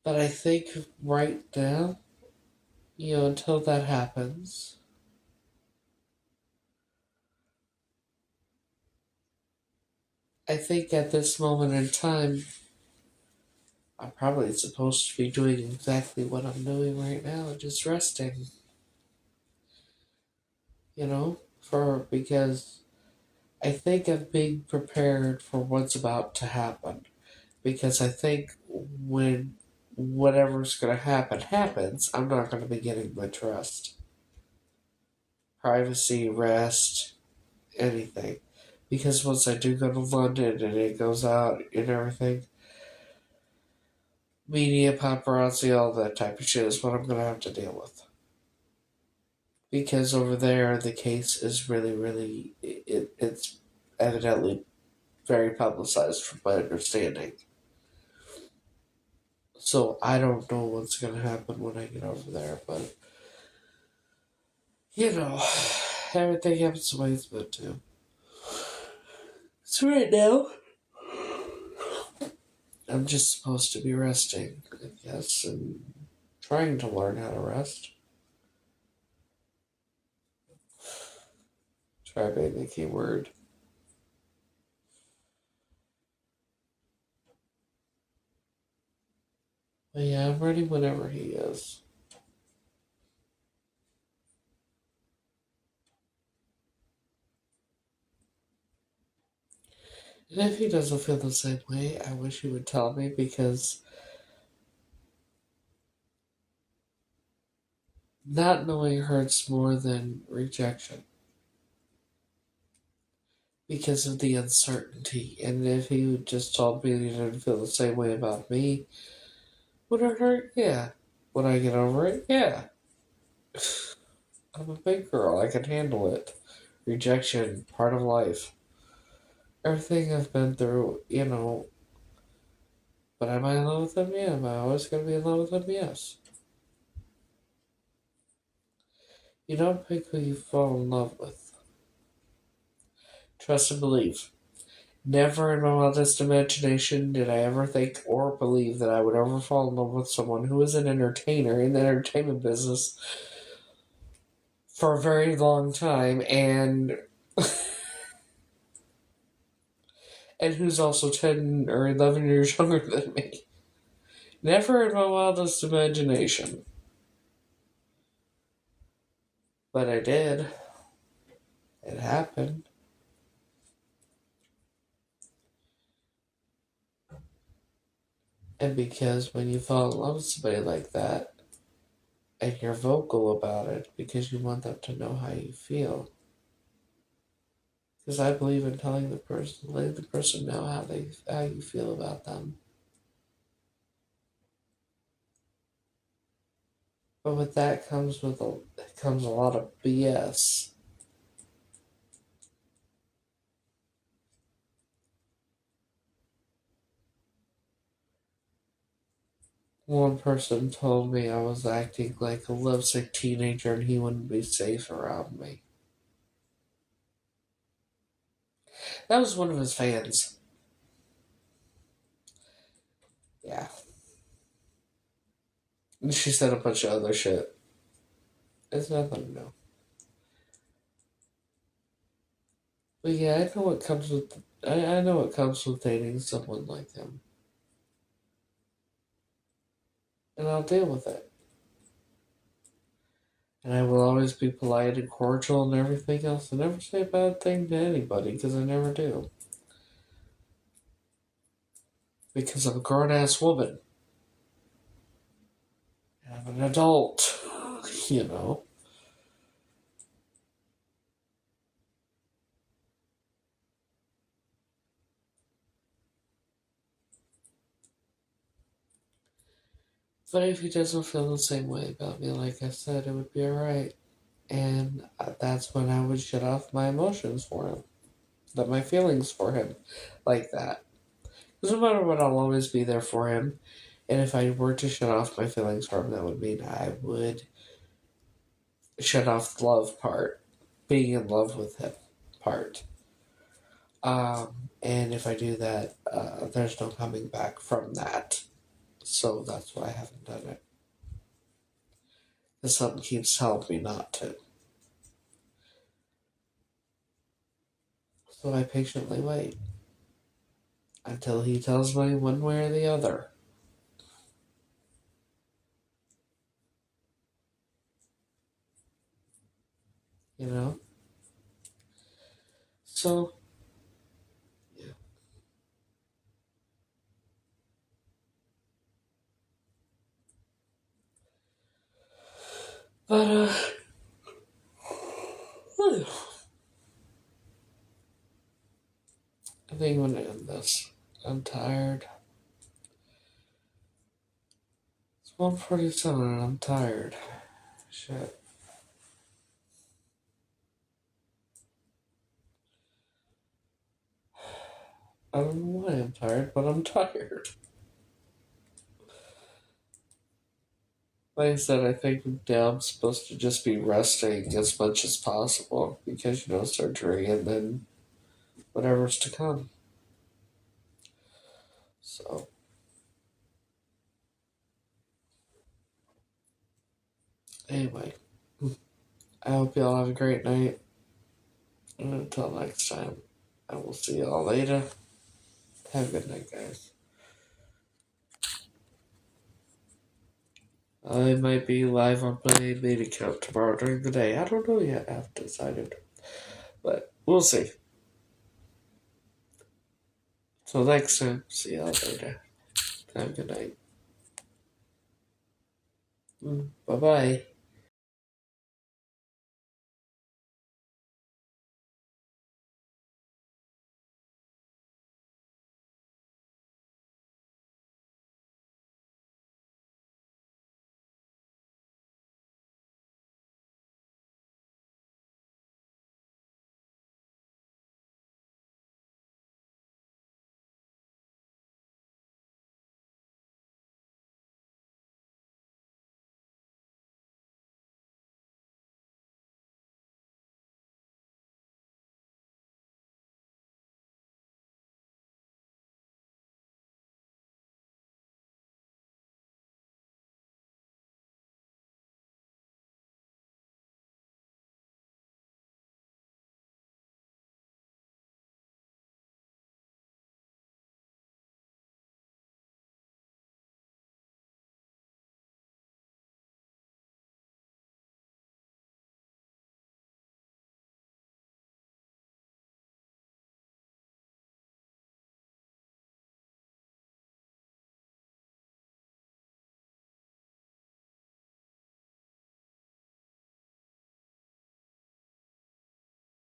But I think right now, until that happens, I think at this moment in time, I'm probably supposed to be doing exactly what I'm doing right now, just resting, for because I think I'm being prepared for what's about to happen. Because I think when whatever's going to happen happens, I'm not going to be getting much rest. Privacy, rest, anything. Because once I do go to London and it goes out and everything, media, paparazzi, all that type of shit is what I'm going to have to deal with. Because over there, the case is really, really, it's evidently very publicized from my understanding. So I don't know what's going to happen when I get over there, but you know, everything happens the way it's meant to. So right now, I'm just supposed to be resting, I guess, and trying to learn how to rest. Try being the key word. But yeah, I'm ready whenever he is. And if he doesn't feel the same way, I wish he would tell me because not knowing hurts more than rejection because of the uncertainty. And if he would just told me he didn't feel the same way about me, would it hurt? Yeah. Would I get over it? Yeah. I'm a big girl. I can handle it. Rejection, part of life. Everything I've been through, But am I in love with him? Yeah. Am I always going to be in love with him? Yes. You don't pick who you fall in love with. Trust and believe. Never in my wildest imagination did I ever think or believe that I would ever fall in love with someone who is an entertainer in the entertainment business for a very long time and who's also 10 or 11 years younger than me. Never in my wildest imagination. But I did. It happened. And because when you fall in love with somebody like that, and you're vocal about it because you want them to know how you feel. Because I believe in letting the person know how you feel about them. But with that comes a lot of BS. One person told me I was acting like a lovesick teenager and he wouldn't be safe around me. That was one of his fans. Yeah. And she said a bunch of other shit. It's nothing new. But yeah, I know what comes with dating someone like him. And I'll deal with it. And I will always be polite and cordial and everything else. I never say a bad thing to anybody because I never do. Because I'm a grown ass woman. And I'm an adult. You know. But if he doesn't feel the same way about me, like I said, it would be alright. And that's when I would shut off my emotions for him, my feelings for him, like that. Because no matter what, I'll always be there for him. And if I were to shut off my feelings for him, that would mean I would shut off the love part, being in love with him part. And if I do that, there's no coming back from that. So that's why I haven't done it. Because something keeps telling me not to. So I patiently wait until he tells me one way or the other. You know? So, yeah. But, I think I'm gonna end this. I'm tired. It's 1:47 and I'm tired. Shit. I don't know why I'm tired, but I'm tired. Like I said, I think now I'm supposed to just be resting as much as possible because, surgery and then whatever's to come. So, anyway, I hope y'all have a great night. And until next time, I will see y'all later. Have a good night, guys. I might be live on my main account tomorrow during the day. I don't know yet. I haven't decided. But we'll see. Till next time, see y'all later. Have a good night. Bye bye.